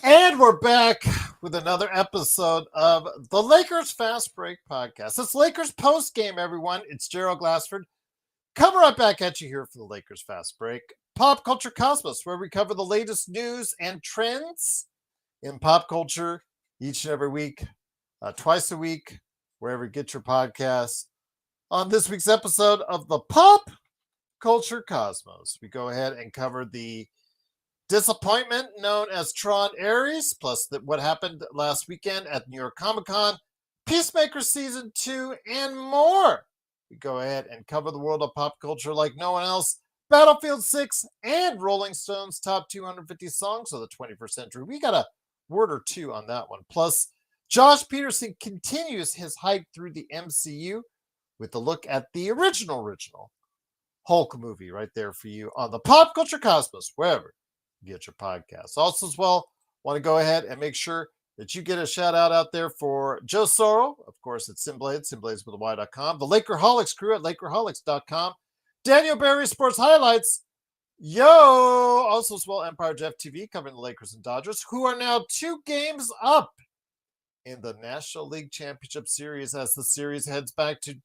And we're back with another episode of the Lakers Fast Break Podcast. It's Lakers post game, everyone. It's Gerald Glassford coming right back at you here for the Lakers Fast Break. Pop Culture Cosmos, where we cover the latest news and trends in pop culture each and every week, twice a week, wherever you get your podcasts. On this week's episode of the Pop Culture Cosmos, we go ahead and cover the disappointment known as Tron Ares, plus what happened last weekend at New York Comic Con, Peacemaker Season 2, and more. We go ahead and cover the world of pop culture like no one else. Battlefield 6 and Rolling Stone's top 250 songs of the 21st century. We got a word or two on that one. Plus, Josh Peterson continues his hike through the MCU with a look at the original Hulk movie right there for you on the Pop Culture Cosmos, wherever you get your podcasts. Also, as well, want to go ahead and make sure that you get a shout out there for Joe Sorrow, of course, at Simblades with a Y.com, the Lakerholics crew at Lakerholics.com, Daniel Barry Sports Highlights, also as well, Empire Jeff TV covering the Lakers and Dodgers, who are now 2 games up in the National League Championship Series as the series heads back to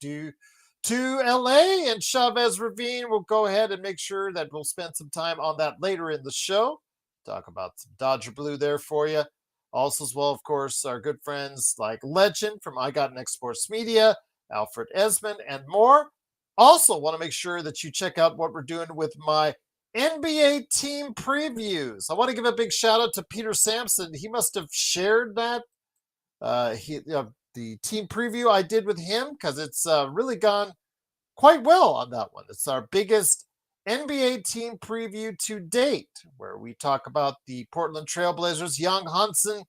LA, and Chavez Ravine will go ahead and make sure that we'll spend some time on that later in the show. Talk about some Dodger Blue there for you. Also, as well, of course, our good friends like Legend from I Got Next Sports Media, Alfred Esmond, and more. Also, want to make sure that you check out what we're doing with my NBA team previews. I want to give a big shout out to Peter Sampson. He must have shared that. The team preview I did with him, because it's really gone quite well on that one. It's our biggest NBA team preview to date, where we talk about the Portland Trailblazers, Young Hansen,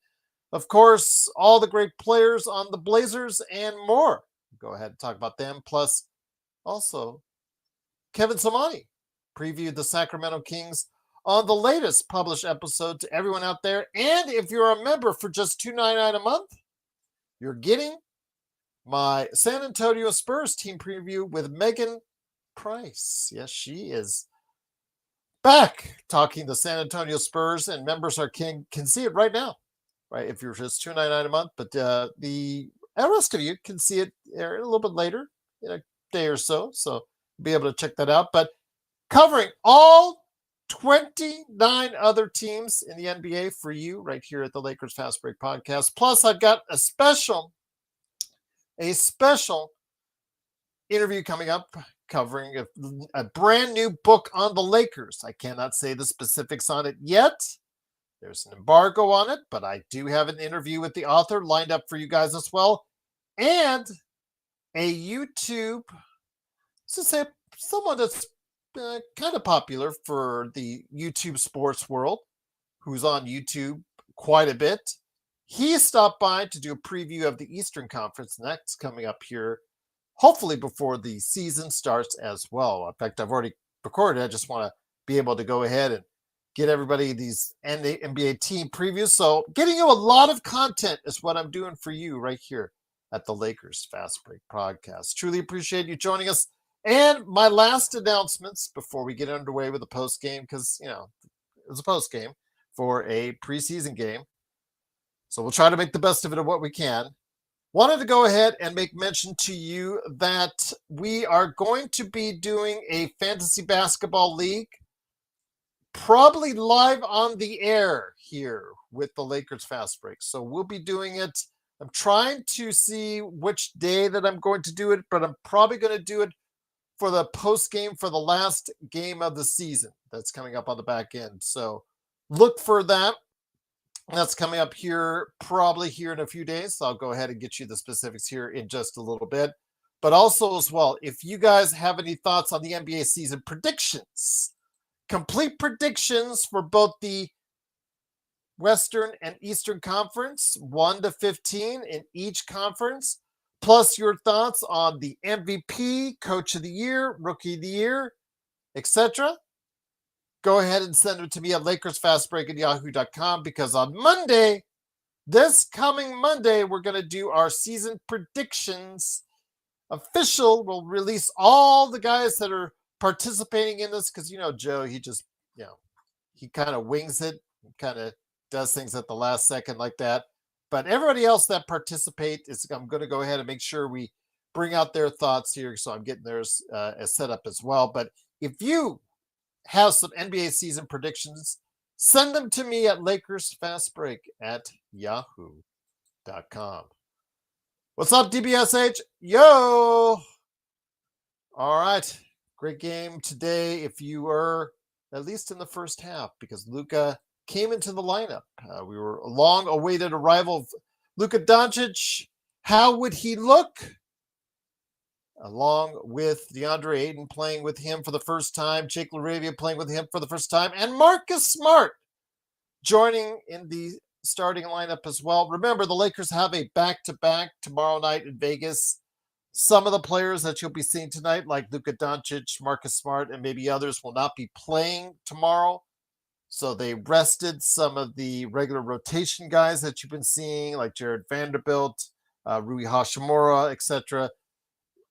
of course, all the great players on the Blazers, and more. Go ahead and talk about them. Plus, also, Kevin Samani previewed the Sacramento Kings on the latest published episode to everyone out there. And if you're a member for just $2.99 a month, you're getting my San Antonio Spurs team preview with Megan Price. Yes, she is back talking the San Antonio Spurs, and members can see it right now, right? If you're just $2.99 a month, but the rest of you can see it a little bit later, in a day or so. So be able to check that out. But covering all 29 other teams in the NBA for you right here at the Lakers Fast Break Podcast. Plus, I've got a special interview coming up covering a brand new book on the Lakers. I cannot say the specifics on it yet. There's an embargo on it, but I do have an interview with the author lined up for you guys as well. And a YouTube, let's say someone that's kind of popular for the YouTube sports world, who's on YouTube quite a bit. He stopped by to do a preview of the Eastern Conference, and that's coming up here, hopefully before the season starts as well. In fact, I've already recorded it. I just want to be able to go ahead and get everybody these NBA team previews. So getting you a lot of content is what I'm doing for you right here at the Lakers Fast Break Podcast. Truly appreciate you joining us. And my last announcements before we get underway with the post game, because, it's a post game for a preseason game. So we'll try to make the best of it of what we can. Wanted to go ahead and make mention to you that we are going to be doing a fantasy basketball league, probably live on the air here with the Lakers Fast Break. So we'll be doing it. I'm trying to see which day that I'm going to do it, but I'm probably going to do it for the post game for the last game of the season that's coming up on the back end. So look for that. That's coming up here, probably here in a few days. So I'll go ahead and get you the specifics here in just a little bit. But also as well, if you guys have any thoughts on the NBA season predictions, complete predictions for both the Western and Eastern Conference, 1 to 15 in each conference, plus your thoughts on the MVP, Coach of the Year, Rookie of the Year, etc., go ahead and send it to me at LakersFastBreak@yahoo.com, because on Monday, this coming Monday, we're going to do our season predictions. Official. We'll release all the guys that are participating in this, because, Joe, he just, he kind of wings it, kind of does things at the last second like that. But everybody else that participate I'm going to go ahead and make sure we bring out their thoughts here. So I'm getting theirs set up as well. But if you have some NBA season predictions, send them to me at LakersFastBreak@yahoo.com. What's up, DBSH? Yo! All right. Great game today if you were at least in the first half, because Luka came into the lineup. We were a long-awaited arrival of Luka Doncic. How would he look? Along with DeAndre Ayton playing with him for the first time, Jake LaRavia playing with him for the first time, and Marcus Smart joining in the starting lineup as well. Remember, the Lakers have a back-to-back tomorrow night in Vegas. Some of the players that you'll be seeing tonight, like Luka Doncic, Marcus Smart, and maybe others, will not be playing tomorrow. So they rested some of the regular rotation guys that you've been seeing, like Jared Vanderbilt, Rui Hashimura, etc.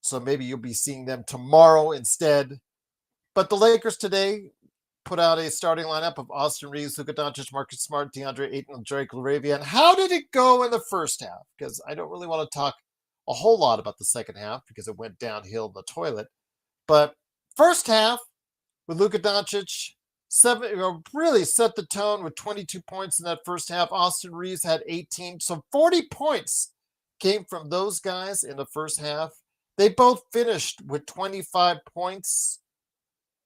So maybe you'll be seeing them tomorrow instead. But the Lakers today put out a starting lineup of Austin Reeves, Luka Doncic, Marcus Smart, DeAndre Ayton, and Jake LaRavia. And how did it go in the first half? Because I don't really want to talk a whole lot about the second half because it went downhill in the toilet. But first half with Luka Doncic, really set the tone with 22 points in that first half. Austin Reeves had 18. So 40 points came from those guys in the first half. They both finished with 25 points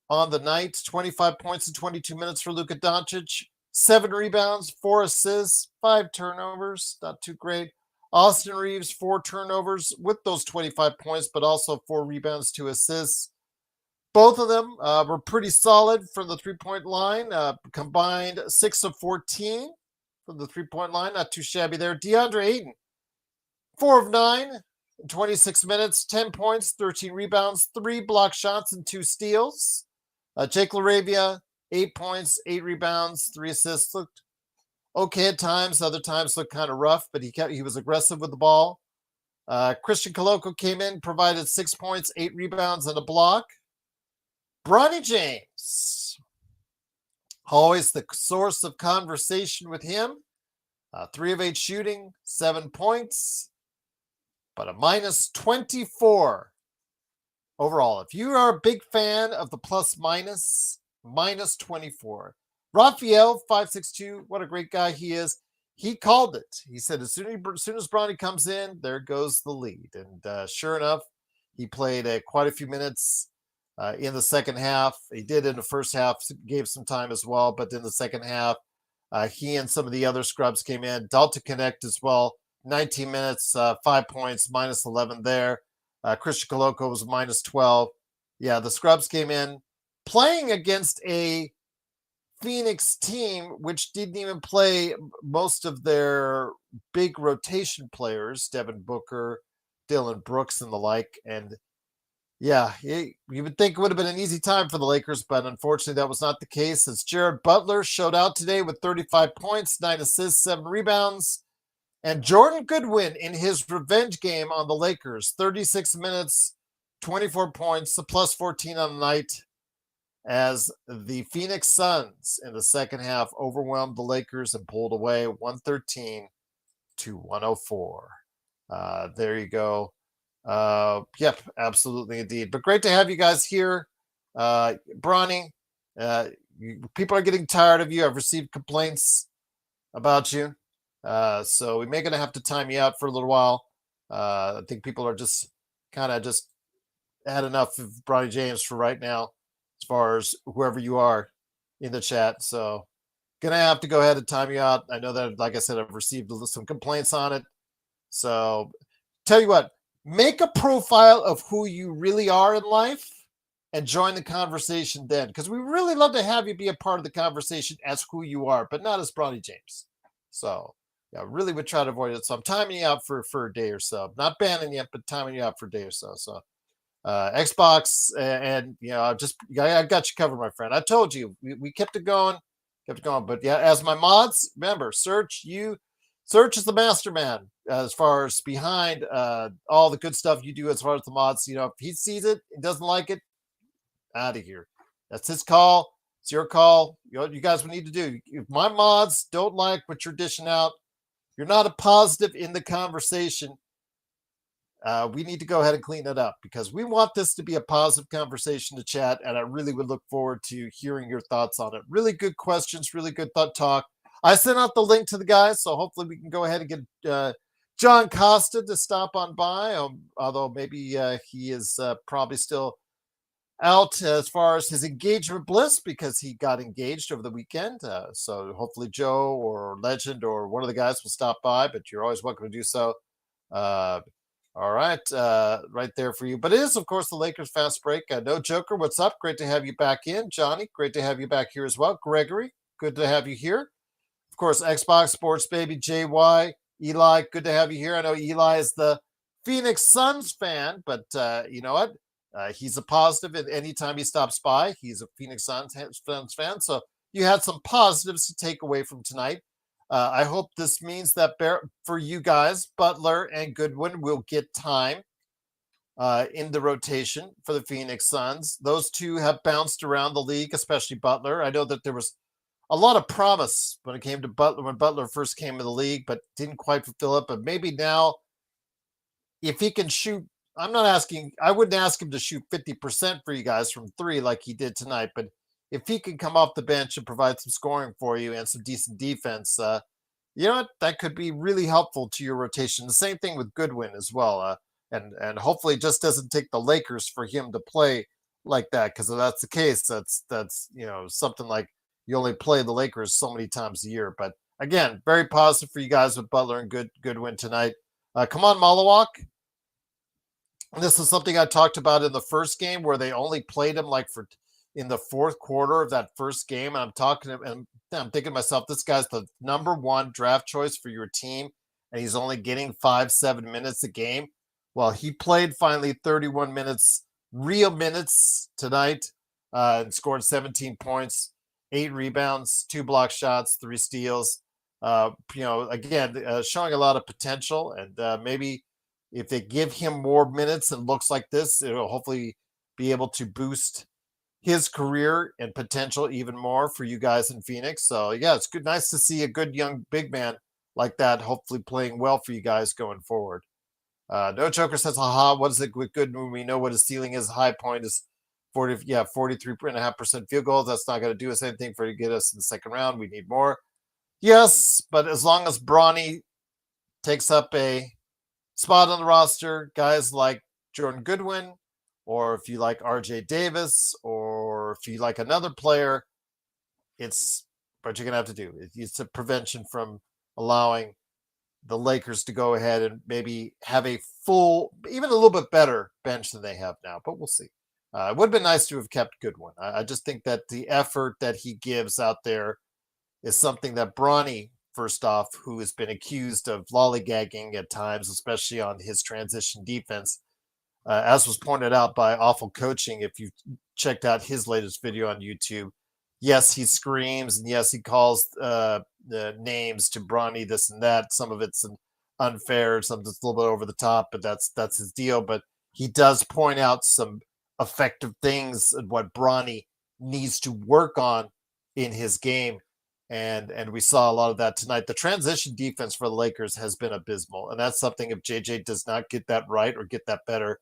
on the night. 25 points in 22 minutes for Luka Doncic. 7 rebounds, 4 assists, 5 turnovers. Not too great. Austin Reeves, 4 turnovers with those 25 points, but also 4 rebounds, 2 assists. Both of them were pretty solid from the three-point line. Combined 6 of 14 from the three-point line. Not too shabby there. DeAndre Ayton, 4 of 9 in 26 minutes, 10 points, 13 rebounds, 3 block shots, and 2 steals. Jake LaRavia, 8 points, 8 rebounds, 3 assists. Looked okay at times. Other times looked kind of rough, but he was aggressive with the ball. Christian Koloko came in, provided 6 points, 8 rebounds, and a block. Bronny James, always the source of conversation with him. 3 of 8 shooting, 7 points, but a minus 24 overall. If you are a big fan of the plus-minus, minus 24. Raphael, 5'6", what a great guy he is. He called it. He said as soon as Bronny comes in, there goes the lead. And sure enough, he played quite a few minutes in the second half. He did in the first half, gave some time as well, but in the second half, he and some of the other scrubs came in. Dalton Connect as well, 19 minutes, 5 points, minus 11 there. Christian Koloko was minus 12. Yeah, the scrubs came in playing against a Phoenix team which didn't even play most of their big rotation players, Devin Booker, Dylan Brooks, and the like. And yeah, you would think it would have been an easy time for the Lakers, but unfortunately that was not the case, as Jared Butler showed out today with 35 points, 9 assists, 7 rebounds. And Jordan Goodwin in his revenge game on the Lakers, 36 minutes, 24 points, a plus 14 on the night, as the Phoenix Suns in the second half overwhelmed the Lakers and pulled away 113-104. There you go. Yep, absolutely indeed. But great to have you guys here. Bronny, people are getting tired of you. I've received complaints about you. So we may gonna have to time you out for a little while. I think people are just kind of just had enough of Bronny James for right now, as far as whoever you are in the chat. So gonna have to go ahead and time you out. I know that, like I said, I've received some complaints on it. So tell you what, make a profile of who you really are in life and join the conversation then, because we really love to have you be a part of the conversation as who you are, but not as Bronny James. So yeah, really would try to avoid it. So I'm timing you out for a day or so. Not banning you, but timing you out for a day or so. So Xbox and I got you covered, my friend. I told you we kept it going. But yeah, as my mods, remember, Search is the master man as far as behind all the good stuff you do as far as the mods. If he sees it and doesn't like it, out of here. That's his call. It's your call. You guys would need to do. If my mods don't like what you're dishing out, you're not a positive in the conversation. We need to go ahead and clean it up because we want this to be a positive conversation to chat, and I really would look forward to hearing your thoughts on it. Really good questions, really good thought talk. I sent out the link to the guys, so hopefully we can go ahead and get John Costa to stop on by, although maybe he is probably still out as far as his engagement bliss because he got engaged over the weekend. So hopefully Joe or Legend or one of the guys will stop by, but you're always welcome to do so. All right, right there for you. But it is, of course, the Lakers fast break. No Joker, what's up? Great to have you back in. Johnny, great to have you back here as well. Gregory, good to have you here. Of course, Xbox Sports Baby, JY, Eli, good to have you here. I know Eli is the Phoenix Suns fan, but you know what? He's a positive, and anytime he stops by, he's a Phoenix Suns fan. So you had some positives to take away from tonight. I hope this means that for you guys, Butler and Goodwin will get time in the rotation for the Phoenix Suns. Those two have bounced around the league, especially Butler. I know that there was a lot of promise when it came to Butler when Butler first came in the league, but didn't quite fulfill it. But maybe now, if he can shoot, I wouldn't ask him to shoot 50% for you guys from three like he did tonight, but if he can come off the bench and provide some scoring for you and some decent defense, you know what? That could be really helpful to your rotation. The same thing with Goodwin as well. And hopefully it just doesn't take the Lakers for him to play like that, because if that's the case, that's something like you only play the Lakers so many times a year. But again, very positive for you guys with Butler and Goodwin tonight. Come on, Malawak. This is something I talked about in the first game where they only played him in the fourth quarter of that first game. And I'm thinking to myself, this guy's the number one draft choice for your team, and he's only getting 5-7 minutes a game. Well, he played finally 31 minutes, real minutes tonight, and scored 17 points, 8 rebounds, 2 block shots, 3 steals. Again, showing a lot of potential, and maybe if they give him more minutes and looks like this, it'll hopefully be able to boost his career and potential even more for you guys in Phoenix. So yeah, it's good, nice to see a good young big man like that, hopefully playing well for you guys going forward. No Joker says, haha, what is it with Goodwin? We know what his ceiling is. High point is 43.5% field goals. That's not going to do us anything to get us in the second round. We need more. Yes, but as long as Bronny takes up a spot on the roster, guys like Jordan Goodwin, or if you like RJ Davis, or if you like another player, it's what you're going to have to do. It's a prevention from allowing the Lakers to go ahead and maybe have a full, even a little bit better bench than they have now, but we'll see. It would have been nice to have kept Goodwin. I just think that the effort that he gives out there is something that Bronny, first off, who has been accused of lollygagging at times, especially on his transition defense, as was pointed out by Awful Coaching, if you checked out his latest video on YouTube, yes, he screams, and yes, he calls the names to Bronny, this and that. Some of it's unfair, some that's a little bit over the top, but that's his deal. But he does point out some effective things and what Bronny needs to work on in his game. And we saw a lot of that tonight. The transition defense for the Lakers has been abysmal. And that's something, if JJ does not get that right or get that better,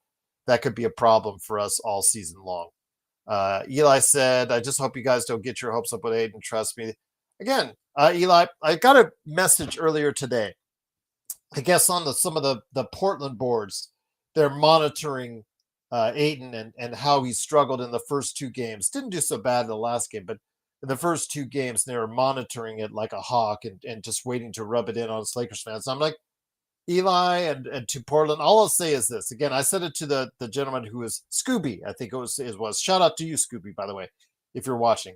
that could be a problem for us all season long. Eli said, I just hope you guys don't get your hopes up with Aiden. Trust me. Again, Eli, I got a message earlier today. I guess on some of the Portland boards, they're monitoring Aiden and how he struggled in the first 2 games. Didn't do so bad in the last game, but in the first 2 games, they were monitoring it like a hawk and just waiting to rub it in on us Lakers fans. So I'm like, Eli and to Portland, all I'll say is this. Again, I said it to the gentleman who is Scooby, I think it was. Shout out to you, Scooby, by the way, if you're watching.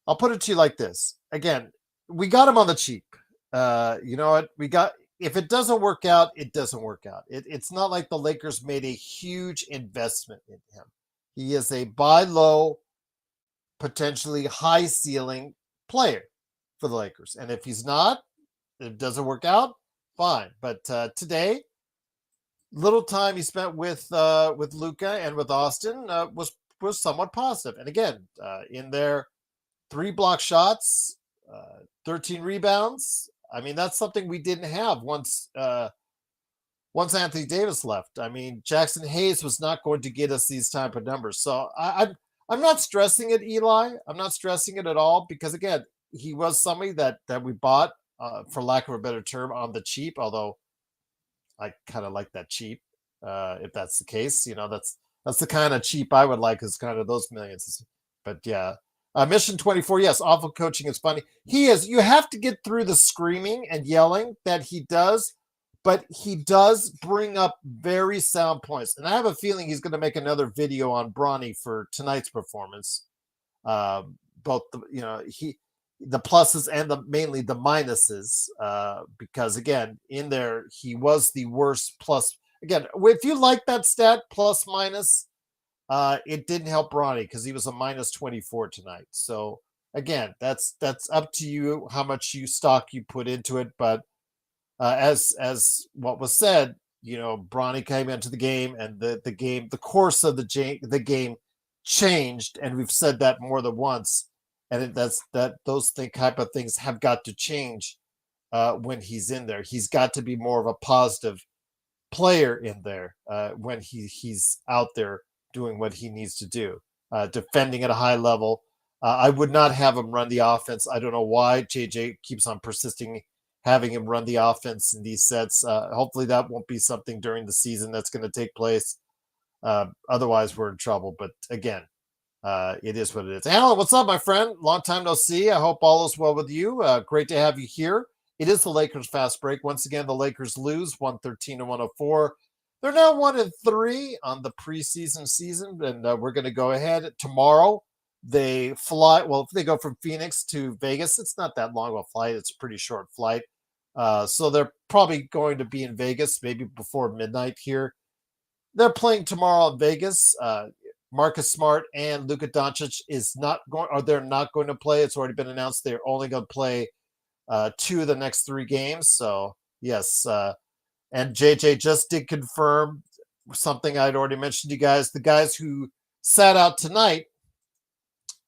I'll put it to you like this. Again, we got him on the cheap. You know what? If it doesn't work out, it doesn't work out. It's not like the Lakers made a huge investment in him. He is a buy low, potentially high ceiling player for the Lakers. And if he's not, it doesn't work out, fine. But today, little time he spent with Luka and with Austin was was somewhat positive. And again, in their 3 block shots, 13 rebounds. I mean, that's something we didn't have once Anthony Davis left. I mean, Jackson Hayes was not going to get us these type of numbers. So I'm not stressing it, Eli. I'm not stressing it at all because again, he was somebody that we bought, for lack of a better term, on the cheap. Although I kind of like that cheap. If that's the case, that's the kind of cheap I would like, is kind of those millions. But yeah, Mission 24. Yes, awful coaching is funny. He is. You have to get through the screaming and yelling that he does. But he does bring up very sound points. And I have a feeling he's going to make another video on Bronny for tonight's performance. Both, the pluses and mainly the minuses. Because, again, in there, he was the worst plus. Again, if you like that stat, plus minus, it didn't help Bronny because he was a minus 24 tonight. So, again, that's up to you how much stock you put into it. But as what was said, Bronny came into the game, and the course of the game changed, and we've said that more than once. And those type of things have got to change when he's in there. He's got to be more of a positive player in there when he's out there doing what he needs to do, defending at a high level. I would not have him run the offense. I don't know why JJ keeps on persisting having him run the offense in these sets. Hopefully that won't be something during the season that's going to take place. Otherwise, we're in trouble. But again, it is what it is. Alan, what's up, my friend? Long time no see. I hope all is well with you. Great to have you here. It is the Lakers fast break. Once again, the Lakers lose 113-104. They're now 1-3 on the preseason season, and we're going to go ahead tomorrow. They fly. Well, if they go from Phoenix to Vegas, it's not that long of a flight. It's a pretty short flight. So they're probably going to be in Vegas maybe before midnight here. They're playing tomorrow in Vegas. Marcus Smart and Luka Doncic they're not going to play. It's already been announced they're only going to play 2 of the next 3 games. So yes, and JJ just did confirm something I'd already mentioned to you guys. The guys who sat out tonight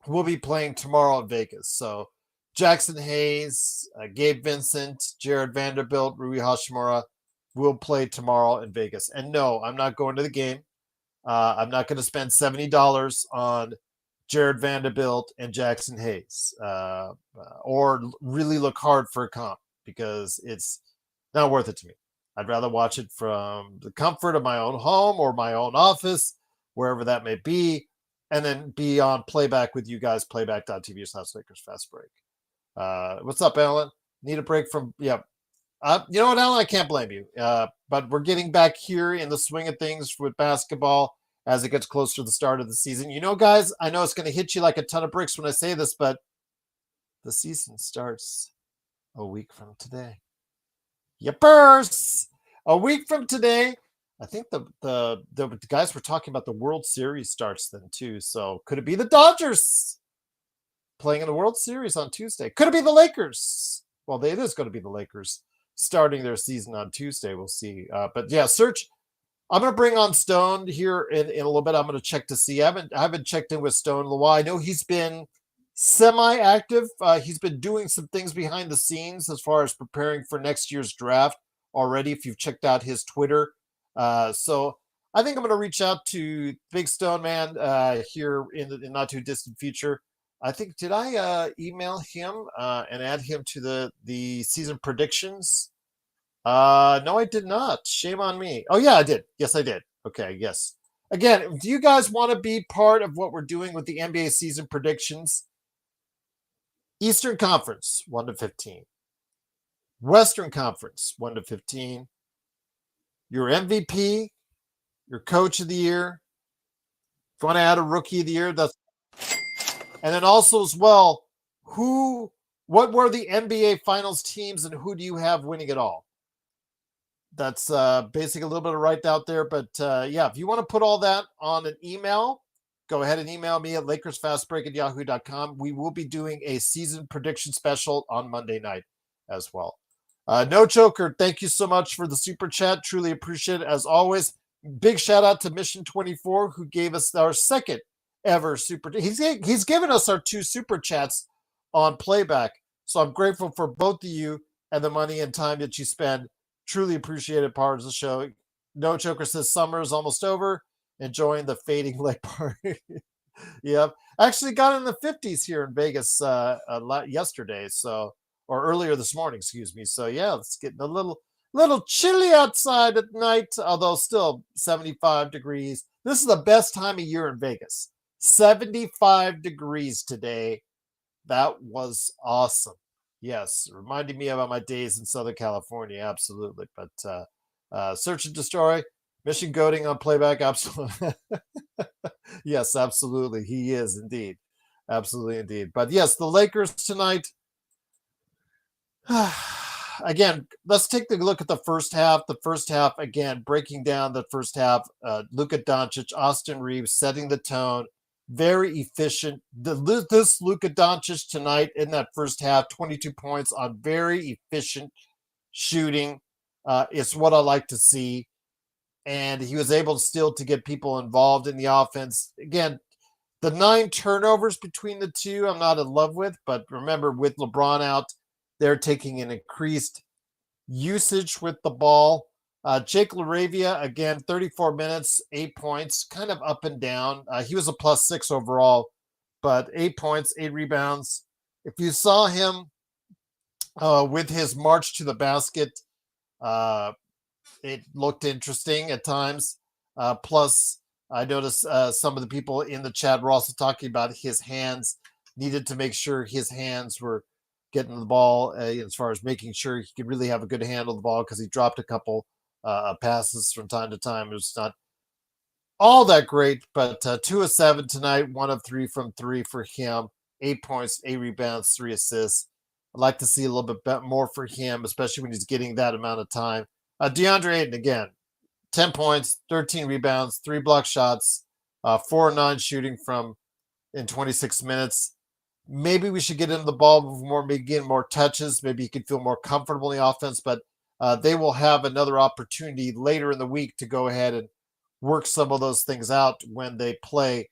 will be playing tomorrow in Vegas. So Jackson Hayes, Gabe Vincent, Jared Vanderbilt, Rui Hashimura will play tomorrow in Vegas. And no, I'm not going to the game. I'm not going to spend $70 on Jared Vanderbilt and Jackson Hayes, or really look hard for a comp, because it's not worth it to me. I'd rather watch it from the comfort of my own home or my own office, wherever that may be, and then be on playback with you guys, playback.tv/Lakers Fast Break. What's up, Alan? Need a break from, yeah. You know what, Alan? I can't blame you. But we're getting back here in the swing of things with basketball as it gets closer to the start of the season. Guys, I know it's going to hit you like a ton of bricks when I say this, but the season starts a week from today. Yippers! A week from today. I think the guys were talking about the World Series starts then too. So could it be the Dodgers playing in the World Series on Tuesday? Could it be the Lakers? Well, it is going to be the Lakers starting their season on Tuesday. We'll see. But yeah, Search. I'm going to bring on Stone here in a little bit. I'm going to check to see. I haven't checked in with Stone in a while. I know he's been semi-active. He's been doing some things behind the scenes as far as preparing for next year's draft already, if you've checked out his Twitter. So I think I'm going to reach out to Big Stone Man here in the not too distant future. I think, did I email him and add him to the season predictions? No, I did not. Shame on me. Oh, yeah, I did. Yes, I did. Okay, yes. Again, do you guys want to be part of what we're doing with the NBA season predictions? Eastern Conference, 1-15. Western Conference, 1-15. Your MVP, your Coach of the Year. If you want to add a Rookie of the Year, that's. And then also as well, what were the NBA Finals teams, and who do you have winning it all? That's basically a little bit of right out there. But yeah, if you want to put all that on an email, go ahead and email me at LakersFastBreak@yahoo.com. We will be doing a season prediction special on Monday night as well. No Joker, thank you so much for the super chat. Truly appreciate it as always. Big shout out to Mission 24, who gave us our second ever super. He's given us our 2 super chats on playback. So I'm grateful for both of you and the money and time that you spend. Truly appreciated part of the show. No Joker says summer is almost over. Enjoying the fading lake party. Yep. Actually got in the 50s here in Vegas yesterday, so or earlier this morning, excuse me. So yeah, it's getting a little chilly outside at night, although still 75 degrees. This is the best time of year in Vegas. 75 degrees today. That was awesome. Yes, reminding me about my days in Southern California, absolutely. But Search and Destroy, Mission Goading on playback, absolutely. Yes, absolutely. He is indeed. Absolutely indeed. But yes, the Lakers tonight. Again, let's take a look at the first half. The first half, again, breaking down the first half. Luka Doncic, Austin Reeves setting the tone. Very efficient. This Luka Doncic tonight in that first half, 22 points on very efficient shooting. It's what I like to see. And he was able still to get people involved in the offense. Again, the 9 turnovers between the two, I'm not in love with. But remember, with LeBron out, they're taking an increased usage with the ball. Jake LaRavia, again, 34 minutes, 8 points, kind of up and down. He was a +6 overall, but 8 points, 8 rebounds. If you saw him with his march to the basket, it looked interesting at times. Plus, I noticed some of the people in the chat were also talking about his hands. Needed to make sure his hands were getting the ball as far as making sure he could really have a good handle of the ball, because he dropped a couple passes from time to time. It was not all that great, but 2 of 7 tonight, 1 of 3 from 3 for him. 8 points, 8 rebounds, 3 assists. I'd like to see a little bit more for him, especially when he's getting that amount of time. DeAndre Ayton, again, 10 points, 13 rebounds, 3 block shots, 4 9 shooting from in 26 minutes. Maybe we should get into the ball more, maybe get more touches. Maybe he could feel more comfortable in the offense, but they will have another opportunity later in the week to go ahead and work some of those things out when they play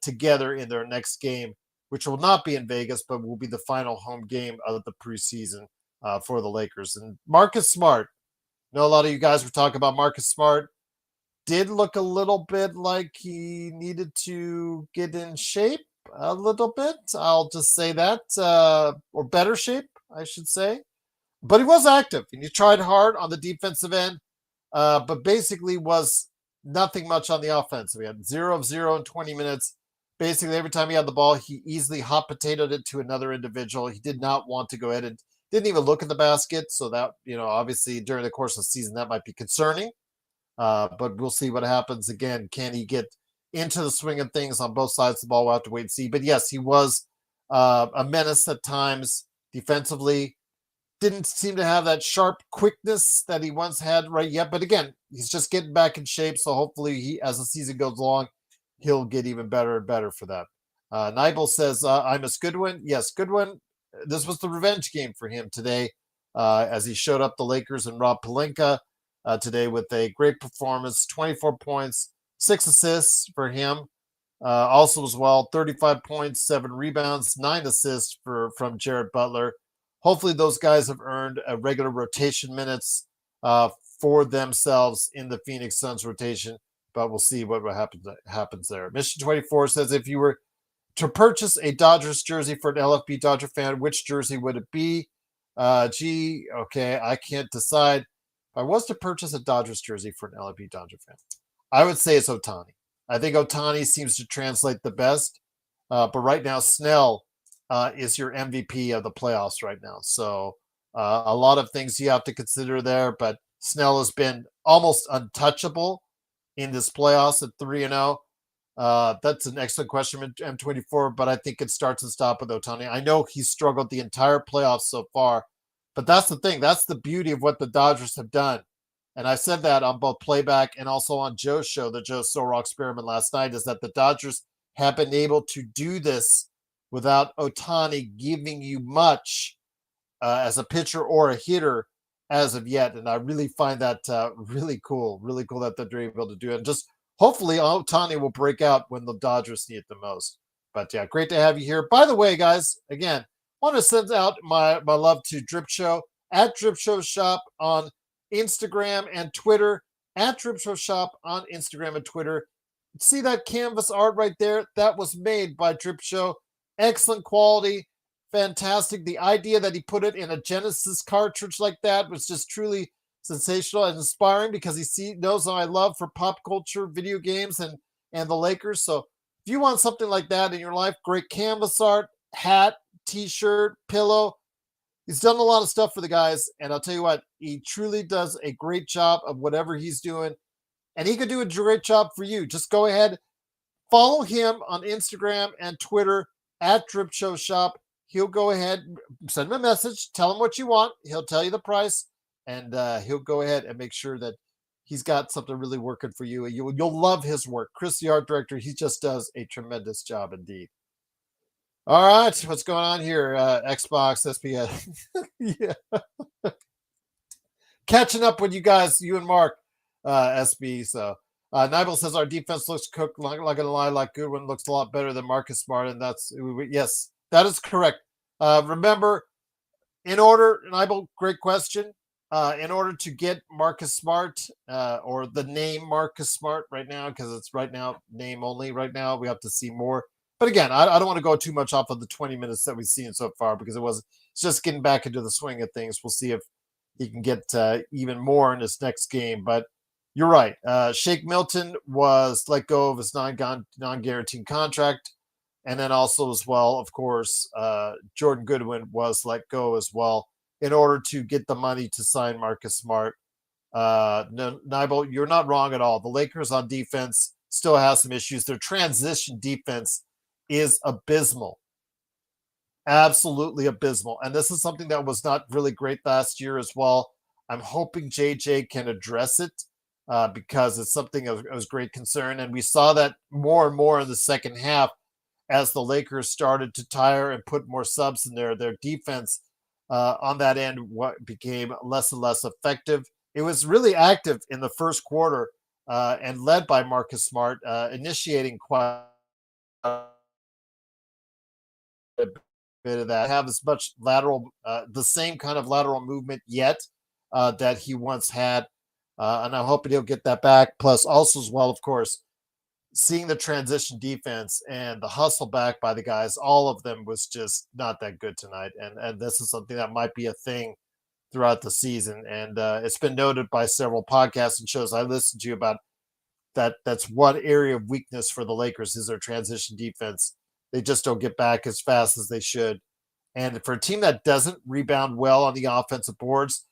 together in their next game, which will not be in Vegas, but will be the final home game of the preseason for the Lakers. And Marcus Smart, I know a lot of you guys were talking about Marcus Smart. Did look a little bit like he needed to get in shape a little bit. I'll just say that, or better shape, I should say. But he was active, and he tried hard on the defensive end, but basically was nothing much on the offense. We had 0 of 0 in 20 minutes. Basically, every time he had the ball, he easily hot potatoed it to another individual. He did not want to go ahead and didn't even look at the basket. So that, obviously during the course of the season, that might be concerning. But we'll see what happens. Again, can he get into the swing of things on both sides of the ball? We'll have to wait and see. But yes, he was a menace at times defensively. Didn't seem to have that sharp quickness that he once had right yet. But again, he's just getting back in shape. So hopefully as the season goes along, he'll get even better and better for that. Nibel says, I miss Goodwin. Yes, Goodwin. This was the revenge game for him today, as he showed up the Lakers and Rob Pelinka today with a great performance, 24 points, 6 assists for him. Also as well, 35 points, 7 rebounds, 9 assists from Jared Butler. Hopefully those guys have earned a regular rotation minutes for themselves in the Phoenix Suns rotation, but we'll see what happens there. Mission 24 says, if you were to purchase a Dodgers jersey for an LFB Dodger fan, which jersey would it be? Okay, I can't decide. If I was to purchase a Dodgers jersey for an LFB Dodger fan, I would say it's Ohtani. I think Ohtani seems to translate the best, but right now Snell is your MVP of the playoffs right now. So a lot of things you have to consider there, but Snell has been almost untouchable in this playoffs at 3-0. That's an excellent question, M24, but I think it starts and stops with Ohtani. I know he's struggled the entire playoffs so far, but that's the thing. That's the beauty of what the Dodgers have done. And I said that on both playback and also on Joe's show, the Joe Sorrell experiment last night, is that the Dodgers have been able to do this without Ohtani giving you much as a pitcher or a hitter as of yet. And I really find that really cool that they're able to do it. And just hopefully Ohtani will break out when the Dodgers need it the most. But yeah, great to have you here. By the way, guys, again, want to send out my love to Drip Show at Drip Show Shop on Instagram and Twitter, at Drip Show Shop on Instagram and Twitter. See that canvas art right there? That was made by Drip Show. Excellent quality, fantastic. The idea that he put it in a Genesis cartridge like that was just truly sensational and inspiring, because he knows my love for pop culture, video games, and the Lakers. So if you want something like that in your life, great canvas art, hat, t-shirt, pillow. He's done a lot of stuff for the guys, and I'll tell you what, he truly does a great job of whatever he's doing, and he could do a great job for you. Just go ahead, follow him on Instagram and Twitter at Drip Show Shop. He'll go ahead, send him a message, tell him what you want. He'll tell you the price, and he'll go ahead and make sure that he's got something really working for you. You'll love his work. Chris, the art director, he just does a tremendous job indeed. All right, what's going on here? Xbox, SPS. Yeah. Catching up with you guys, you and Mark, SB. So Nibel says our defense looks cooked. Not gonna lie, like Goodwin looks a lot better than Marcus Smart, and yes, that is correct. Remember, Nibel, great question. In order to get Marcus Smart, or the name Marcus Smart right now, because it's right now name only right now, we have to see more. But again, I don't want to go too much off of the 20 minutes that we've seen so far, because it's just getting back into the swing of things. We'll see if he can get even more in this next game. But you're right. Shake Milton was let go of his non-guaranteed contract. And then also as well, of course, Jordan Goodwin was let go as well in order to get the money to sign Marcus Smart. No, Nibel, you're not wrong at all. The Lakers on defense still have some issues. Their transition defense is abysmal. Absolutely abysmal. And this is something that was not really great last year as well. I'm hoping JJ can address it, because it's something of great concern. And we saw that more and more in the second half as the Lakers started to tire and put more subs in there. Their defense on that end became less and less effective. It was really active in the first quarter, and led by Marcus Smart, initiating quite a bit of that. Have as much the same kind of lateral movement yet that he once had, and I'm hoping he'll get that back. Plus, also as well, of course, seeing the transition defense and the hustle back by the guys, all of them was just not that good tonight. And this is something that might be a thing throughout the season. And it's been noted by several podcasts and shows I listened to about that. That's one area of weakness for the Lakers is their transition defense. They just don't get back as fast as they should. And for a team that doesn't rebound well on the offensive boards,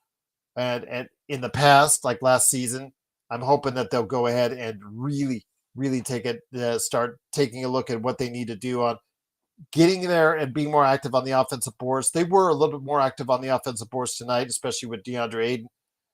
and in the past, like last season, I'm hoping that they'll go ahead and really start taking a look at what they need to do on getting there and being more active on the offensive boards. They were a little bit more active on the offensive boards tonight, especially with DeAndre Ayton.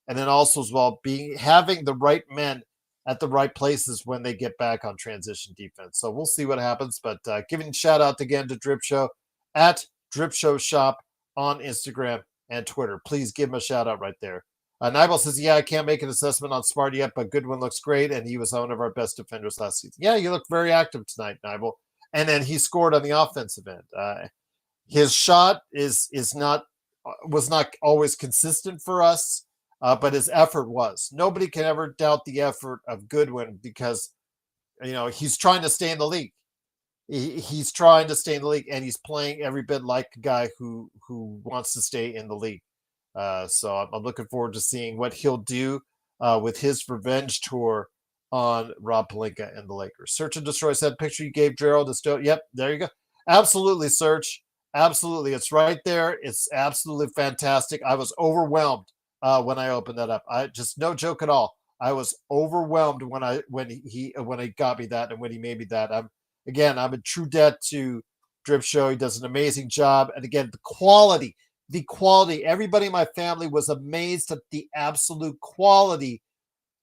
And then also as well, having the right men at the right places when they get back on transition defense. So we'll see what happens. But giving a shout out again to Drip Show at Drip Show Shop on Instagram and Twitter. Please give him a shout out right there. Nibel says, yeah, I can't make an assessment on Smart yet, but Goodwin looks great, and he was one of our best defenders last season. Yeah, you look very active tonight, Nibel. And then he scored on the offensive end. His shot was not always consistent for us, but his effort was. Nobody can ever doubt the effort of Goodwin, because he's trying to stay in the league. He's trying to stay in the league, and he's playing every bit like a guy who wants to stay in the league. So I'm looking forward to seeing what he'll do with his revenge tour on Rob Pelinka and the Lakers. Search and Destroy said, picture you gave Gerald is still. Yep, there you go. Absolutely, Search. Absolutely. It's right there. It's absolutely fantastic. I was overwhelmed when I opened that up. I just, no joke at all. I was overwhelmed when he got me that and when he made me that. I'm in true debt to Drip Show. He does an amazing job. And again, the quality, everybody in my family was amazed at the absolute quality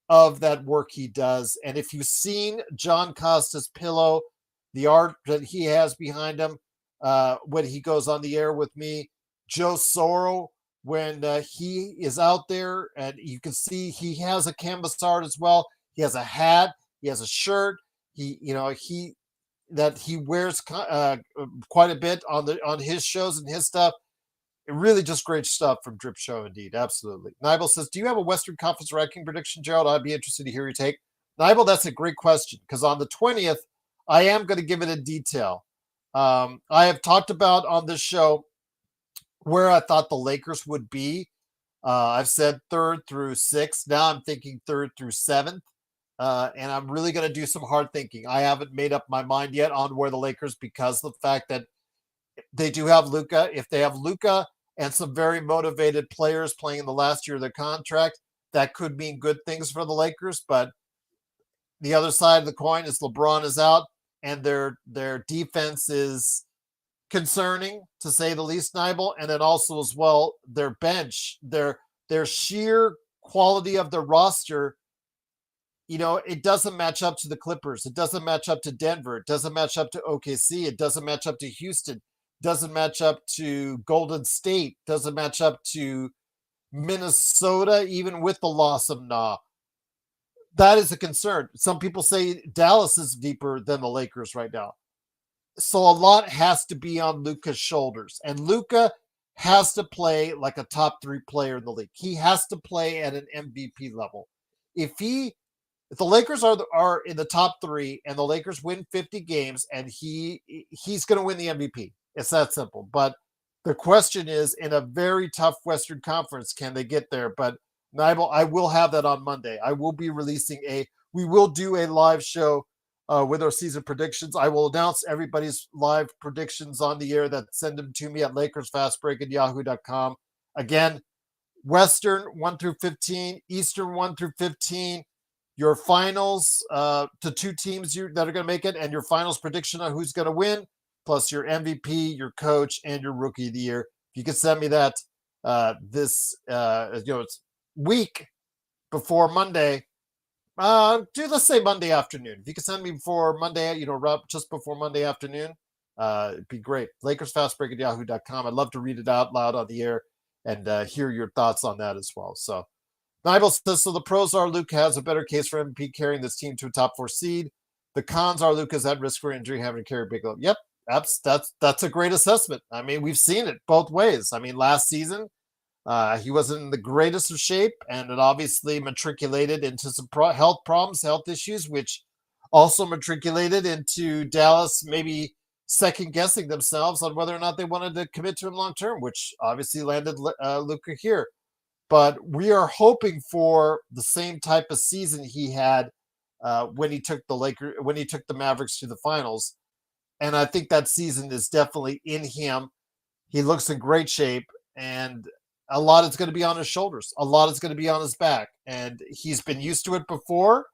of that work he does. And if you've seen John Costa's pillow, the art that he has behind him, when he goes on the air with me, Joe Soro, when he is out there, and you can see he has a canvas art as well. He has a hat. He has a shirt. He that he wears quite a bit on his shows and his stuff. Really just great stuff from Drip Show indeed. Absolutely. Nibel says, do you have a Western Conference ranking prediction, Gerald? I'd be interested to hear your take. Nibel, that's a great question because on the 20th, I am going to give it in detail. I have talked about on this show where I thought the Lakers would be. I've said 3rd through 6th. Now I'm thinking 3rd through 7th. And I'm really going to do some hard thinking. I haven't made up my mind yet on where the Lakers because of the fact that they do have Luka. If they have Luka and some very motivated players playing in the last year of their contract, that could mean good things for the Lakers. But the other side of the coin is LeBron is out and their defense is concerning, to say the least, Nibel. And then also as well, their bench, their sheer quality of the roster, it doesn't match up to the Clippers. It doesn't match up to Denver. It doesn't match up to OKC. It doesn't match up to Houston. Doesn't match up to Golden State. Doesn't match up to Minnesota, even with the loss of Na. That is a concern. Some people say Dallas is deeper than the Lakers right now. So a lot has to be on Luka's shoulders. And Luka has to play like a top 3 player in the league. He has to play at an MVP level. If the Lakers are in the top 3 and the Lakers win 50 games and he's going to win the MVP. It's that simple. But the question is, in a very tough Western Conference, can they get there? But Nibel, I will have that on Monday. I will be releasing we will do a live show with our season predictions. I will announce everybody's live predictions on the air. Send them to me at LakersFastBreak@yahoo.com. Again, Western 1 through 15, Eastern 1 through 15. Your finals to 2 teams that are going to make it, and your finals prediction on who's going to win, plus your MVP, your coach, and your rookie of the year. If you could send me that this week before Monday, let's say Monday afternoon. If you could send me before Monday, just before Monday afternoon, it'd be great. LakersFastBreak@yahoo.com. I'd love to read it out loud on the air and hear your thoughts on that as well. So Nibel says, so the pros are Luka has a better case for MVP carrying this team to a top 4 seed. The cons are Luka's at risk for injury, having to carry a big load. Yep, that's a great assessment. I mean, we've seen it both ways. I mean, last season, he wasn't in the greatest of shape, and it obviously matriculated into some health problems, health issues, which also matriculated into Dallas maybe second-guessing themselves on whether or not they wanted to commit to him long-term, which obviously landed Luka here. But we are hoping for the same type of season he had when he took the Mavericks to the finals. And I think that season is definitely in him. He looks in great shape, and a lot is going to be on his shoulders. A lot is going to be on his back, and he's been used to it before.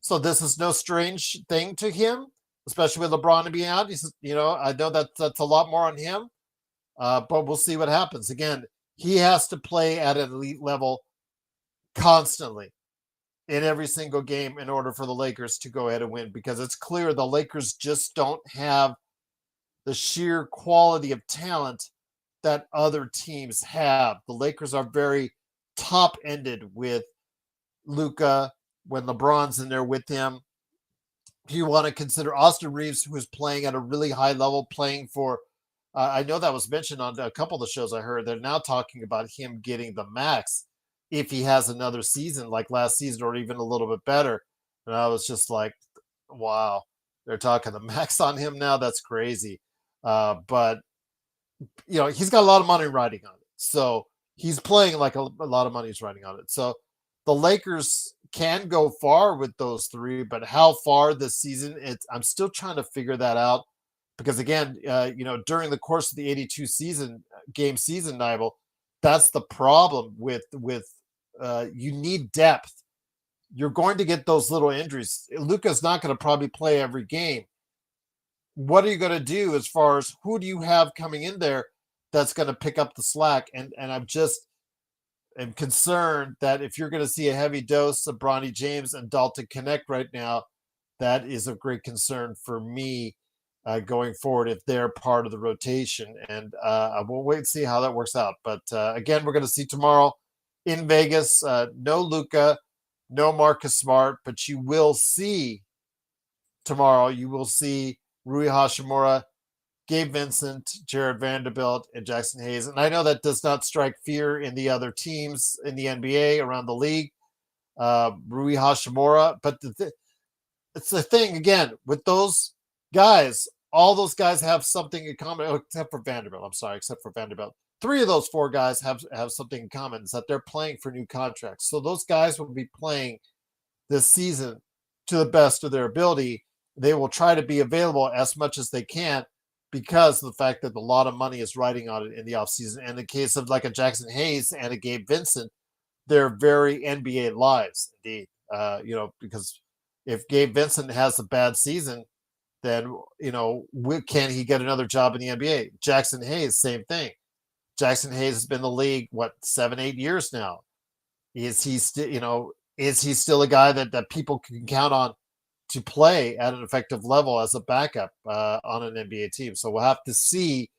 So this is no strange thing to him, especially with LeBron being out. He says, I know that's a lot more on him, but we'll see what happens. Again, he has to play at an elite level constantly in every single game in order for the Lakers to go ahead and win, because it's clear the Lakers just don't have the sheer quality of talent that other teams have. The Lakers are very top-ended with Luka when LeBron's in there with him. If you want to consider Austin Reeves, who is playing at a really high level, playing for I know that was mentioned on a couple of the shows I heard. They're now talking about him getting the max if he has another season like last season or even a little bit better. And I was just like, wow, they're talking the max on him now. That's crazy. But, he's got a lot of money riding on it. So he's playing like a lot of money is riding on it. So the Lakers can go far with those 3, but how far this season, I'm still trying to figure that out. Because again, during the course of the 82 game season, Nibel, that's the problem with you need depth. You're going to get those little injuries. Luka's not going to probably play every game. What are you going to do as far as who do you have coming in there that's going to pick up the slack? And I'm just am concerned that if you're going to see a heavy dose of Bronny James and Dalton Connect right now, that is of great concern for me. Going forward, if they're part of the rotation. And I will wait and see how that works out. But again, we're going to see tomorrow in Vegas, no Luka, no Marcus Smart, but you will see tomorrow, you will see Rui Hashimura, Gabe Vincent, Jared Vanderbilt, and Jackson Hayes. And I know that does not strike fear in the other teams in the NBA around the league. Rui Hashimura, but it's the thing again with those guys. All those guys have something in common, except for Vanderbilt. I'm sorry, except for Vanderbilt. Three of those four guys have something in common: is that they're playing for new contracts. So those guys will be playing this season to the best of their ability. They will try to be available as much as they can because of the fact that a lot of money is riding on it in the offseason. And in the case of like a Jackson Hayes and a Gabe Vincent, they're very NBA lives indeed. Because if Gabe Vincent has a bad season, then can he get another job in the NBA? Jackson Hayes, same thing. Jackson Hayes has been in the league 7-8 years now. Is he still a guy that people can count on to play at an effective level as a backup on an NBA team? So we'll have to see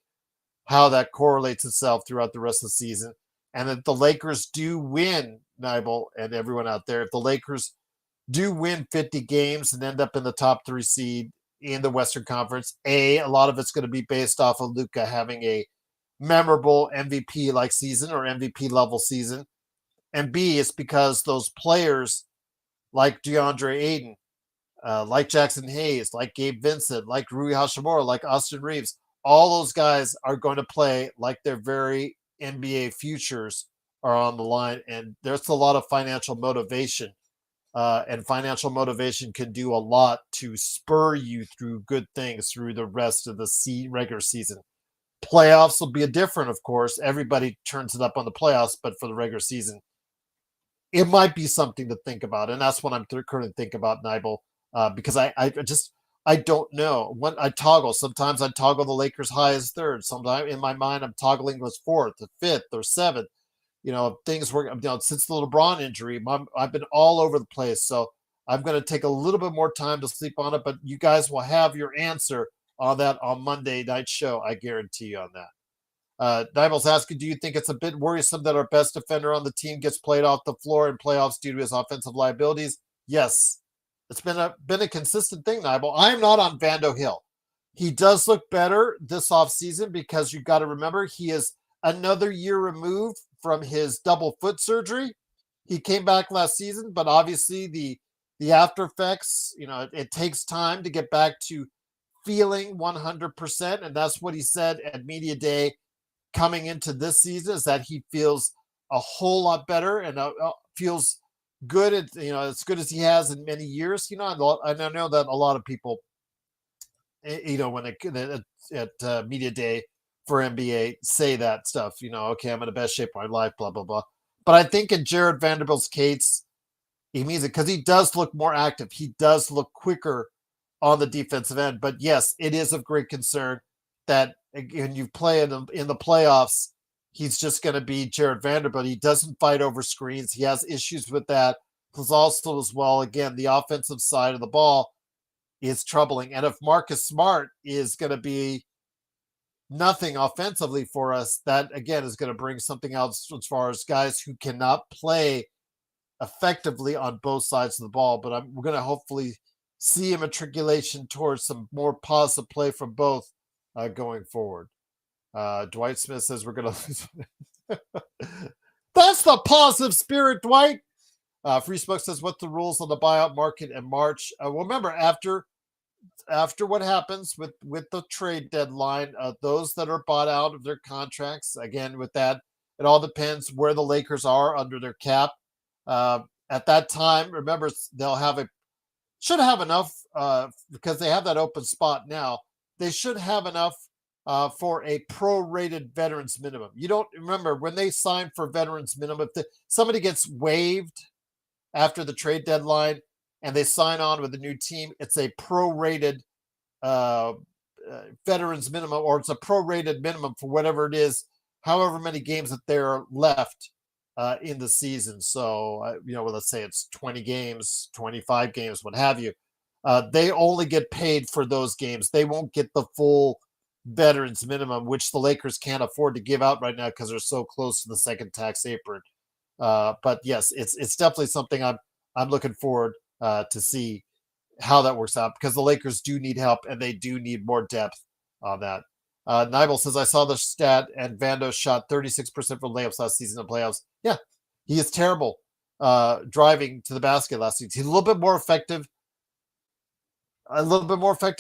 how that correlates itself throughout the rest of the season. And if the Lakers do win, Nibel and everyone out there, if the Lakers do win 50 games and end up in the top 3 seed in the Western Conference, a lot of it's going to be based off of Luka having a memorable MVP-like season or MVP-level season. And B, it's because those players like DeAndre Ayton, like Jackson Hayes, like Gabe Vincent, like Rui Hashimura, like Austin Reeves, all those guys are going to play like their very NBA futures are on the line. And there's a lot of financial motivation. And financial motivation can do a lot to spur you through good things through the rest of the regular season. Playoffs will be different, of course. Everybody turns it up on the playoffs, but for the regular season, it might be something to think about. And that's what I'm currently thinking about, Nibel, because I don't know. When I toggle, sometimes I toggle the Lakers high as third. Sometimes in my mind, I'm toggling was fourth or fifth or seventh. Things were, since the LeBron injury, I've been all over the place. So I'm going to take a little bit more time to sleep on it, but you guys will have your answer on that on Monday night show. I guarantee you on that. Nibel's asking, do you think it's a bit worrisome that our best defender on the team gets played off the floor in playoffs due to his offensive liabilities? Yes. It's been a consistent thing, Nibel. I'm not on Vando Hill. He does look better this offseason because you've got to remember he is another year removed from his double foot surgery. He came back last season, but obviously the after effects, it takes time to get back to feeling 100%. And that's what he said at Media Day coming into this season, is that he feels a whole lot better and feels good at, as good as he has in many years. I know that a lot of people, when at Media Day for NBA say that stuff, okay, I'm in the best shape of my life, blah, blah, blah. But I think in Jared Vanderbilt's case, he means it because he does look more active. He does look quicker on the defensive end. But yes, it is of great concern that when you play in the playoffs, he's just going to be Jared Vanderbilt. He doesn't fight over screens. He has issues with that. Plus also as well, again, the offensive side of the ball is troubling. And if Marcus Smart is going to be nothing offensively for us, that again is going to bring something else as far as guys who cannot play effectively on both sides of the ball. But we're going to hopefully see a matriculation towards some more positive play from both going forward. Dwight Smith says we're going to that's the positive spirit, Dwight. Free Smoke says, what's the rules on the buyout market in March? Well, remember, after what happens with the trade deadline, those that are bought out of their contracts, again, with that, it all depends where the Lakers are under their cap. At that time, remember, should have enough because they have that open spot now. They should have enough for a prorated veterans minimum. You don't remember when they signed for veterans minimum, if somebody gets waived after the trade deadline and they sign on with a new team, it's a prorated veterans minimum, or it's a prorated minimum for whatever it is, however many games that there are left in the season. So, let's say it's 20 games, 25 games, what have you. They only get paid for those games. They won't get the full veterans minimum, which the Lakers can't afford to give out right now because they're so close to the second tax apron. But yes, it's definitely something I'm looking forward to see how that works out because the Lakers do need help and they do need more depth on that. Nibel says, I saw the stat and Vando shot 36% from layups last season in the playoffs. Yeah, he is terrible driving to the basket last season. He's a little bit more effective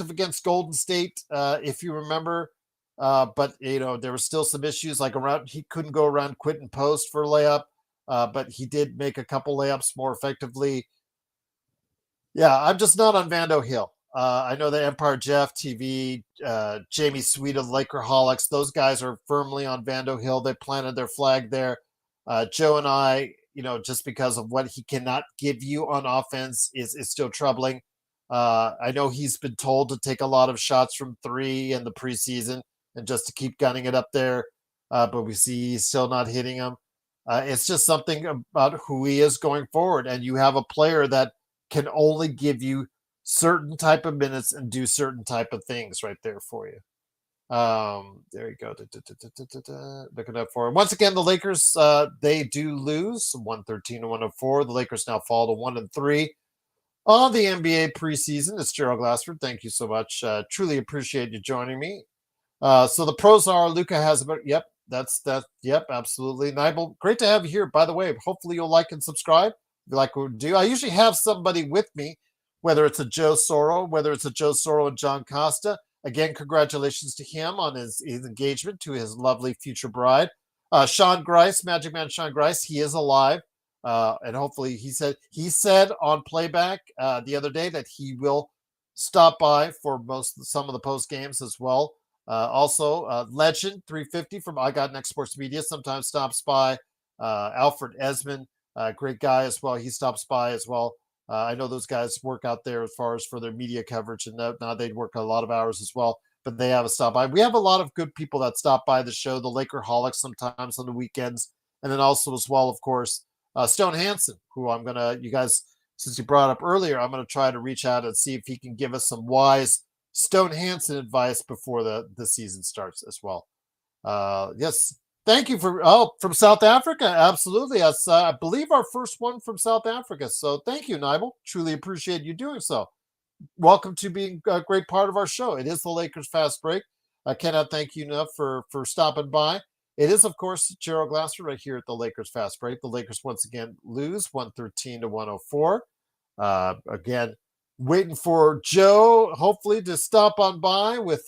against Golden State, if you remember. But there were still some issues like around he couldn't go around Quentin Post for a layup, but he did make a couple layups more effectively. Yeah, I'm just not on Vando Hill. I know that Empire Jeff TV, Jamie Sweet of Lakerholics, those guys are firmly on Vando Hill. They planted their flag there. Joe and I, just because of what he cannot give you on offense is still troubling. I know he's been told to take a lot of shots from three in the preseason and just to keep gunning it up there, but we see he's still not hitting them. It's just something about who he is going forward, and you have a player that can only give you certain type of minutes and do certain type of things right there for you. There you go. Looking up for it. Once again, the Lakers, they do lose 113-104. The Lakers now fall to 1-3 on the NBA preseason. It's Gerald Glassford. Thank you so much. Truly appreciate you joining me. So the pros are Luka has about, yep, that's that. Yep, absolutely. Nibel, great to have you here. By the way, hopefully you'll like and subscribe. If you like what we do, I usually have somebody with me, whether it's a Joe Soro and John Costa. Again, congratulations to him on his engagement to his lovely future bride. Sean Grice, Magic Man Sean Grice, he is alive. And hopefully he said on playback the other day that he will stop by for some of the post games as well. Also, Legend 350 from I Got Next Sports Media sometimes stops by. Alfred Esmond, great guy as well. He stops by as well. I know those guys work out there as far as for their media coverage, and now they work a lot of hours as well. But they have a stop by. We have a lot of good people that stop by the show. The Lakerholics sometimes on the weekends, and then also as well, of course, Stone Hansen, who you guys, since you brought up earlier, I'm going to try to reach out and see if he can give us some wise Stone Hansen advice before the season starts as well. Yes. Thank you from South Africa. Absolutely. That's, I believe, our first one from South Africa. So thank you, Nibel. Truly appreciate you doing so. Welcome to being a great part of our show. It is the Lakers Fast Break. I cannot thank you enough for stopping by. It is, of course, Gerald Glasser right here at the Lakers Fast Break. The Lakers once again lose 113-104. Again, waiting for Joe, hopefully, to stop on by with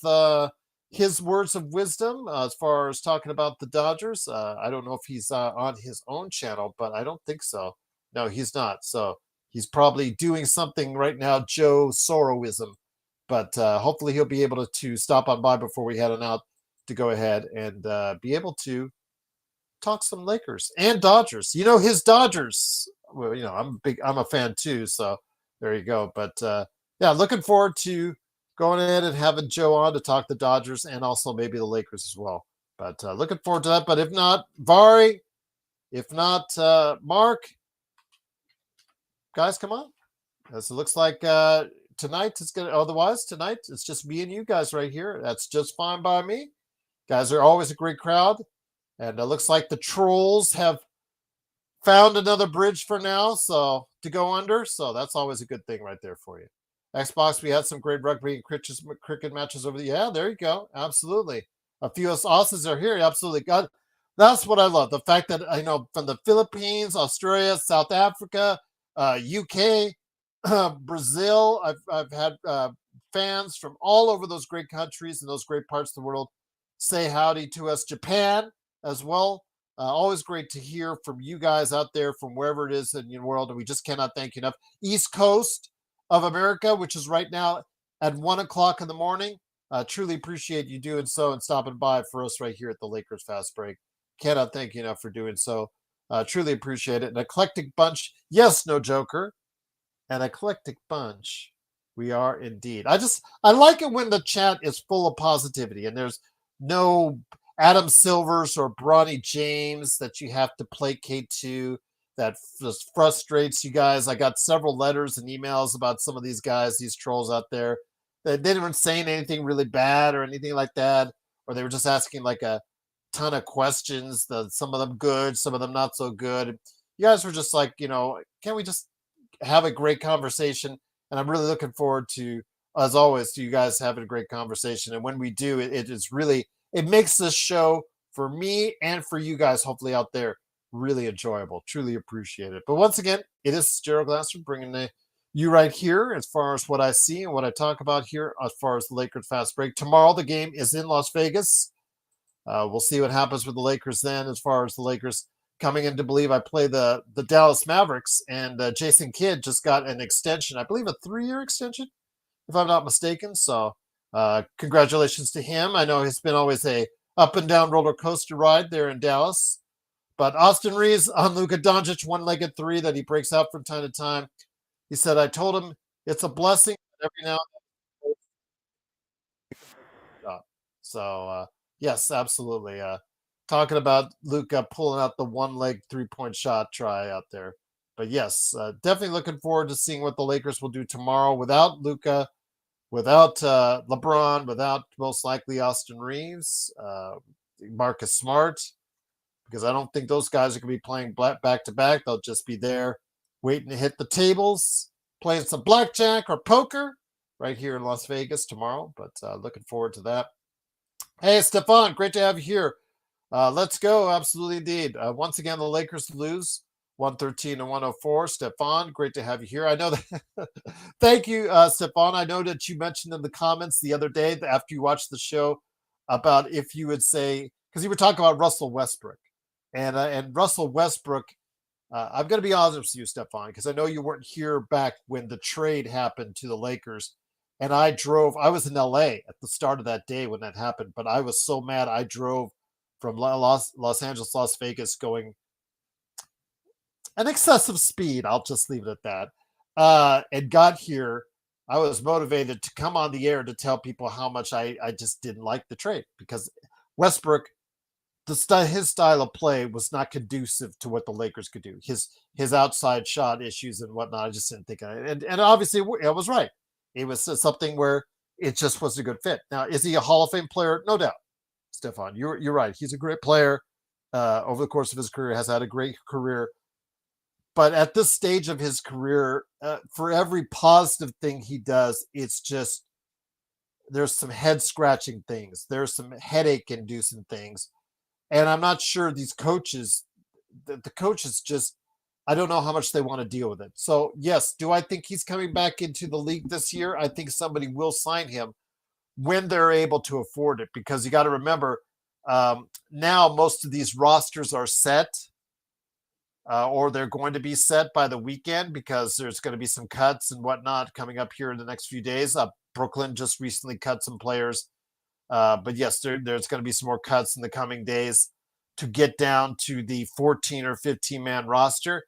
his words of wisdom as far as talking about the Dodgers. I don't know if he's on his own channel, but I don't think so. No, he's not. So he's probably doing something right now, Joe Soroism. But hopefully he'll be able to stop on by before we head on out to go ahead and be able to talk some Lakers and Dodgers. His Dodgers. Well, I'm a fan too. So there you go. But yeah, looking forward to going ahead and having Joe on to talk the Dodgers and also maybe the Lakers as well. But looking forward to that. But if not, Vari, if not, Mark, guys, come on. As it looks like tonight tonight it's just me and you guys right here. That's just fine by me. Guys are always a great crowd. And it looks like the Trolls have found another bridge for now, so to go under. So that's always a good thing right there for you. Xbox, we had some great rugby and cricket matches over the. Yeah, there you go. Absolutely. A few of us Aussies are here. Absolutely. God, that's what I love. The fact that I know from the Philippines, Australia, South Africa, UK, Brazil. I've had fans from all over those great countries and those great parts of the world say howdy to us. Japan as well. Always great to hear from you guys out there from wherever it is in your world. And we just cannot thank you enough. East Coast of America, which is right now at 1:00 in the morning. Truly appreciate you doing so and stopping by for us right here at the Lakers Fast Break. Cannot thank you enough for doing so. Truly appreciate it. An eclectic bunch. Yes, no joker. An eclectic bunch. We are indeed. I like it when the chat is full of positivity and there's no Adam Silvers or Bronny James that you have to placate to. That just frustrates you guys. I got several letters and emails about some of these guys, these trolls out there. They didn't say anything really bad or anything like that, or they were just asking like a ton of questions. Some of them good, some of them not so good. You guys were just like, can we just have a great conversation, and I'm really looking forward to, as always, to you guys having a great conversation. And when we do, it is really, it makes this show for me and for you guys, hopefully out there, really enjoyable. Truly appreciate it. But once again, it is Gerald Glasser bringing you right here as far as what I see and what I talk about here as far as the Lakers fast break. Tomorrow, the game is in Las Vegas. We'll see what happens with the Lakers then, as far as the Lakers coming in to believe I play the Dallas Mavericks, and Jason Kidd just got an extension, I believe a 3-year extension, if I'm not mistaken. So congratulations to him. I know it's been always a up and down roller coaster ride there in Dallas. But Austin Reeves on Luka Doncic, one-legged three that he breaks out from time to time. He said, I told him it's a blessing every now and then. So, yes, absolutely. Talking about Luka pulling out the one-leg three-point shot try out there. But yes, definitely looking forward to seeing what the Lakers will do tomorrow without Luka, without LeBron, without most likely Austin Reeves, Marcus Smart, because I don't think those guys are going to be playing back-to-back. They'll just be there waiting to hit the tables, playing some blackjack or poker right here in Las Vegas tomorrow. But looking forward to that. Hey, Stefan, great to have you here. Let's go. Absolutely, indeed. Once again, the Lakers lose 113 to 104. Stefan, great to have you here. I know that. Thank you, Stefan. I know that you mentioned in the comments the other day after you watched the show about if you would say, because you were talking about Russell Westbrook. And Russell Westbrook, I'm going to be honest with you, Stefan, because I know you weren't here back when the trade happened to the Lakers. And I was in LA at the start of that day when that happened, but I was so mad. I drove from Los Angeles, Las Vegas, going an excessive speed. I'll just leave it at that. And got here. I was motivated to come on the air to tell people how much I just didn't like the trade, because Westbrook, his style of play was not conducive to what the Lakers could do. His outside shot issues and whatnot, I just didn't think of it. And obviously, I was right. It was something where it just wasn't a good fit. Now, is he a Hall of Fame player? No doubt, Stefan. You're right. He's a great player. Over the course of his career, has had a great career. But at this stage of his career, for every positive thing he does, it's just there's some head scratching things. There's some headache inducing things. And I'm not sure these coaches, the coaches just, I don't know how much they want to deal with it. So, yes, do I think he's coming back into the league this year? I think somebody will sign him when they're able to afford it, because you got to remember, now most of these rosters are set, or they're going to be set by the weekend, because there's going to be some cuts and whatnot coming up here in the next few days. Brooklyn just recently cut some players. But yes, there's going to be some more cuts in the coming days to get down to the 14 or 15 man roster.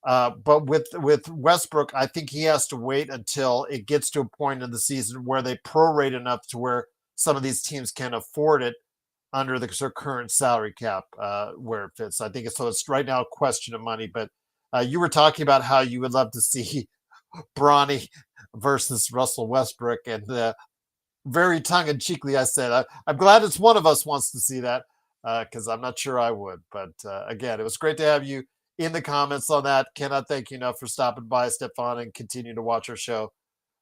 But with Westbrook, I think he has to wait until it gets to a point in the season where they prorate enough to where some of these teams can afford it under the current salary cap, where it fits. I think it's right now a question of money. But you were talking about how you would love to see Bronny versus Russell Westbrook, and very tongue-in-cheekly, I said, I'm glad it's one of us wants to see that, because I'm not sure I would. But again, it was great to have you in the comments on that. Cannot thank you enough for stopping by, Stefan, and continue to watch our show.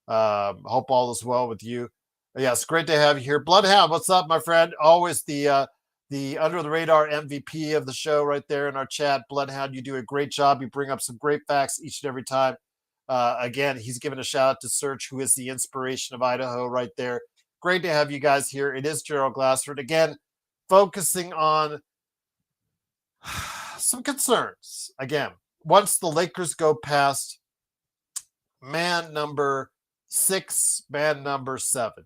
Hope all is well with you. Yes, great to have you here. Bloodhound, what's up, my friend? Always the under-the-radar MVP of the show right there in our chat. Bloodhound, you do a great job. You bring up some great facts each and every time. Again, he's giving a shout out to Serge, who is the inspiration of Idaho right there. Great to have you guys here. It is Gerald Glassford. Again, focusing on some concerns. Again, once the Lakers go past man number 6, man number 7,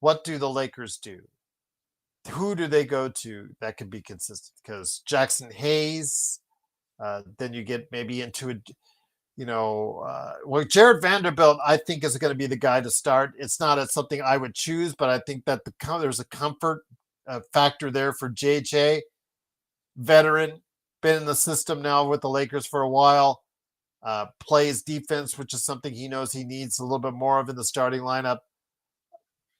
what do the Lakers do? Who do they go to that can be consistent? Because Jackson Hayes, then you get maybe into a Jared Vanderbilt, I think, is going to be the guy to start. It's not something I would choose, but I think that there's a comfort factor there for JJ. Veteran, been in the system now with the Lakers for a while, plays defense, which is something he knows he needs a little bit more of in the starting lineup.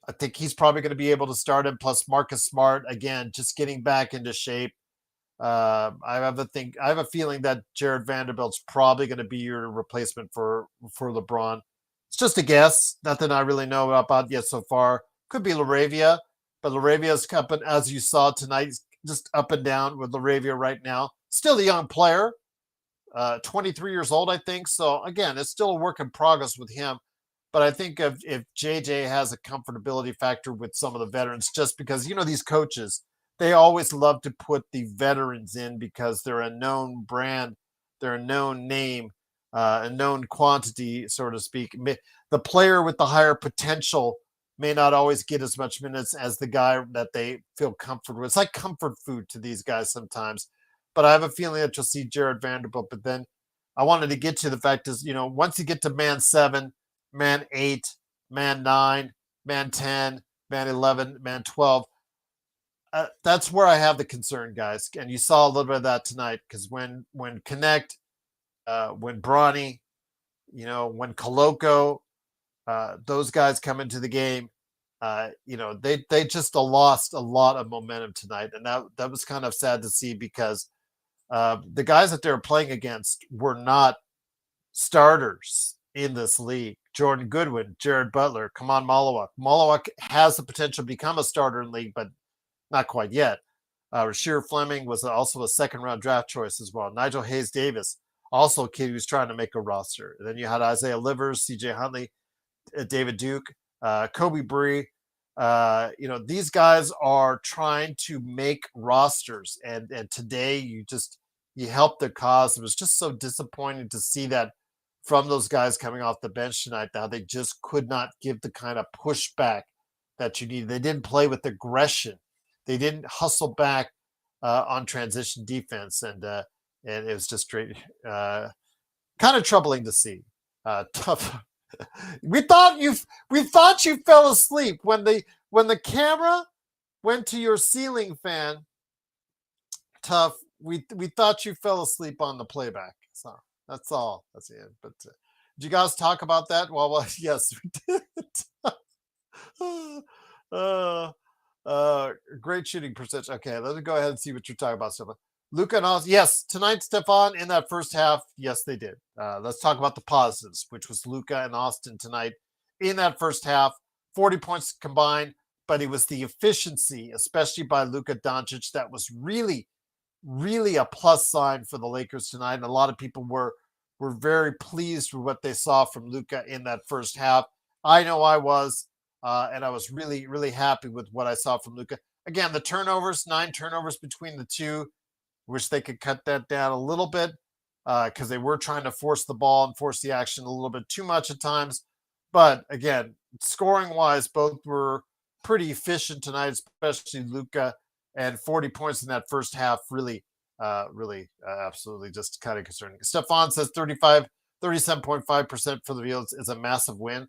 I think he's probably going to be able to start him. Plus Marcus Smart, again, just getting back into shape. I have a feeling that Jared Vanderbilt's probably going to be your replacement for LeBron. It's just a guess. Nothing I really know about yet so far. Could be Laravia, but Laravia's up and, as you saw tonight, just up and down with Laravia right now. Still a young player, 23 years old, I think. So again, it's still a work in progress with him. But I think if JJ has a comfortability factor with some of the veterans, just because, these coaches, they always love to put the veterans in because they're a known brand, they're a known name, a known quantity, so to speak. The player with the higher potential may not always get as much minutes as the guy that they feel comfortable with. It's like comfort food to these guys sometimes. But I have a feeling that you'll see Jared Vanderbilt. But then I wanted to get to the fact is, once you get to man 7, man 8, man 9, man 10, man 11, man 12, that's where I have the concern, guys. And you saw a little bit of that tonight because when Connect, when Bronny, when Koloko, those guys come into the game, they just lost a lot of momentum tonight, and that was kind of sad to see because the guys that they were playing against were not starters in this league. Jordan Goodwin, Jared Butler, Kaman Malawak. Malawak has the potential to become a starter in the league, but not quite yet. Rasheer Fleming was also a second-round draft choice as well. Nigel Hayes-Davis, also a kid who's trying to make a roster. And then you had Isaiah Livers, C.J. Huntley, David Duke, Kobe Bree. These guys are trying to make rosters. And today you helped their cause. It was just so disappointing to see that from those guys coming off the bench tonight, how they just could not give the kind of pushback that you need. They didn't play with aggression. They didn't hustle back on transition defense, and it was just straight, kind of troubling to see. Tough. we thought you fell asleep when the camera went to your ceiling fan. Tough. We thought you fell asleep on the playback. So that's all. That's it. But did you guys talk about that? Well, yes, we did. Great shooting percentage. Okay, let's go ahead and see what you're talking about, Stefan. Luka and Austin. Yes, tonight, Stefan, in that first half, yes, they did. Let's talk about the positives, which was Luka and Austin tonight in that first half. 40 points combined, but it was the efficiency, especially by Luka Doncic, that was really, really a plus sign for the Lakers tonight. And a lot of people were very pleased with what they saw from Luka in that first half. I know I was. And I was really, really happy with what I saw from Luka. Again, the turnovers, 9 turnovers between the two. Wish they could cut that down a little bit because they were trying to force the ball and force the action a little bit too much at times. But again, scoring-wise, both were pretty efficient tonight, especially Luka. And 40 points in that first half really, absolutely just kind of concerning. Stefan says 37.5% for the field is a massive win.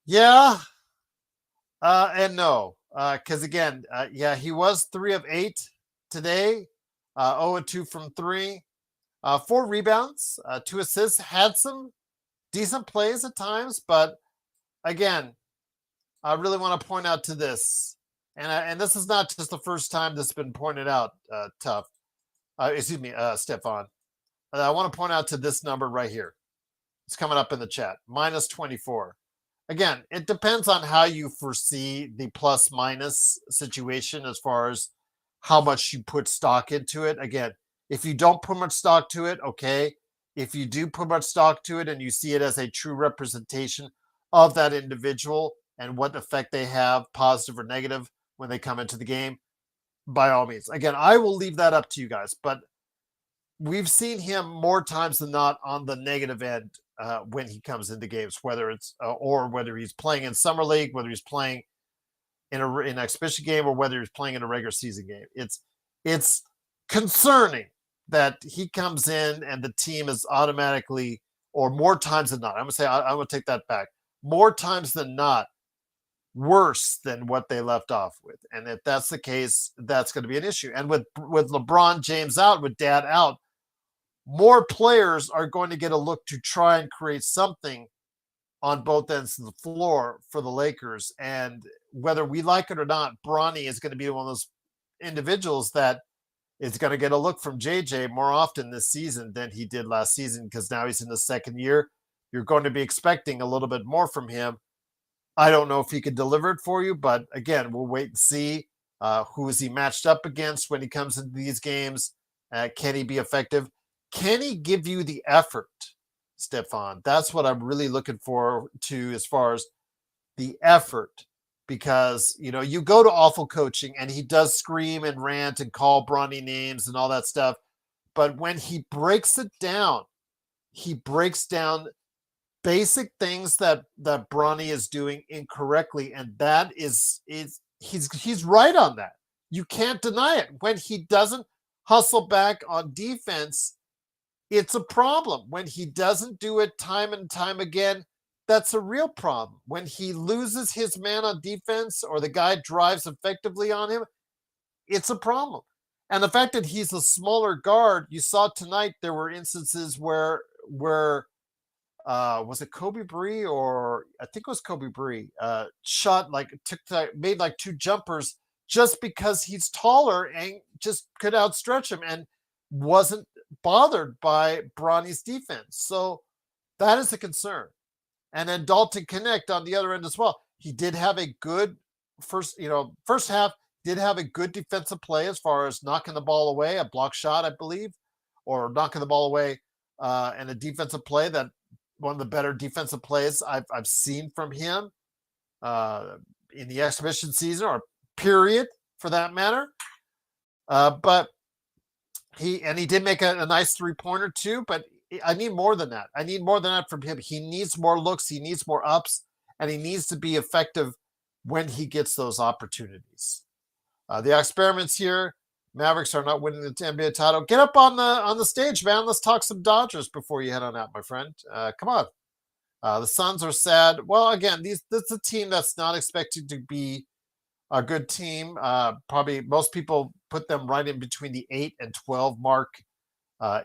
Yeah, and no, because again, he was 3 of 8 today, 0-2 from 3, 4 rebounds, 2 assists, had some decent plays at times, but again, I really want to point out to this, and this is not just the first time this has been pointed out, Stefan. I want to point out to this number right here. It's coming up in the chat, minus 24. Again, it depends on how you foresee the plus minus situation as far as how much you put stock into it. Again, if you don't put much stock to it, okay. If you do put much stock to it and you see it as a true representation of that individual and what effect they have, positive or negative, when they come into the game, by all means. Again, I will leave that up to you guys, but we've seen him more times than not on the negative end when he comes into games, whether it's or whether he's playing in summer league, whether he's playing in an exhibition game, or whether he's playing in a regular season game. It's concerning that he comes in and the team is automatically, or more times than not, I'm gonna take that back, more times than not, worse than what they left off with. And if that's the case, that's going to be an issue. And with LeBron James out, with Dad out, more players are going to get a look to try and create something on both ends of the floor for the Lakers. And whether we like it or not, Bronny is going to be one of those individuals that is going to get a look from JJ more often this season than he did last season, because now he's in the second year. You're going to be expecting a little bit more from him. I don't know if he could deliver it for you, but again, we'll wait and see. Who is he matched up against when he comes into these games? Can he be effective? Can he give you the effort, Stefan? That's what I'm really looking for to, as far as the effort, because you go to awful coaching and he does scream and rant and call Bronny names and all that stuff, but when he breaks it down, he breaks down basic things that Bronny is doing incorrectly, and that is he's right on that. You can't deny it. When he doesn't hustle back on defense, it's a problem. When he doesn't do it time and time again, that's a real problem. When he loses his man on defense or the guy drives effectively on him, it's a problem. And the fact that he's a smaller guard, you saw tonight there were instances where was it Kobe Bree, or I think it was Kobe Bree, shot like made like two jumpers just because he's taller and just could outstretch him and wasn't bothered by Bronny's defense. So that is a concern. And then Dalton Connect on the other end as well. He did have a good first half, did have a good defensive play as far as knocking the ball away, a block shot, I believe, or knocking the ball away, and a defensive play, that one of the better defensive plays I've seen from him in the exhibition season, or period for that matter. But he did make a nice 3-pointer too, but I need more than that. I need more than that from him. He needs more looks. He needs more ups, and he needs to be effective when he gets those opportunities. The experiments here. Mavericks are not winning the NBA title. Get up on the stage, man. Let's talk some Dodgers before you head on out, my friend. Come on. The Suns are sad. Well, again, this is a team that's not expected to be a good team. Probably most people put them right in between the 8 and 12 mark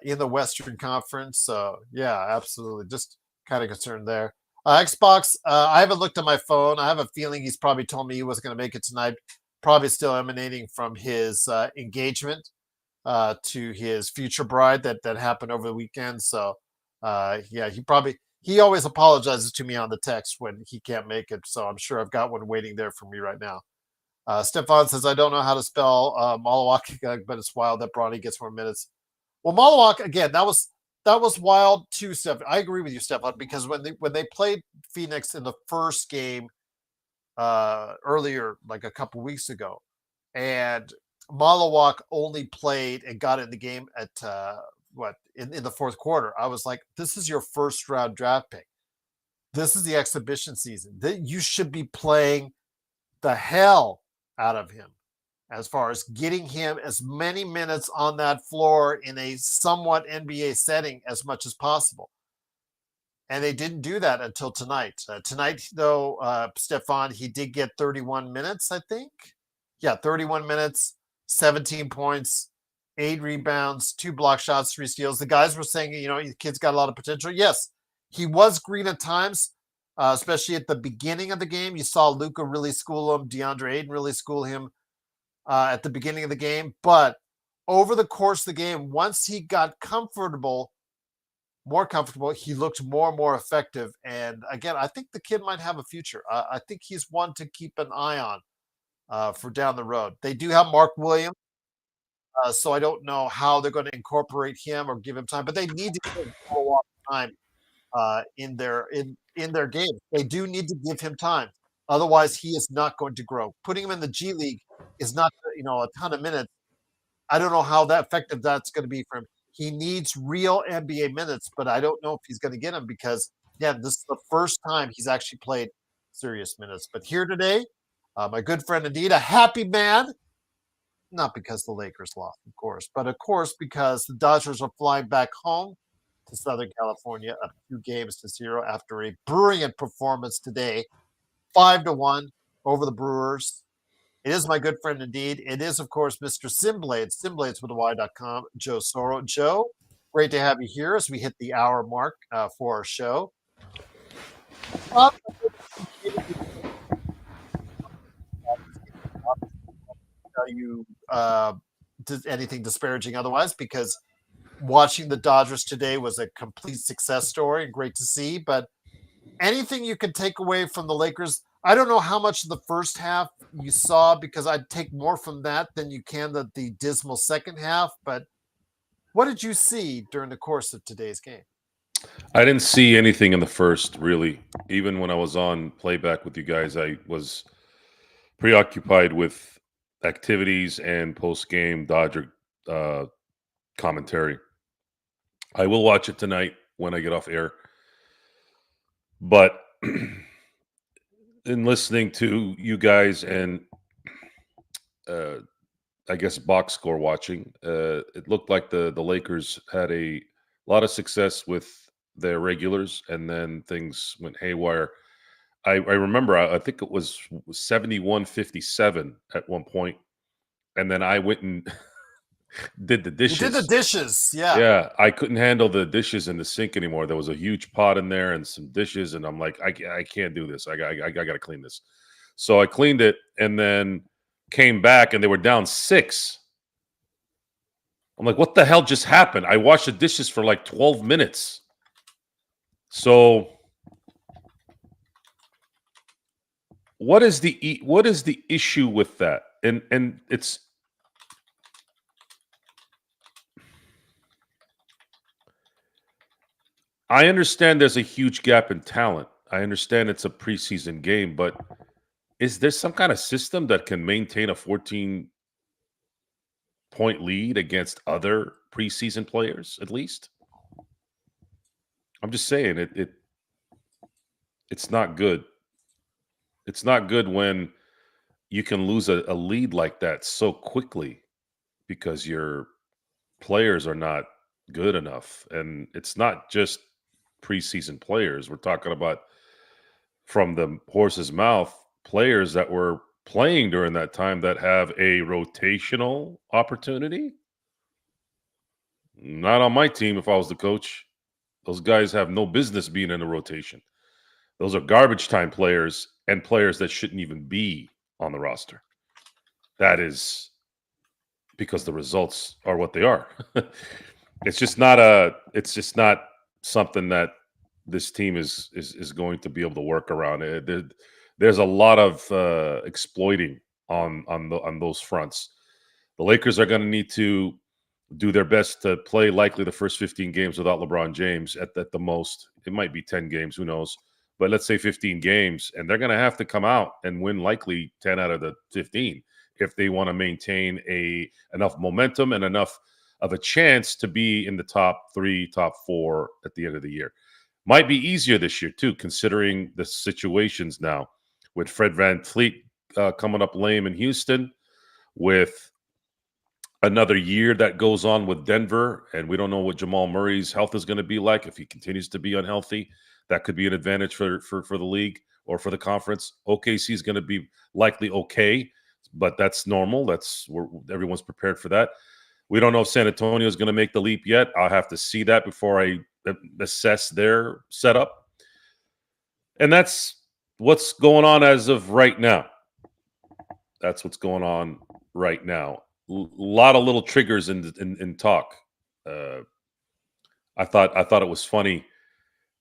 in the Western Conference. So, yeah, absolutely. Just kind of concerned there. Xbox, I haven't looked at my phone. I have a feeling he's probably told me he wasn't going to make it tonight. Probably still emanating from his engagement to his future bride that happened over the weekend. So, yeah, he always apologizes to me on the text when he can't make it. So I'm sure I've got one waiting there for me right now. Stefan says, I don't know how to spell Malawak, but it's wild that Bronny gets more minutes. Well, Malawak, again, that was wild too, Stefan. I agree with you, Stefan, because when they played Phoenix in the first game earlier, like a couple weeks ago, and Malawak only played and got in the game at in the fourth quarter. I was like, this is your first round draft pick. This is the exhibition season. You should be playing the hell out of him as far as getting him as many minutes on that floor in a somewhat NBA setting as much as possible. And they didn't do that until tonight. Tonight, though, Stefan, he did get 31 minutes, I think. Yeah, 31 minutes, 17 points, 8 rebounds, 2 block shots, 3 steals. The guys were saying, the kid's got a lot of potential. Yes, he was green at times, especially at the beginning of the game. You saw Luka really school him, DeAndre Ayton really school him at the beginning of the game. But over the course of the game, once he got more comfortable, he looked more and more effective. And again, I think the kid might have a future. I think he's one to keep an eye on for down the road. They do have Mark Williams, so I don't know how they're going to incorporate him or give him time, but they need to give him a lot of time in their game. They do need to give him time. Otherwise, he is not going to grow. Putting him in the G League is not, a ton of minutes. I don't know how that effective that's going to be for him. He needs real NBA minutes, but I don't know if he's going to get them because, again, this is the first time he's actually played serious minutes. But here today, my good friend indeed, a happy man, not because the Lakers lost, of course, but of course because the Dodgers are flying back home to Southern California up 2-0 after a brilliant performance today, 5-1 over the Brewers. It is my good friend indeed. It is, of course, Mr. Simblades, simblades.com, Joe Soro. Joe, great to have you here as we hit the hour mark for our show. tell you anything disparaging otherwise, because watching the Dodgers today was a complete success story and great to see. But anything you can take away from the Lakers? I don't know how much of the first half you saw, because I'd take more from that than you can the dismal second half. But what did you see during the course of today's game? I didn't see anything in the first, really. Even when I was on playback with you guys, I was preoccupied with activities and post-game Dodger commentary. I will watch it tonight when I get off air. But in listening to you guys and I guess box score watching, it looked like the Lakers had a lot of success with their regulars, and then things went haywire. I remember, I think it was 71-57 at one point, and then I went and did the You did the dishes. dishes, yeah. Yeah, I couldn't handle the dishes in the sink anymore. There was a huge pot in there and some dishes, and I'm like, I can't do this. I got to clean this. So I cleaned it, and then came back, and they were down 6. I'm like, what the hell just happened? I washed the dishes for like 12 minutes. So what is the issue with that? And it's I understand there's a huge gap in talent. I understand it's a preseason game, but is there some kind of system that can maintain a 14-point lead against other preseason players at least? I'm just saying it's not good. It's not good when you can lose a lead like that so quickly because your players are not good enough. And it's not just preseason players. We're talking about, from the horse's mouth, players that were playing during that time that have a rotational opportunity. Not on my team if I was the coach. Those guys have no business being in the rotation. Those are garbage time players and players that shouldn't even be on the roster. That is because the results are what they are. It's just not something that this team is going to be able to work around. There's a lot of exploiting on those fronts. The Lakers are going to need to do their best to play likely the first 15 games without LeBron James at the most. It might be 10 games, who knows? But let's say 15 games, and they're going to have to come out and win likely 10 out of the 15 if they want to maintain enough momentum and enough of a chance to be in the top 3, top 4 at the end of the year. Might be easier this year too, considering the situations now with Fred VanVleet coming up lame in Houston, with another year that goes on with Denver, and we don't know what Jamal Murray's health is going to be like. If he continues to be unhealthy, that could be an advantage for the league or for the conference. OKC is going to be likely okay, but that's normal. Everyone's prepared for that. We don't know if San Antonio is going to make the leap yet. I'll have to see that before I assess their setup. And that's what's going on as of right now. That's what's going on right now. A lot of little triggers in talk. I thought it was funny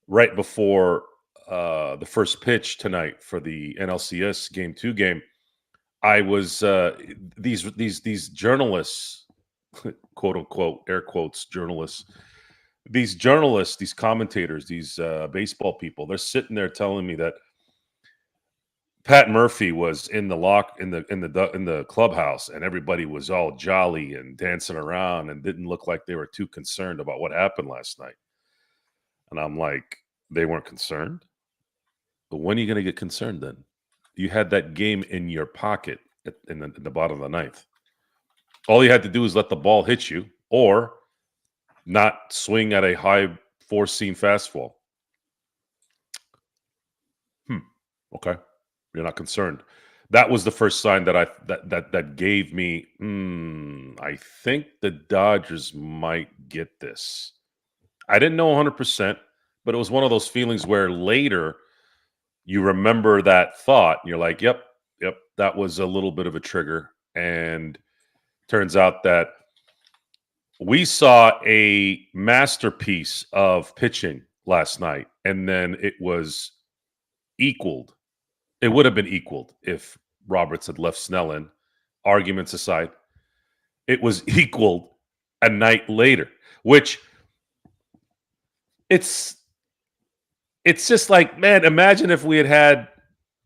right before the first pitch tonight for the NLCS Game 2 game. I was these journalists, quote unquote, air quotes, journalists. These commentators, these baseball people, they're sitting there telling me that Pat Murphy was in the clubhouse, and everybody was all jolly and dancing around and didn't look like they were too concerned about what happened last night. And I'm like, they weren't concerned? But when are you going to get concerned then? You had that game in your pocket in the bottom of the ninth. All you had to do is let the ball hit you or not swing at a high four-seam fastball. Okay. You're not concerned. That was the first sign that gave me, I think the Dodgers might get this. I didn't know 100%, but it was one of those feelings where later you remember that thought and you're like, yep, that was a little bit of a trigger. And turns out that we saw a masterpiece of pitching last night, and then it was equaled. It would have been equaled if Roberts had left Snell in, arguments aside. It was equaled a night later, which it's just like, man, imagine if we had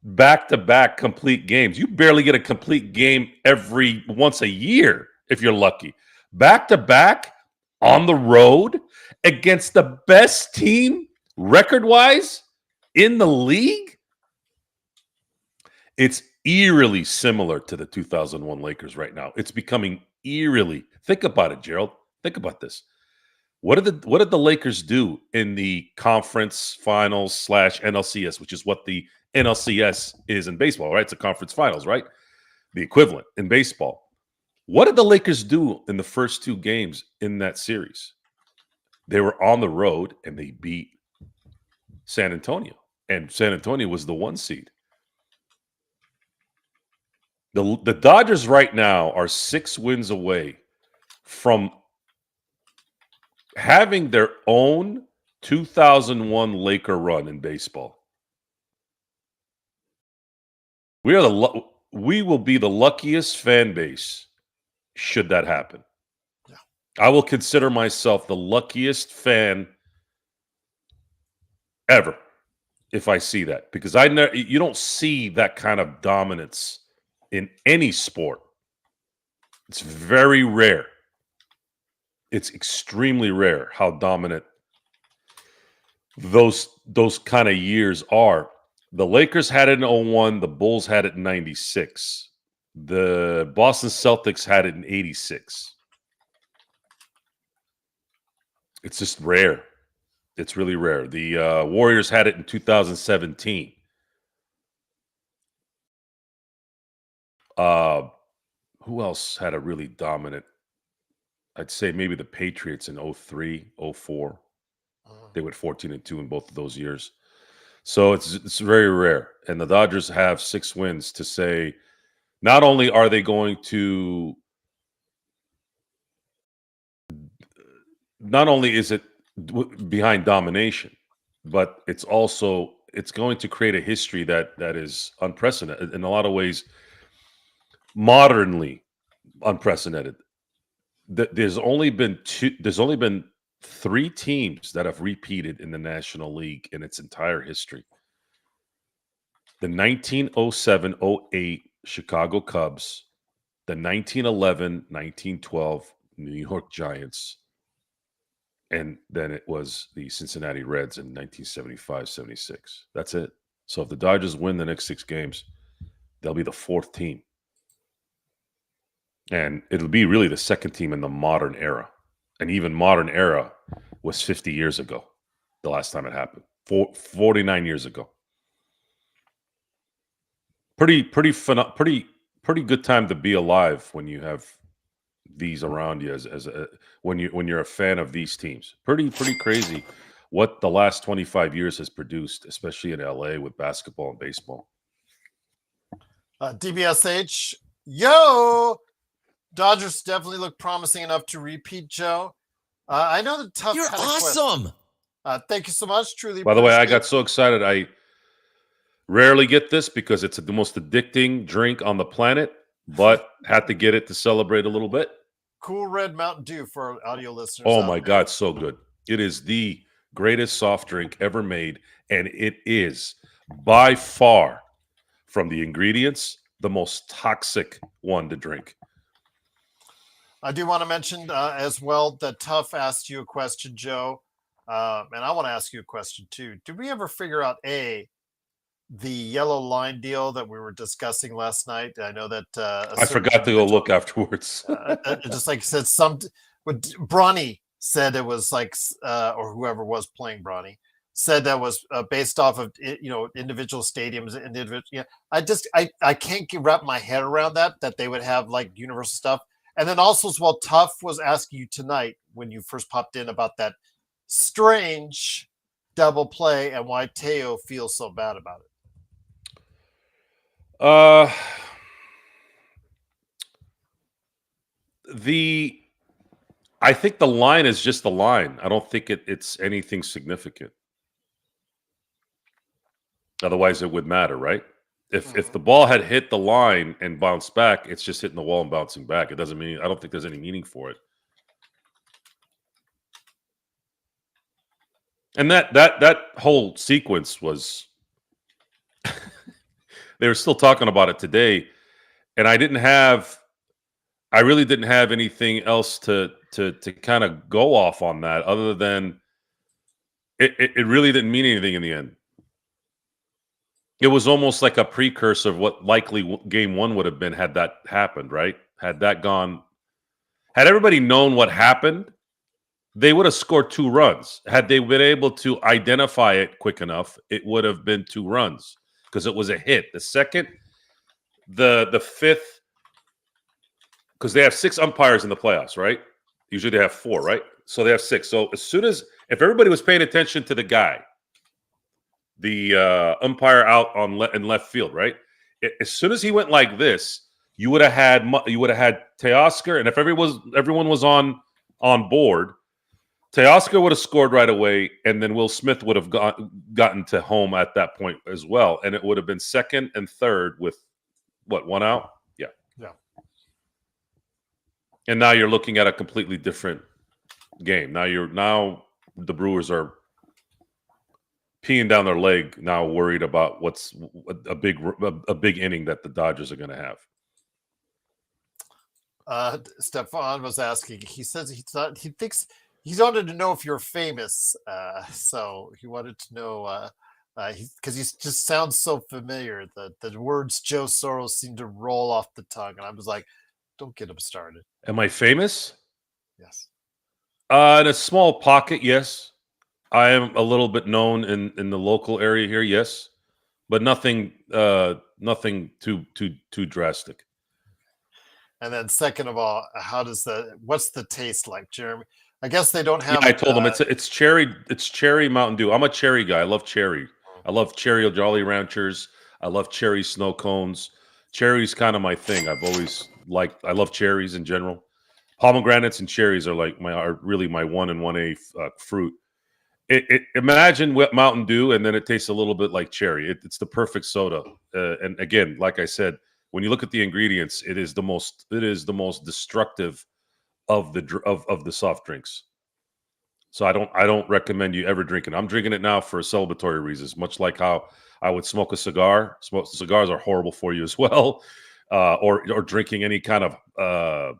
back-to-back complete games. You barely get a complete game every once a year if you're lucky. Back-to-back on the road against the best team record-wise in the league. It's eerily similar to the 2001 Lakers right now. It's becoming eerily. Think about it, Gerald. Think about this. What did the Lakers do in the conference finals / NLCS, which is what the NLCS is in baseball, right? It's a conference finals, right? The equivalent in baseball. What did the Lakers do in the first two games in that series? They were on the road and they beat San Antonio. And San Antonio was the 1 seed. The Dodgers right now are 6 wins away from having their own 2001 Laker run in baseball. We will be the luckiest fan base should that happen. Yeah. I will consider myself the luckiest fan ever if I see that, because you don't see that kind of dominance in any sport. It's very rare. It's extremely rare how dominant those kind of years are. The Lakers had it in 01. The Bulls had it in 96. The Boston Celtics had it in 86. It's just rare. It's really rare. The Warriors had it in 2017. Who else had a really dominant? I'd say maybe the Patriots in 03, 04. They went 14-2 in both of those years. So it's very rare. And the Dodgers have 6 wins to say, not only are they going to, not only is it behind domination, but it's going to create a history that is unprecedented in a lot of ways, modernly unprecedented. There's only been 3 teams that have repeated in the National League in its entire history. The 1907-08 Chicago Cubs, the 1911-1912 New York Giants, and then it was the Cincinnati Reds in 1975-76. That's it. So if the Dodgers win the next 6 games, they'll be the 4th team. And it'll be really the 2nd team in the modern era. And even modern era was 50 years ago, the last time it happened. 49 years ago. Pretty good time to be alive when you have these around you when you're a fan of these teams. Pretty crazy what the last 25 years has produced, especially in LA with basketball and baseball. DBSH, yo, Dodgers definitely look promising enough to repeat, Joe. I know the tough. You're awesome. Thank you so much. Truly. By the way, I got so excited. I rarely get this because it's the most addicting drink on the planet, but had to get it to celebrate a little bit. Cool Red Mountain Dew for our audio listeners. Oh my God, so good. It is the greatest soft drink ever made, and it is by far, from the ingredients, the most toxic one to drink. I do want to mention as well that Tough asked you a question, Joe, and I want to ask you a question too. Did we ever figure out the yellow line deal that we were discussing last night? I know that I forgot to go look afterwards. Just like said, Bronny said it was like, or whoever was playing Bronny said that was based off of individual stadiums, individual. Yeah, I can't wrap my head around that they would have like universal stuff. And then also as well, Tough was asking you tonight when you first popped in about that strange double play and why Teo feels so bad about it. I think the line is just the line. I don't think it's anything significant. Otherwise, it would matter, right? If the ball had hit the line and bounced back, it's just hitting the wall and bouncing back. It doesn't mean, I don't think there's any meaning for it. And that whole sequence was they were still talking about it today, and I really didn't have anything else to kind of go off on that other than it really didn't mean anything in the end. It was almost like a precursor of what likely game one would have been had that happened, right? Had everybody known what happened, they would have scored 2 runs. Had they been able to identify it quick enough, it would have been 2 runs because it was a hit. The second, the fifth, because they have 6 umpires in the playoffs, right? Usually they have 4, right? So they have 6. So if everybody was paying attention to the guy, the umpire out in left field, right? As soon as he went like this, you would have had Teoscar, and if everyone was on board, Teoscar would have scored right away, and then Will Smith would have gotten to home at that point as well, and it would have been second and third with what, 1 out? Yeah. And now you're looking at a completely different game. Now the Brewers are peeing down their leg, now worried about what's a big inning that the Dodgers are going to have. Stefan was asking. He says he wanted to know if you're famous. So he wanted to know because he just sounds so familiar. The words Joe Soros seem to roll off the tongue, and I was like, "Don't get him started." Am I famous? Yes. In a small pocket, yes. I am a little bit known in the local area here, yes, but nothing too drastic. And then, second of all, what's the taste like, Jeremy? I guess they don't have. Yeah, I told them it's cherry Mountain Dew. I'm a cherry guy. I love cherry. I love cherry Jolly Ranchers. I love cherry snow cones. Cherry's kind of my thing. I love cherries in general. Pomegranates and cherries are really my 1 and 1A fruit. Imagine what Mountain Dew, and then it tastes a little bit like cherry. It's the perfect soda. And again, like I said, when you look at the ingredients, it is the most destructive of the soft drinks. So I don't recommend you ever drinking. I'm drinking it now for celebratory reasons, much like how I would smoke a cigar. Cigars are horrible for you as well, or drinking any kind of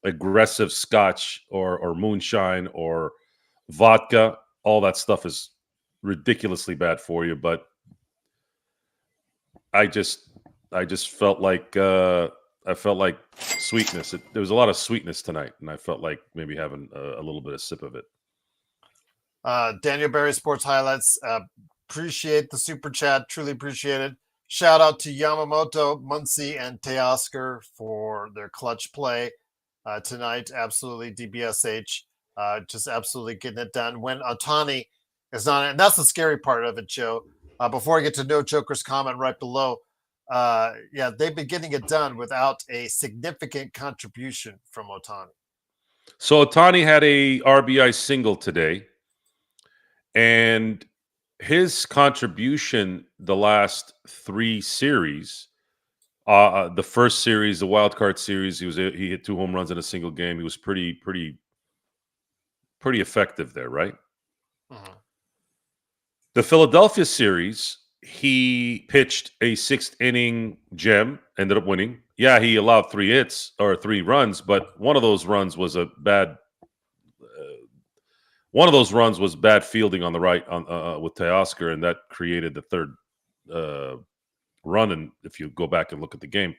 aggressive scotch or moonshine or vodka. All that stuff is ridiculously bad for you, but I just felt like sweetness. There was a lot of sweetness tonight, and I felt like maybe having a little bit of sip of it. Daniel Barry Sports Highlights. Appreciate the super chat. Truly appreciate it. Shout out to Yamamoto, Muncy, and Teoscar for their clutch play tonight. Absolutely, DBSH. Just absolutely getting it done when Ohtani is not, and that's the scary part of it, Joe. Before I get to No Joker's comment right below, they've been getting it done without a significant contribution from Ohtani. So Ohtani had a RBI single today, and his contribution the last 3 series. The first series, the wild card series, he hit 2 home runs in a single game. He was pretty effective there, right? Mm-hmm. The Philadelphia series, he pitched a 6th inning gem, ended up winning. Yeah, he allowed 3 hits or 3 runs, but one of those runs was a bad. One of those runs was bad fielding on the right with Teoscar, and that created the third run. And if you go back and look at the game,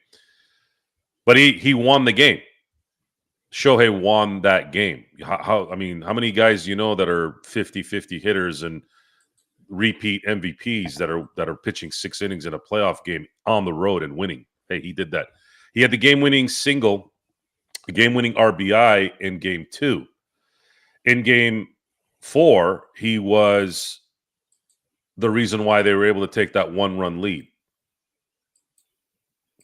but he won the game. Shohei won that game. How many guys that are 50-50 hitters and repeat MVPs that are pitching 6 innings in a playoff game on the road and winning? Hey, he did that. He had the game-winning single, the game-winning RBI in game 2. In game 4, he was the reason why they were able to take that 1-run lead,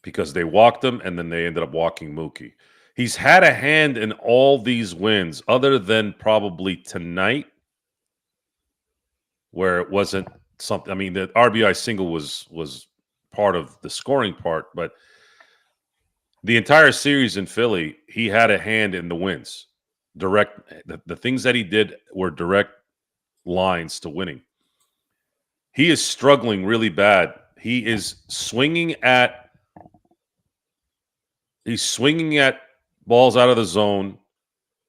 because they walked him and then they ended up walking Mookie. He's had a hand in all these wins, other than probably tonight, where it wasn't something. I mean, the RBI single was part of the scoring part, but the entire series in Philly, he had a hand in the wins. The things that he did were direct lines to winning. He is struggling really bad. He's swinging at balls out of the zone.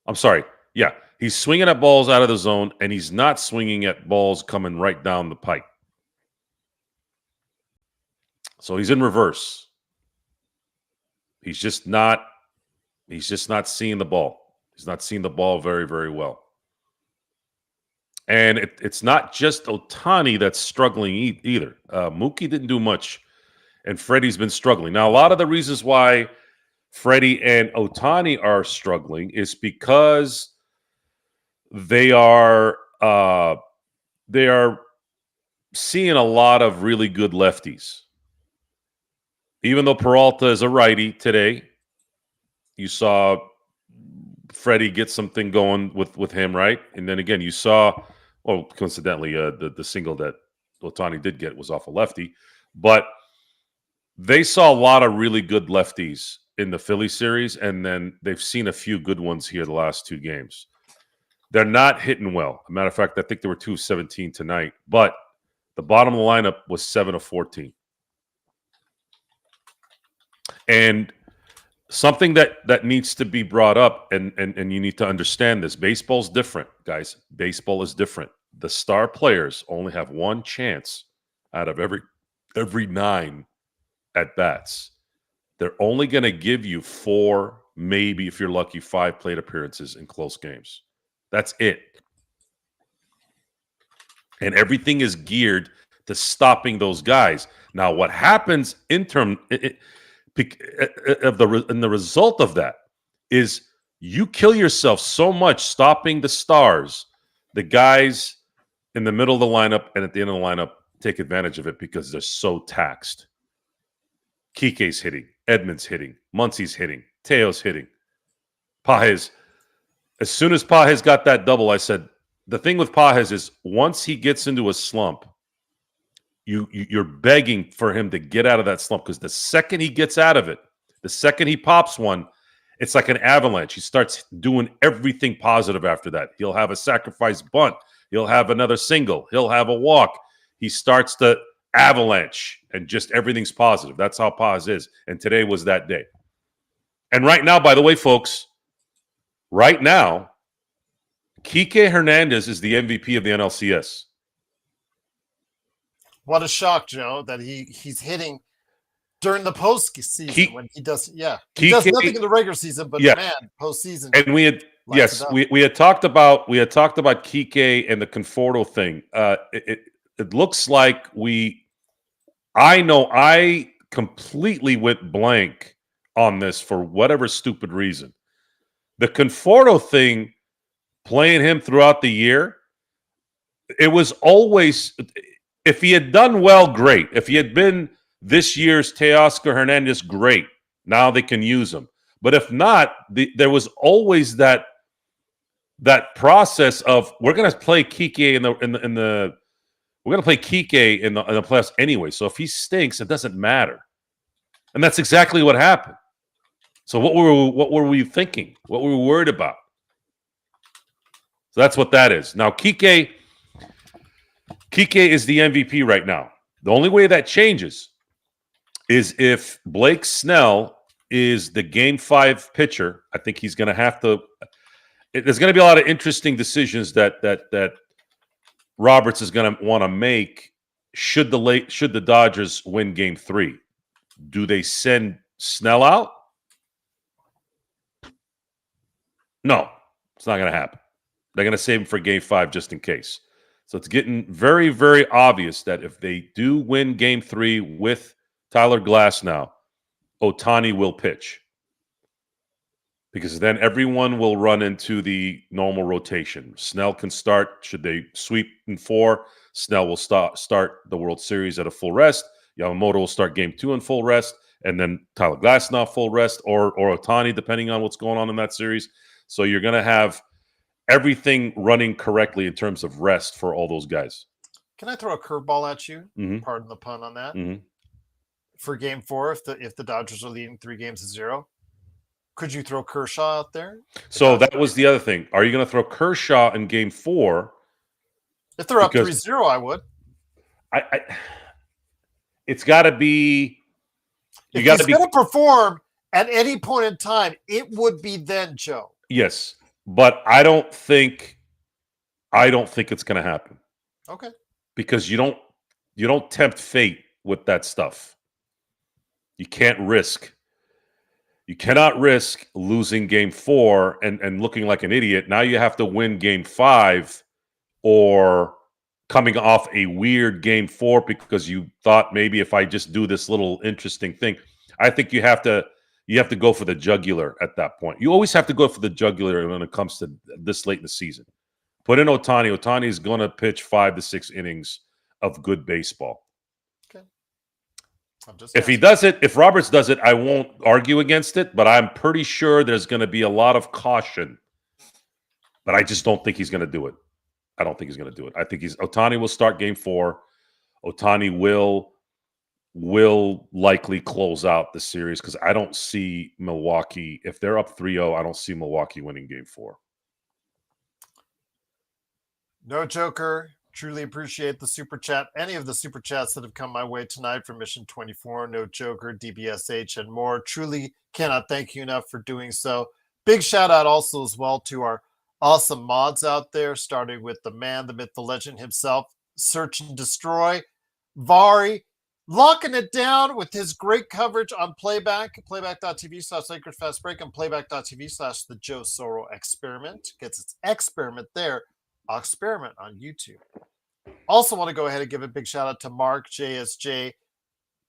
I'm sorry. Yeah, he's swinging at balls out of the zone, and he's not swinging at balls coming right down the pipe. So he's in reverse. He's just not seeing the ball. He's not seeing the ball very, very well. And it's not just Ohtani that's struggling either. Mookie didn't do much, and Freddie's been struggling. Now, a lot of the reasons why Freddie and Ohtani are struggling is because they are seeing a lot of really good lefties. Even though Peralta is a righty today, you saw Freddie get something going with him, right? And then again, you saw, well, coincidentally, the single that Ohtani did get was off a lefty, but they saw a lot of really good lefties in the Philly series, and then they've seen a few good ones here the last two games. They're not hitting well. As a matter of fact, I think there were 2 of 17 tonight, but the bottom of the lineup was 7 of 14. And something that needs to be brought up, and you need to understand this. Baseball's different, guys. Baseball is different. The star players only have one chance out of every 9 at bats. They're only going to give you 4, maybe if you're lucky, 5 plate appearances in close games. That's it. And everything is geared to stopping those guys. Now, what happens in the result of that is you kill yourself so much stopping the stars. The guys in the middle of the lineup and at the end of the lineup take advantage of it because they're so taxed. Kike's hitting, Edmonds hitting, Muncy's hitting, Teo's hitting, Pages. As soon as Pages got that double, I said, the thing with Pages is once he gets into a slump, you're begging for him to get out of that slump, because the second he gets out of it, the second he pops one, it's like an avalanche. He starts doing everything positive after that. He'll have a sacrifice bunt. He'll have another single. He'll have a walk. He starts to avalanche, and just everything's positive. That's how Paz is. And today was that day. And right now, by the way, folks, right now, Kike Hernandez is the MVP of the NLCS. What a shock, Joe, that he's hitting during the postseason when he does. Yeah, he does nothing in the regular season, but man, postseason. And we had we had talked about Kike and the Conforto thing. It looks like I completely went blank on this for whatever stupid reason. The Conforto thing, playing him throughout the year, it was always, if he had done well, great. If he had been this year's Teoscar Hernandez, great. Now they can use him. But if not, there was always that process of, we're going to play Kike we're going to play Kike in the playoffs anyway. So if he stinks, it doesn't matter. And that's exactly what happened. So what were we thinking? What were we worried about? So that's what that is. Now, Kike is the MVP right now. The only way that changes is if Blake Snell is the Game 5 pitcher. I think he's going to have to. There's going to be a lot of interesting decisions that Roberts is going to want to make. Should the Dodgers win Game 3? Do they send Snell out? No, it's not going to happen. They're going to save him for Game 5 just in case. So it's getting very, very obvious that if they do win Game 3 with Tyler Glasnow, Ohtani will pitch. Because then everyone will run into the normal rotation. Snell can start. Should they sweep in 4, Snell will start the World Series at a full rest. Yamamoto will start Game 2 in full rest. and then Tyler Glasnow full rest, or Ohtani, depending on what's going on in that series. So you're going to have everything running correctly in terms of rest for all those guys. Can I throw a curveball at you? Mm-hmm. Pardon the pun on that. Mm-hmm. For Game 4, if the Dodgers are leading 3-0, could you throw Kershaw out there? So that was the other thing. Are you going to throw Kershaw in Game 4? If they're up 3-0, I would. It's got to be. If he's going to perform at any point in time, it would be then, Joe. Yes, but I don't think it's going to happen. Okay. Because you don't tempt fate with that stuff. You can't risk. You cannot risk losing Game 4 and looking like an idiot. Now you have to win Game 5 or coming off a weird Game 4 because you thought maybe if I just do this little interesting thing. I think you have to go for the jugular at that point. You always have to go for the jugular when it comes to this late in the season. Put in Ohtani. Ohtani is going to pitch 5 to 6 innings of good baseball. Okay. If he does it, if Roberts does it, I won't argue against it, but I'm pretty sure there's going to be a lot of caution. But I just don't think he's going to do it. I don't think he's going to do it. I think Ohtani will start Game 4. Ohtani will likely close out the series because I don't see Milwaukee. If they're up 3-0, I don't see Milwaukee winning Game 4. No Joker. Truly appreciate the super chat. Any of the super chats that have come my way tonight from Mission 24, No Joker, DBSH, and more. Truly cannot thank you enough for doing so. Big shout out also as well to our awesome mods out there, starting with the man, the myth, the legend himself, Search and Destroy, Vari, locking it down with his great coverage on playback.tv/Lakers Fast Break, and playback.tv/The Joe Soro Experiment. Gets its experiment there. Experiment on YouTube. Also want to go ahead and give a big shout out to Mark, JSJ,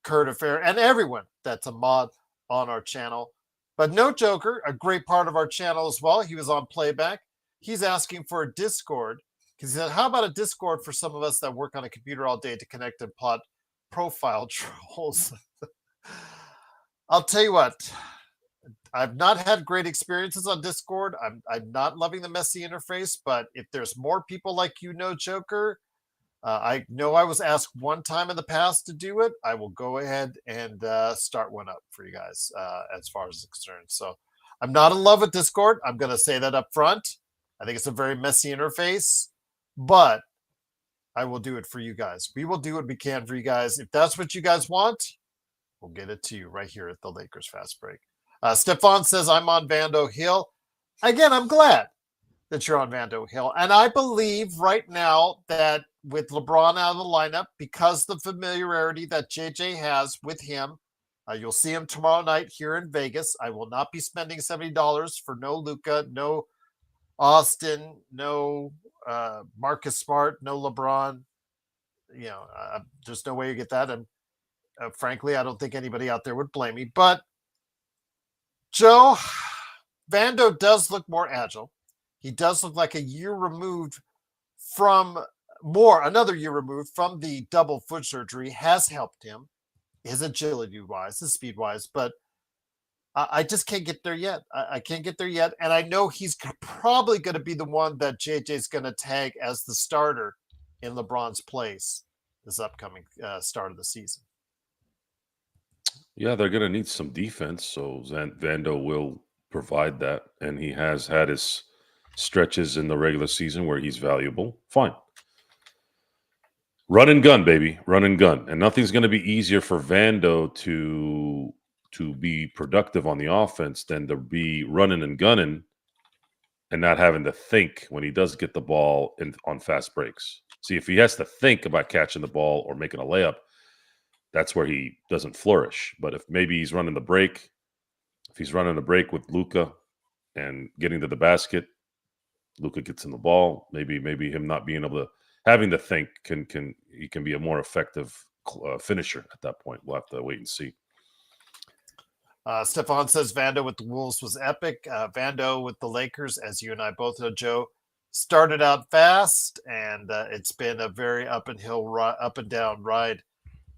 Kurt Affair, and everyone that's a mod on our channel. But No Joker, a great part of our channel as well. He was on Playback. He's asking for a Discord because he said, how about a Discord for some of us that work on a computer all day to connect and plot profile trolls? I'll tell you what, I've not had great experiences on Discord. I'm not loving the messy interface, but if there's more people like you, No Joker, I know I was asked one time in the past to do it. I will go ahead and start one up for you guys as far as it's concerned. So I'm not in love with Discord. I'm going to say that up front. I think it's a very messy interface, but I will do it for you guys. We will do what we can for you guys. If that's what you guys want, we'll get it to you right here at the Lakers Fast Break. Stefan says, I'm on Vando Hill. Again, I'm glad that you're on Vando Hill. And I believe right now that with LeBron out of the lineup, because the familiarity that JJ has with him, you'll see him tomorrow night here in Vegas. I will not be spending $70 for no Luka, no Austin, no Marcus Smart, no LeBron. You know, there's no way you get that. And frankly, I don't think anybody out there would blame me. But Joe, Vando does look more agile. He does look like another year removed from the double foot surgery has helped him, his agility wise, his speed wise, but I just can't get there yet. I can't get there yet. And I know he's probably going to be the one that JJ's going to tag as the starter in LeBron's place this upcoming start of the season. Yeah, they're going to need some defense, so Vando will provide that, and he has had his stretches in the regular season where he's valuable. Fine. Run and gun, baby. Run and gun. And nothing's going to be easier for Vando to be productive on the offense than to be running and gunning and not having to think when he does get the ball on fast breaks. See, if he has to think about catching the ball or making a layup, that's where he doesn't flourish. But if maybe he's running the break, if he's running a break with Luka and getting to the basket, Luka gets in the ball. Maybe him not being able to having to think can be a more effective finisher at that point. We'll have to wait and see. Stefan says Vando with the Wolves was epic. Vando with the Lakers, as you and I both know, Joe, started out fast, and it's been a very up and down ride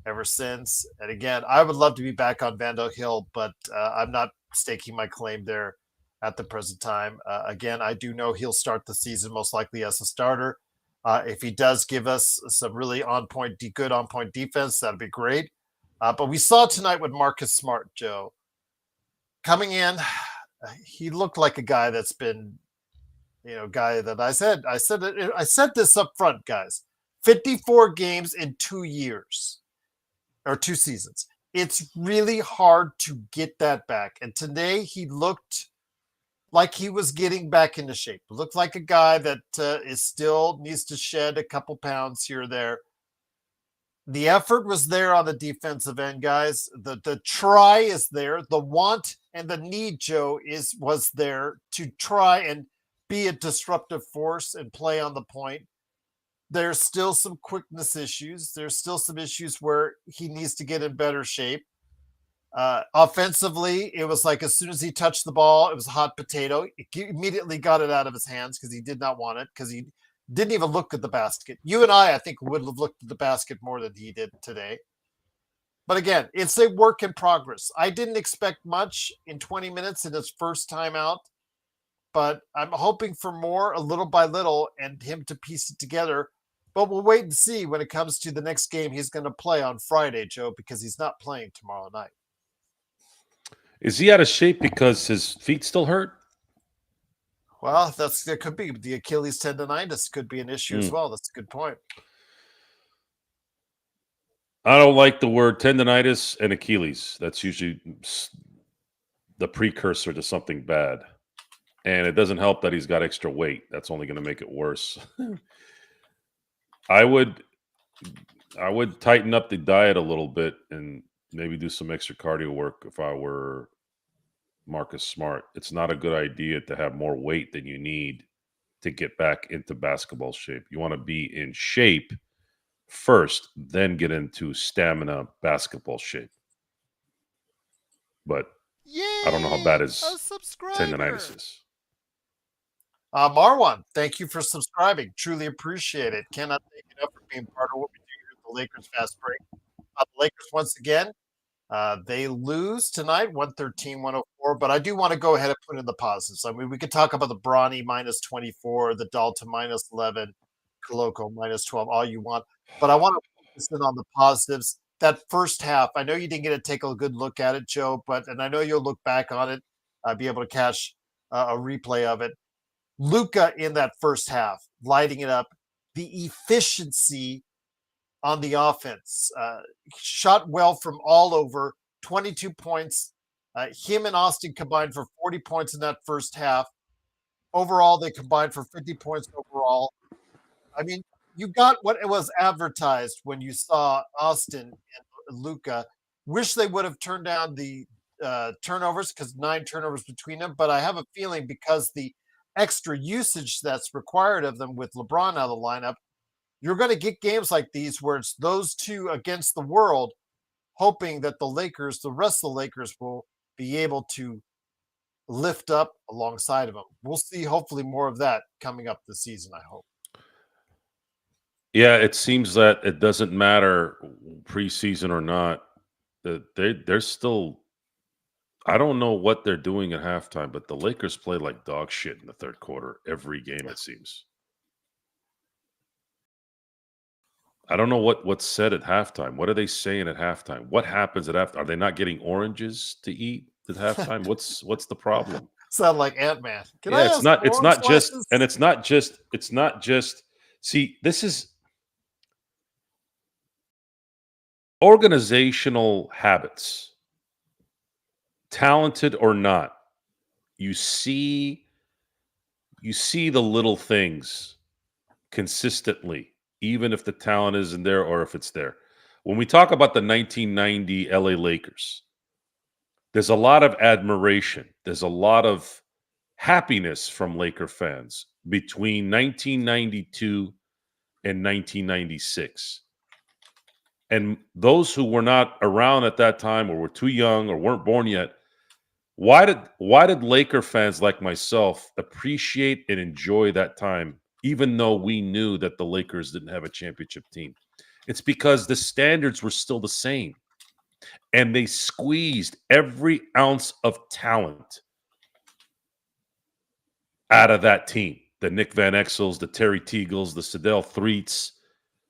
ever since. And again, I would love to be back on Vandal Hill, but I'm not staking my claim there at the present time. Again, I do know he'll start the season most likely as a starter. If he does give us some really good on point defense, that'd be great. But we saw tonight with Marcus Smart, Joe, coming in. He looked like a guy that's been, guy that I said this up front, guys. 54 games in 2 years or 2 seasons. It's really hard to get that back. And today he looked like he was getting back into shape. Looked like a guy that is still needs to shed a couple pounds here or there. The effort was there on the defensive end, guys. The try is there. The want and the need, Joe, was there to try and be a disruptive force and play on the point. There's still some quickness issues. There's still some issues where he needs to get in better shape. Offensively, it was like as soon as he touched the ball, it was a hot potato. He immediately got it out of his hands because he did not want it, because he didn't even look at the basket. You and I think, would have looked at the basket more than he did today. But again, it's a work in progress. I didn't expect much in 20 minutes in his first time out, but I'm hoping for more, a little by little, and him to piece it together. But we'll wait and see when it comes to the next game he's going to play on Friday, Joe, because he's not playing tomorrow night. Is he out of shape because his feet still hurt? Well, that could be the Achilles tendonitis could be an issue as well. That's a good point. I don't like the word tendonitis and Achilles. That's usually the precursor to something bad. And it doesn't help that he's got extra weight. That's only going to make it worse. I would tighten up the diet a little bit and maybe do some extra cardio work if I were Marcus Smart. It's not a good idea to have more weight than you need to get back into basketball shape. You want to be in shape first, then get into stamina basketball shape. But I don't know how bad his tendonitis is. Marwan, thank you for subscribing. Truly appreciate it. Cannot thank you enough for being part of what we do here at the Lakers Fast Break. The Lakers, once again, they lose tonight, 113-104. But I do want to go ahead and put in the positives. I mean, we could talk about the Bronny minus 24, the Dalton minus 11, Koloko minus 12, all you want. But I want to focus in on the positives. That first half, I know you didn't get to take a good look at it, Joe, and I know you'll look back on it, be able to catch a replay of it. Luka in that first half, lighting it up. The efficiency on the offense, shot well from all over, 22 points. Him and Austin combined for 40 points in that first half. Overall, they combined for 50 points overall. I mean, you got what it was advertised when you saw Austin and Luka. Wish they would have turned down the turnovers, because 9 turnovers between them. But I have a feeling because the extra usage that's required of them with LeBron out of the lineup, you're going to get games like these where it's those two against the world, hoping that the rest of the Lakers will be able to lift up alongside of them. We'll see hopefully more of that coming up this season, I hope. Yeah, it seems that it doesn't matter preseason or not. They're still, I don't know what they're doing at halftime, but the Lakers play like dog shit in the third quarter every game, it seems. I don't know what's said at halftime. What are they saying at halftime? What happens at halftime? Are they not getting oranges to eat at halftime? What's the problem? Sound like Ant-Man. Yeah, it's not just. See, this is organizational habits. Talented or not, you see the little things consistently, even if the talent isn't there or if it's there. When we talk about the 1990 LA Lakers, there's a lot of admiration. There's a lot of happiness from Laker fans between 1992 and 1996. And those who were not around at that time or were too young or weren't born yet, why did Laker fans like myself appreciate and enjoy that time, even though we knew that the Lakers didn't have a championship team? It's because the standards were still the same. And they squeezed every ounce of talent out of that team. The Nick Van Exels, the Terry Teagles, the Sedell Threets.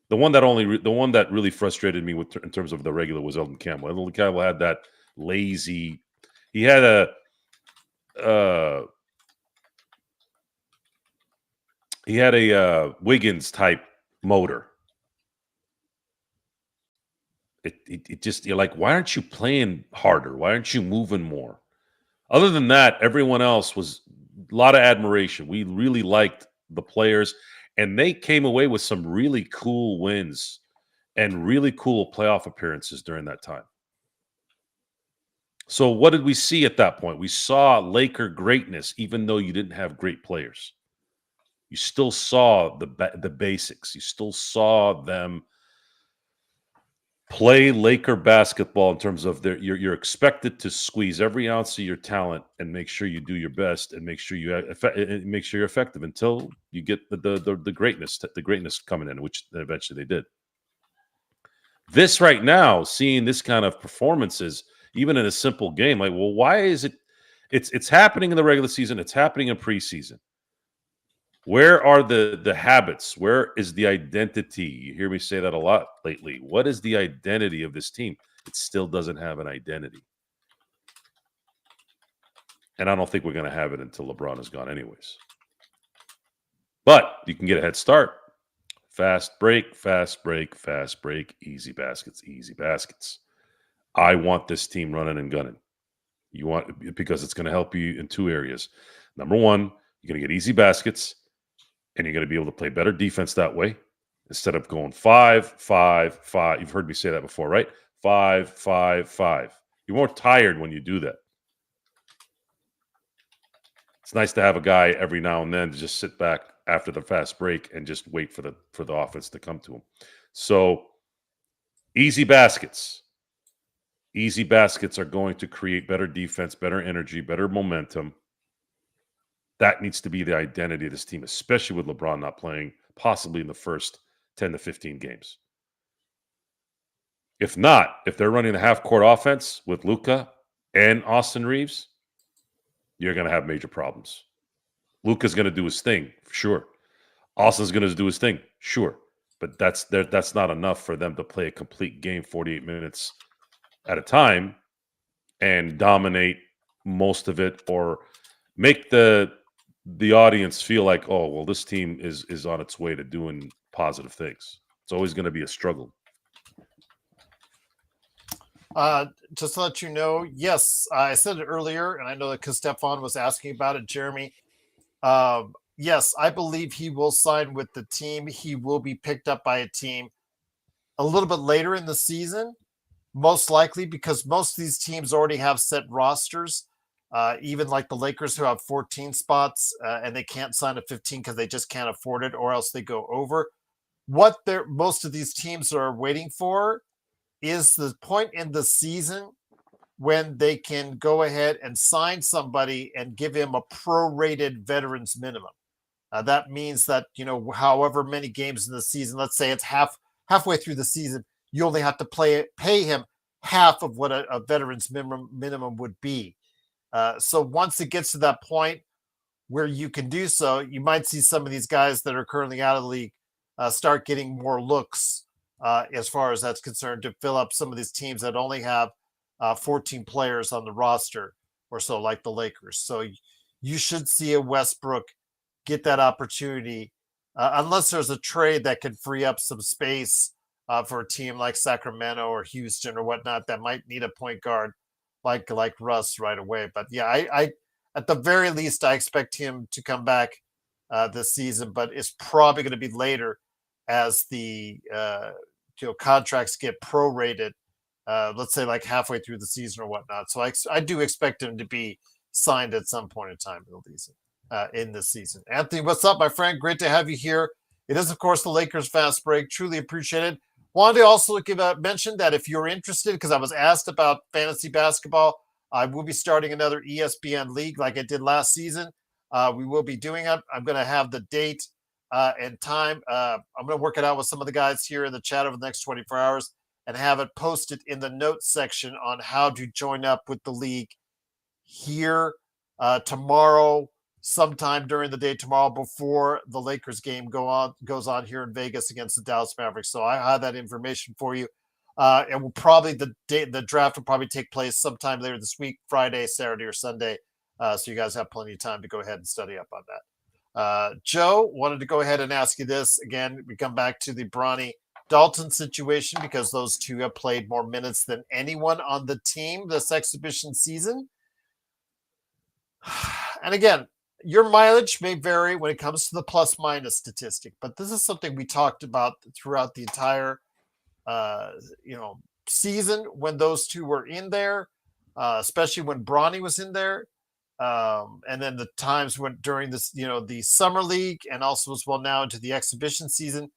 The one that really frustrated me in terms of the regular was Eldon Campbell. Eldon Campbell had that lazy. He had a Wiggins type motor. It just, you're like, why aren't you playing harder? Why aren't you moving more? Other than that, everyone else was a lot of admiration. We really liked the players, and they came away with some really cool wins and really cool playoff appearances during that time. So what did we see at that point? We saw Laker greatness, even though you didn't have great players. You still saw the basics. You still saw them play Laker basketball in terms of you're expected to squeeze every ounce of your talent and make sure you do your best and make sure you're effective until you get the greatness coming in, which eventually they did. This right now, seeing this kind of performances, even in a simple game, like, well, why is it? It's happening in the regular season. It's happening in preseason. Where are the habits? Where is the identity? You hear me say that a lot lately. What is the identity of this team? It still doesn't have an identity. And I don't think we're going to have it until LeBron is gone anyways. But you can get a head start. Fast break, fast break, fast break, easy baskets, easy baskets. I want this team running and gunning. Because it's going to help you in two areas. Number one, you're going to get easy baskets, and you're going to be able to play better defense that way instead of going 5, 5, 5. You've heard me say that before, right? 5, 5, 5. You're more tired when you do that. It's nice to have a guy every now and then to just sit back after the fast break and just wait for the offense to come to him. So easy baskets. Easy baskets are going to create better defense, better energy, better momentum. That needs to be the identity of this team, especially with LeBron not playing possibly in the first 10 to 15 games. If not, if they're running a half-court offense with Luka and Austin Reeves, you're going to have major problems. Luka's going to do his thing, sure. Austin's going to do his thing, sure. But that's not enough for them to play a complete game 48 minutes at a time and dominate most of it, or make the audience feel like, oh, well, this team is on its way to doing positive things. It's always going to be a struggle. Just to let you know, yes, I said it earlier, and I know that because Stefan was asking about it, Jeremy. Yes, I believe he will sign with the team. He will be picked up by a team a little bit later in the season, most likely because most of these teams already have set rosters. Even like the Lakers, who have 14 spots, and they can't sign a 15 because they just can't afford it, or else they go over. What most of these teams are waiting for is the point in the season when they can go ahead and sign somebody and give him a prorated veterans minimum. That means that, however many games in the season, let's say it's halfway through the season, you only have to pay him half of what a veterans minimum would be. So once it gets to that point where you can do so, you might see some of these guys that are currently out of the league start getting more looks as far as that's concerned, to fill up some of these teams that only have 14 players on the roster or so, like the Lakers. So you should see a Westbrook get that opportunity, unless there's a trade that could free up some space for a team like Sacramento or Houston or whatnot that might need a point guard like Russ right away. But yeah, I at the very least, I expect him to come back this season, but it's probably going to be later as the contracts get prorated. Let's say like halfway through the season or whatnot. So I do expect him to be signed at some point in time in this season. Anthony, what's up, my friend? Great to have you here. It is, of course, the Lakers Fast Break. Truly appreciated. Wanted to also mention that if you're interested, because I was asked about fantasy basketball, I will be starting another ESPN league like I did last season. We will be doing it. I'm going to have the date and time. I'm going to work it out with some of the guys here in the chat over the next 24 hours and have it posted in the notes section on how to join up with the league here tomorrow, sometime during the day tomorrow before the Lakers game goes on here in Vegas against the Dallas Mavericks. So I have that information for you. And will probably the draft will probably take place sometime later this week, Friday, Saturday, or Sunday. So you guys have plenty of time to go ahead and study up on that. Joe, wanted to go ahead and ask you this again. We come back to the Bronny Dalton situation because those two have played more minutes than anyone on the team this exhibition season. And again, your mileage may vary when it comes to the plus minus statistic, but this is something we talked about throughout the entire season when those two were in there, especially when Bronny was in there. And then the times when during this, the summer league and also as well now into the exhibition season.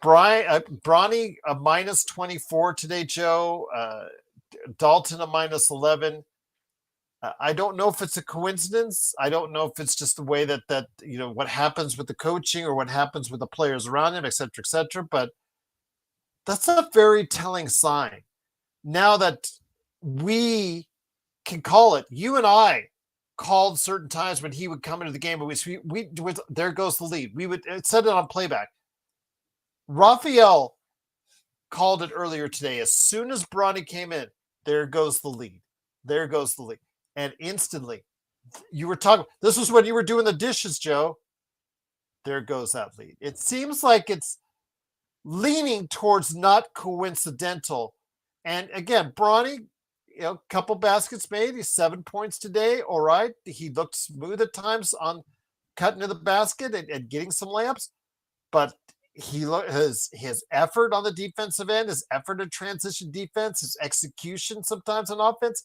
Bronny a minus 24 today, Joe. Dalton a minus 11. I don't know if it's a coincidence. I don't know if it's just the way that what happens with the coaching or what happens with the players around him, et cetera, et cetera. But that's a very telling sign. Now that we can call it, you and I called certain times when he would come into the game, we there goes the lead. We would set it on playback. Raphael called it earlier today. As soon as Bronny came in, there goes the lead. There goes the lead. And instantly, you were talking. This was when you were doing the dishes, Joe. There goes that lead. It seems like it's leaning towards not coincidental. And again, Bronny, couple baskets made. He's 7 points today. All right. He looked smooth at times on cutting to the basket and getting some layups. But his effort on the defensive end, his effort in transition defense, his execution sometimes on offense,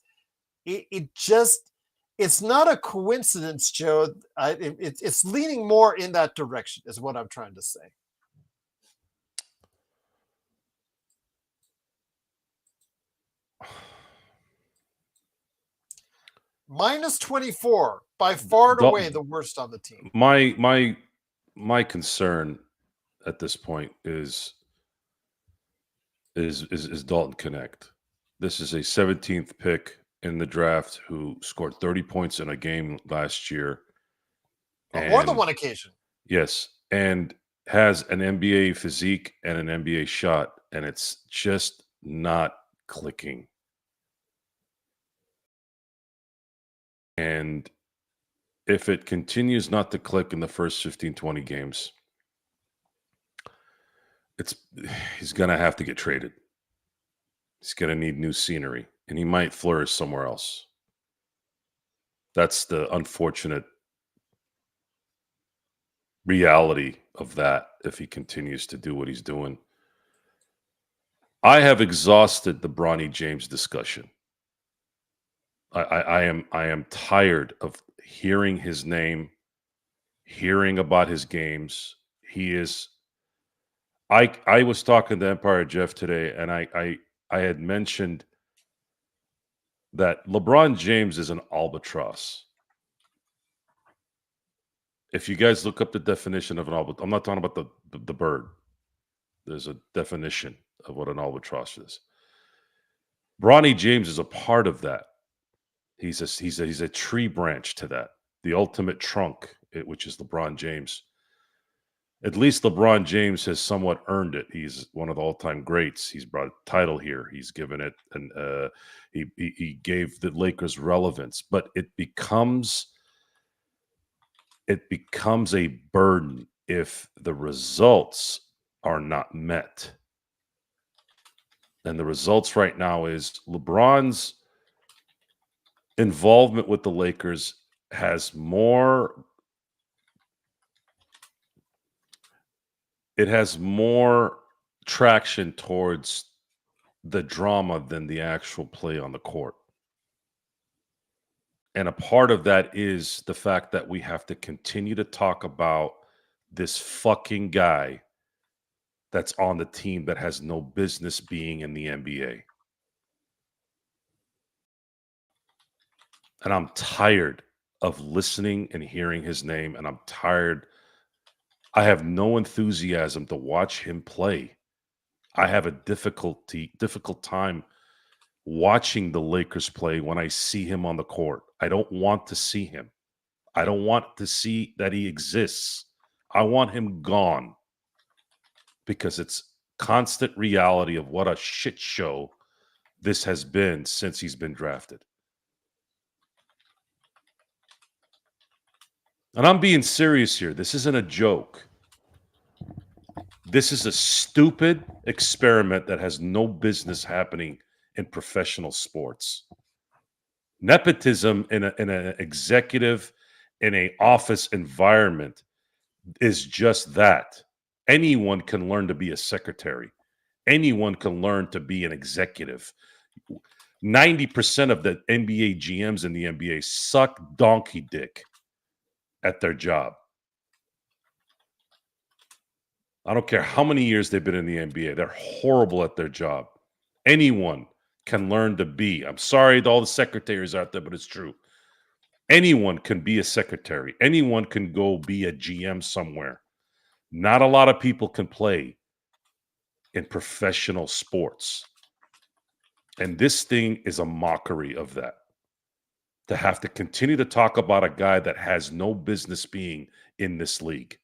it's not a coincidence, Joe. It's leaning more in that direction is what I'm trying to say. Minus 24, by far and away the worst on the team. My concern at this point is Dalton Connect. This is a 17th pick in the draft who scored 30 points in a game last year. On more than one occasion. Yes, and has an NBA physique and an NBA shot, and it's just not clicking. And if it continues not to click in the first 15, 20 games, he's going to have to get traded. He's going to need new scenery, and he might flourish somewhere else. That's the unfortunate reality of that if he continues to do what he's doing. I have exhausted the Bronny James discussion. I am tired of hearing his name, hearing about his games. He is. I was talking to Empire Jeff today, and I had mentioned that LeBron James is an albatross. If you guys look up the definition of an albatross, I'm not talking about the bird. There's a definition of what an albatross is. Bronny James is a part of that. He's a tree branch to that, the ultimate trunk, which is LeBron James. At least LeBron James has somewhat earned it. He's one of the all-time greats. He's brought a title here. He's given it, and he gave the Lakers relevance. But it becomes a burden if the results are not met. And the results right now is LeBron's involvement with the Lakers has more traction towards the drama than the actual play on the court. And a part of that is the fact that we have to continue to talk about this fucking guy that's on the team that has no business being in the NBA. And I'm tired of listening and hearing his name, and I'm tired I have no enthusiasm to watch him play. I have a difficult time watching the Lakers play when I see him on the court. I don't want to see him. I don't want to see that he exists. I want him gone because it's constant reality of what a shit show this has been since he's been drafted. And I'm being serious here. This isn't a joke. This is a stupid experiment that has no business happening in professional sports. Nepotism in an executive, in an office environment is just that. Anyone can learn to be a secretary. Anyone can learn to be an executive. 90% of the NBA GMs in the NBA suck donkey dick at their job. I don't care how many years they've been in the NBA. They're horrible at their job. Anyone can learn to be. I'm sorry to all the secretaries out there, but it's true. Anyone can be a secretary. Anyone can go be a GM somewhere. Not a lot of people can play in professional sports. And this thing is a mockery of that. To have to continue to talk about a guy that has no business being in this league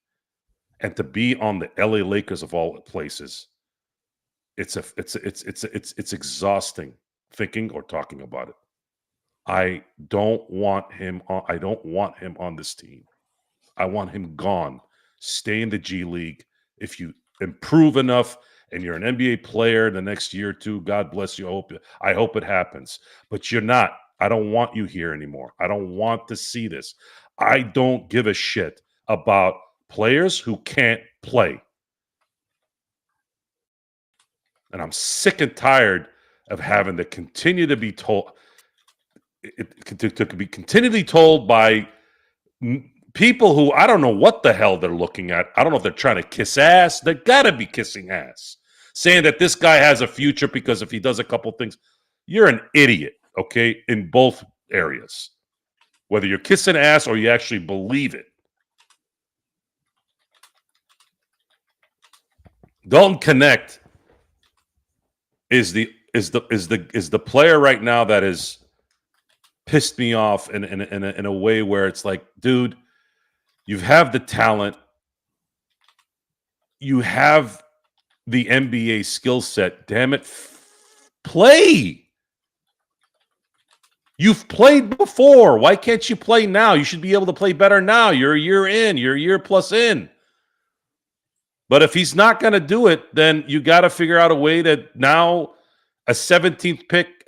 and to be on the LA Lakers of all places. It's exhausting thinking or talking about it. I don't want him on this team. I want him gone. Stay in the G League. If you improve enough and you're an NBA player the next year or two, God bless you. I hope it happens. But you're not. I don't want you here anymore. I don't want to see this. I don't give a shit about players who can't play. And I'm sick and tired of having to continue to be told, to be continually told by people who I don't know what the hell they're looking at. I don't know if they're trying to kiss ass. They got to be kissing ass. Saying that this guy has a future because if he does a couple things, you're an idiot, okay, in both areas. Whether you're kissing ass or you actually believe it. Dalton Connect is the player right now that is pissed me off in a way where it's like, dude, you have the talent, you have the NBA skill set. Damn it, play. You've played before. Why can't you play now? You should be able to play better now. You're a year in. You're a year plus in. But if he's not going to do it, then you got to figure out a way to now a 17th pick,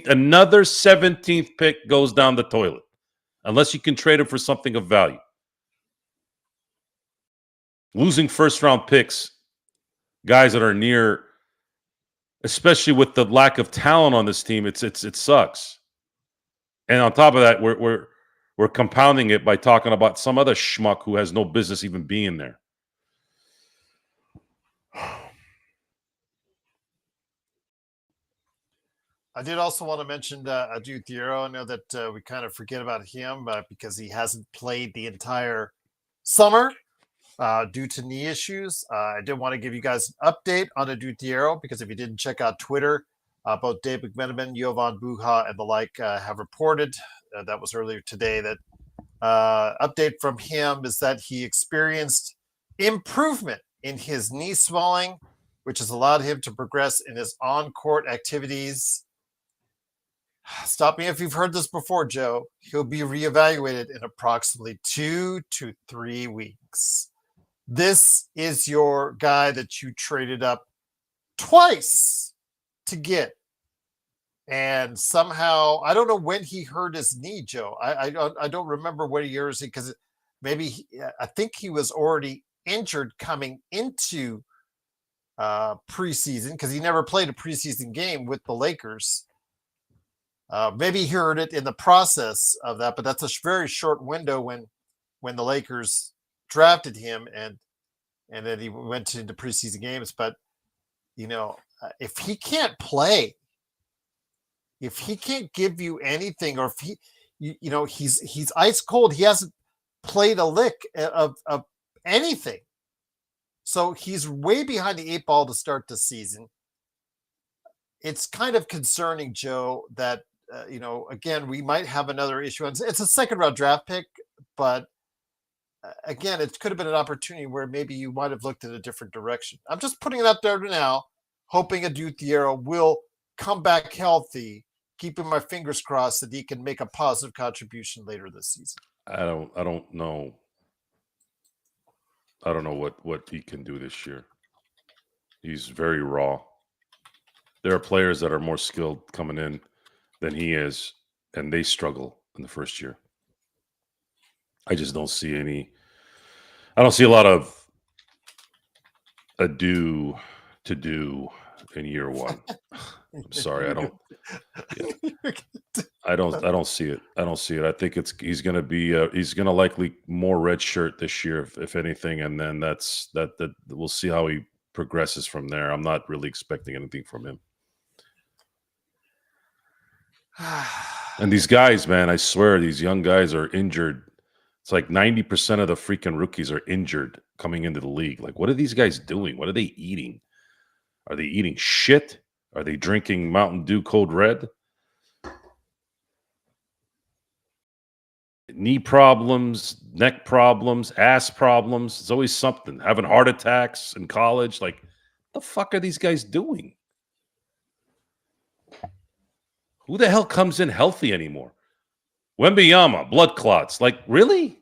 another 17th pick goes down the toilet. Unless you can trade him for something of value. Losing first-round picks, guys that are near, especially with the lack of talent on this team, it sucks. And on top of that, we're compounding it by talking about some other schmuck who has no business even being there. I did also want to mention Adu Thiero. I know that we kind of forget about him because he hasn't played the entire summer due to knee issues. I did want to give you guys an update on Adu Thiero because if you didn't check out Twitter, both Dave McMenamin, Jovan Buha, and the like have reported, that was earlier today, that update from him is that he experienced improvement in his knee swelling, which has allowed him to progress in his on-court activities. Stop me if you've heard this before, Joe. He'll be reevaluated in approximately 2 to 3 weeks. This is your guy that you traded up twice to get. And somehow, I don't know when he hurt his knee, Joe. I don't remember what years, because maybe I think he was already injured coming into preseason because he never played a preseason game with the Lakers. Maybe he heard it in the process of that, but that's a very short window when the Lakers drafted him and then he went into preseason games. But if he can't play, if he can't give you anything, or if he's ice cold, he hasn't played a lick of anything. So he's way behind the 8 ball to start the season. It's kind of concerning, Joe, that, again, we might have another issue. It's a second-round draft pick, but again, it could have been an opportunity where maybe you might have looked at a different direction. I'm just putting it out there now, hoping Aduthiero will come back healthy, keeping my fingers crossed that he can make a positive contribution later this season. I don't know. I don't know what he can do this year. He's very raw. There are players that are more skilled coming in than he is, and they struggle in the first year. I just don't see any. I don't see a lot of ado to do in year one. I'm sorry, I don't. Yeah. I don't see it. I don't see it. I think he's going to be he's going to likely more red shirt this year, if anything, and then that we'll see how he progresses from there. I'm not really expecting anything from him. And these guys, man, I swear, these young guys are injured. It's like 90% of the freaking rookies are injured coming into the league. Like, what are these guys doing? What are they eating? Are they eating shit? Are they drinking Mountain Dew Code Red? Knee problems, neck problems, ass problems. It's always something. Having heart attacks in college. Like, what the fuck are these guys doing? Who the hell comes in healthy anymore? Wembanyama, blood clots. Like, really?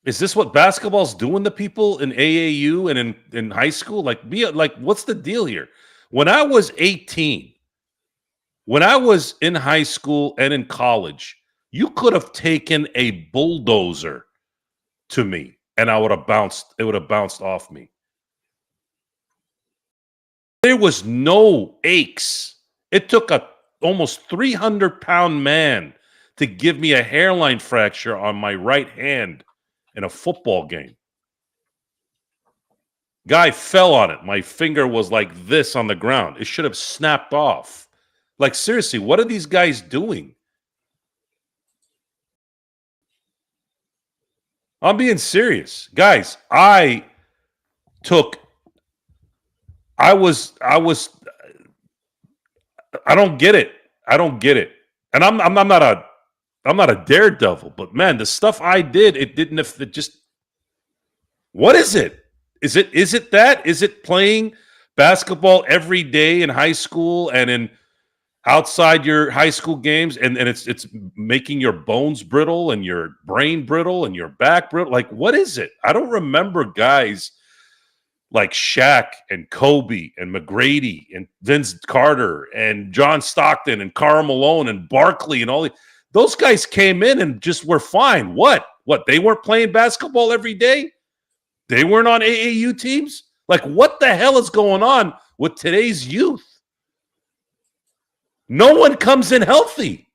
Is this what basketball's doing to people in AAU and in high school? Like, what's the deal here? When I was 18, when I was in high school and in college, you could have taken a bulldozer to me and it would have bounced off me. There was no aches. It took a almost 300-pound man to give me a hairline fracture on my right hand in a football game. Guy fell on it. My finger was like this on the ground. It should have snapped off. Like, seriously, what are these guys doing? I'm being serious. Guys, I don't get it. I don't get it. And I'm not a daredevil, but man, the stuff I did, what is it? Is it that? Is it playing basketball every day in high school and in outside your high school games, and it's making your bones brittle and your brain brittle and your back brittle? Like, what is it? I don't remember guys like Shaq and Kobe and McGrady and Vince Carter and John Stockton and Karl Malone and Barkley and all those guys came in and just were fine. What? They weren't playing basketball every day? They weren't on AAU teams? Like, what the hell is going on with today's youth? No one comes in healthy.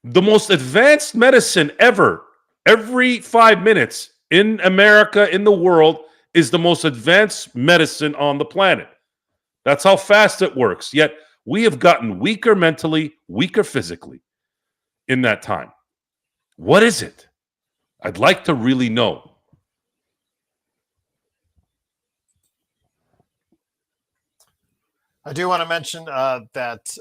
The most advanced medicine ever, every 5 minutes in America, in the world, is the most advanced medicine on the planet. That's how fast it works. Yet we have gotten weaker mentally, weaker physically in that time. What is it? I'd like to really know. I do want to mention that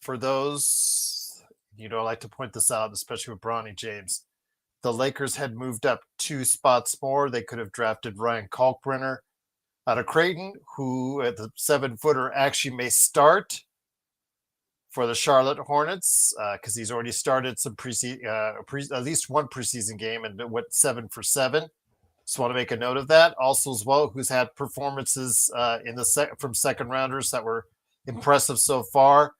for those, like to point this out, especially with Bronny James, the Lakers had moved up 2 spots more. They could have drafted Ryan Kalkbrenner out of Creighton, who at the 7-footer actually may start for the Charlotte Hornets because he's already started some at least one preseason game and went 7 for 7. Just want to make a note of that. Also, as well, who's had performances from second rounders that were impressive so far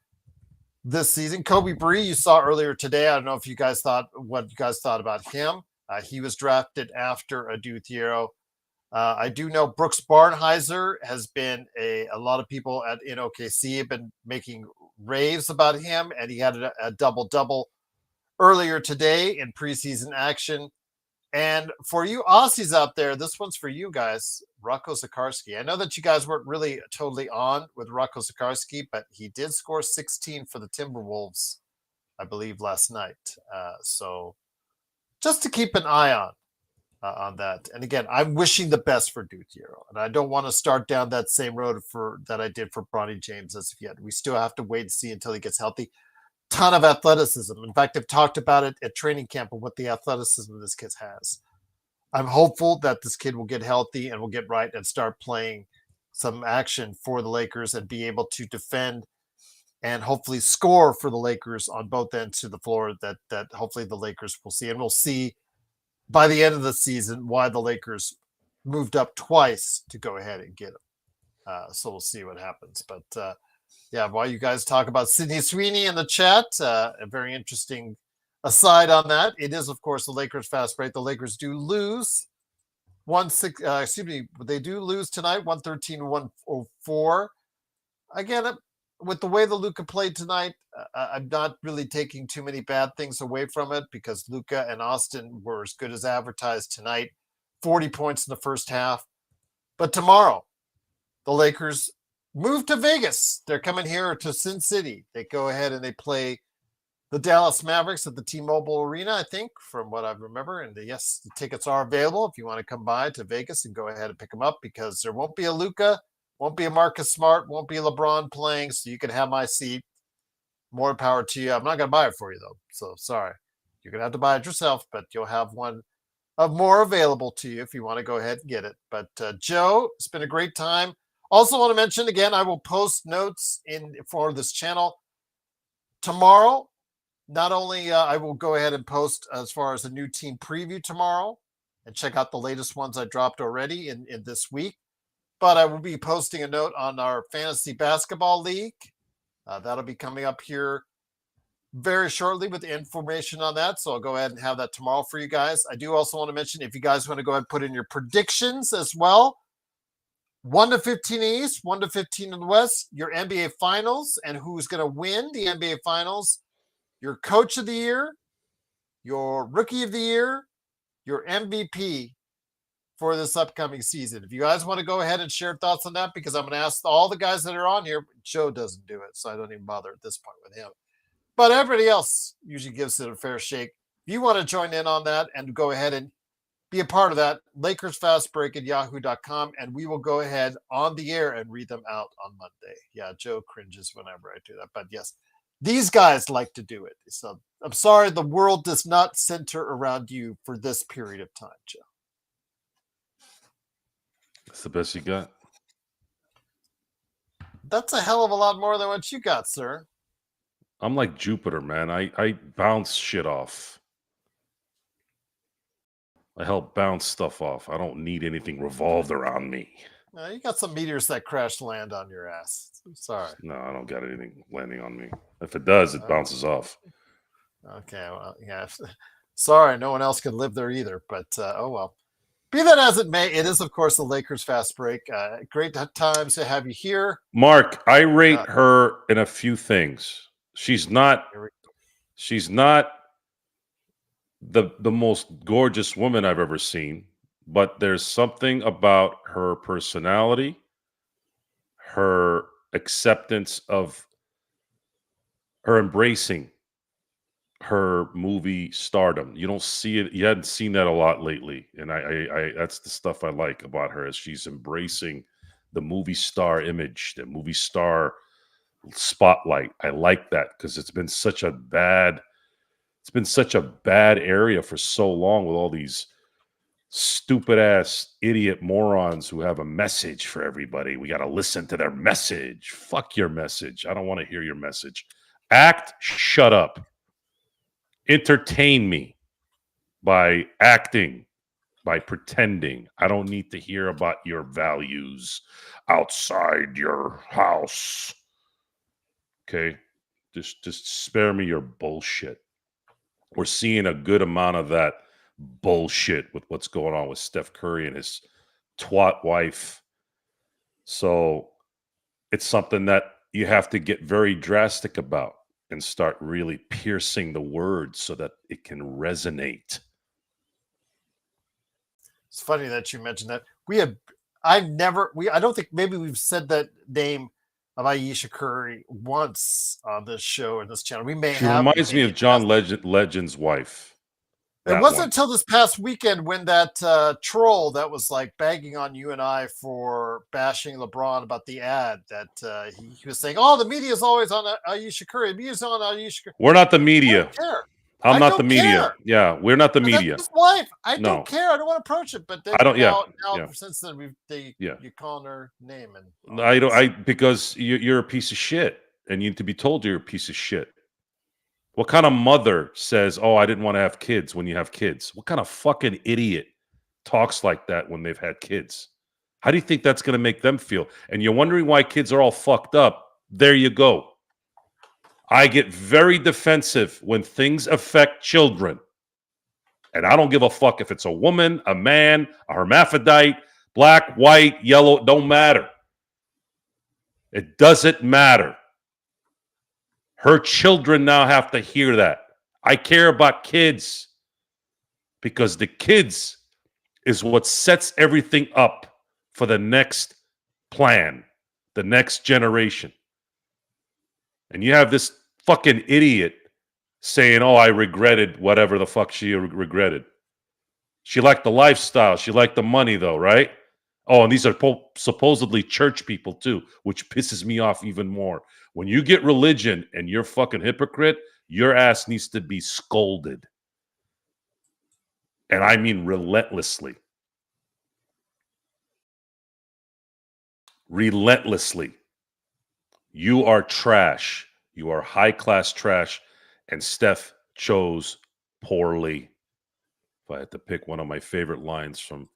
this season. Kobe Bree, you saw earlier today. I don't know if you guys thought about him. He was drafted after Aduthiero. I do know Brooks Barnhizer has been a lot of people in OKC have been making raves about him, and he had a double-double earlier today in preseason action. And for you Aussies out there, this one's for you guys, Rocco Zakarsky. I know that you guys weren't really totally on with Rocco Zakarsky, but he did score 16 for the Timberwolves I believe, last night. So just to keep an eye on that. And again, I'm wishing the best for Dude Hero, and I don't want to start down that same road that I did for Bronny James as of yet. We still have to wait and see until he gets healthy. Ton of athleticism. In fact, I've talked about it at training camp of what the athleticism this kid has. I'm hopeful that this kid will get healthy and will get right and start playing some action for the Lakers and be able to defend and hopefully score for the Lakers on both ends of the floor that hopefully the Lakers will see. And we'll see by the end of the season why the Lakers moved up twice to go ahead and get him. So we'll see what happens. But yeah, while you guys talk about Sydney Sweeney in the chat, a very interesting aside on that. It is, of course, the Lakers fast break. The Lakers do lose they do lose tonight, 113-104. Again, with the way the Luka played tonight, I'm not really taking too many bad things away from it because Luka and Austin were as good as advertised tonight. 40 points in the first half. But tomorrow, the Lakers move to Vegas. They're coming here to Sin City. They go ahead and they play the Dallas Mavericks at the T-Mobile Arena, I think, from what I remember. And yes, the tickets are available if you want to come by to Vegas and go ahead and pick them up because there won't be a Luka, won't be a Marcus Smart, won't be LeBron playing, so you can have my seat. More power to you. I'm not going to buy it for you, though, so sorry. You're going to have to buy it yourself, but you'll have one of more available to you if you want to go ahead and get it. But Joe, it's been a great time. Also want to mention, again, I will post notes for this channel tomorrow. Not only I will go ahead and post as far as a new team preview tomorrow and check out the latest ones I dropped already in this week, but I will be posting a note on our fantasy basketball league. That'll be coming up here very shortly with the information on that. So I'll go ahead and have that tomorrow for you guys. I do also want to mention if you guys want to go ahead and put in your predictions as well. 1 to 15 East, 1 to 15 in the West, your NBA Finals and who's going to win the NBA Finals. Your coach of the year, your rookie of the year, your MVP for this upcoming season. If you guys want to go ahead and share thoughts on that, because I'm going to ask all the guys that are on here. Joe doesn't do it, so I don't even bother at this point with him. But everybody else usually gives it a fair shake. If you want to join in on that and go ahead and be a part of that, Lakers Fast Break at yahoo.com, and we will go ahead on the air and read them out on Monday. Yeah, Joe cringes whenever I do that, but yes. These guys like to do it. So I'm sorry the world does not center around you for this period of time, Joe. That's the best you got. That's a hell of a lot more than what you got, sir. I'm like Jupiter, man. I bounce shit off. I help bounce stuff off. I don't need anything revolved around me. You got some meteors that crash land on your ass. I'm sorry. No, I don't got anything landing on me. If it does, it bounces off. Okay, well, yeah. Sorry, no one else can live there either, but oh well. Be that as it may, it is, of course, the Lakers Fast Break. Great times to have you here. Mark, I rate her in a few things. She's not the most gorgeous woman I've ever seen, but there's something about her personality, her acceptance of her embracing her movie stardom. You don't see it. You hadn't seen that a lot lately. And I that's the stuff I like about her is she's embracing the movie star image, the movie star spotlight. I like that because it's been such a bad area for so long with all these stupid ass idiot morons who have a message for everybody. We got to listen to their message. Fuck your message. I don't want to hear your message. Shut up. Entertain me by acting, by pretending. I don't need to hear about your values outside your house. Okay? Just spare me your bullshit. We're seeing a good amount of that bullshit with what's going on with Steph Curry and his twat wife. So it's something that you have to get very drastic about and start really piercing the words so that it can resonate. It's funny that you mentioned that. I don't think maybe we've said that name of Ayesha Curry once on this show and this channel. We may She have. reminds me of John Legend's wife. It wasn't until this past weekend when that troll that was like bagging on you and I for bashing LeBron about the ad that he was saying, "Oh, the media is always on Ayesha Curry. The media's on Ayesha Curry." We're not the I media. don't care. I'm not the don't media. care. Yeah, we're not the But media. that's his wife. I No. don't care. I don't want to approach it. But then I don't. now Yeah. since then you're calling her name and I don't. Because you're a piece of shit, and you need to be told you're a piece of shit. What kind of mother says, "Oh, I didn't want to have kids" when you have kids? What kind of fucking idiot talks like that when they've had kids? How do you think that's going to make them feel? And you're wondering why kids are all fucked up. There you go. I get very defensive when things affect children. And I don't give a fuck if it's a woman, a man, a hermaphrodite, black, white, yellow, don't matter. It doesn't matter. Her children now have to hear that. I care about kids because the kids is what sets everything up for the next plan, the next generation. And you have this fucking idiot saying, "Oh, I regretted whatever the fuck she regretted." She liked the lifestyle. She liked the money, though, right? Oh, and these are supposedly church people, too, which pisses me off even more. When you get religion and you're fucking hypocrite, your ass needs to be scolded. And I mean relentlessly. Relentlessly. You are trash. You are high-class trash. And Steph chose poorly. If I had to pick one of my favorite lines from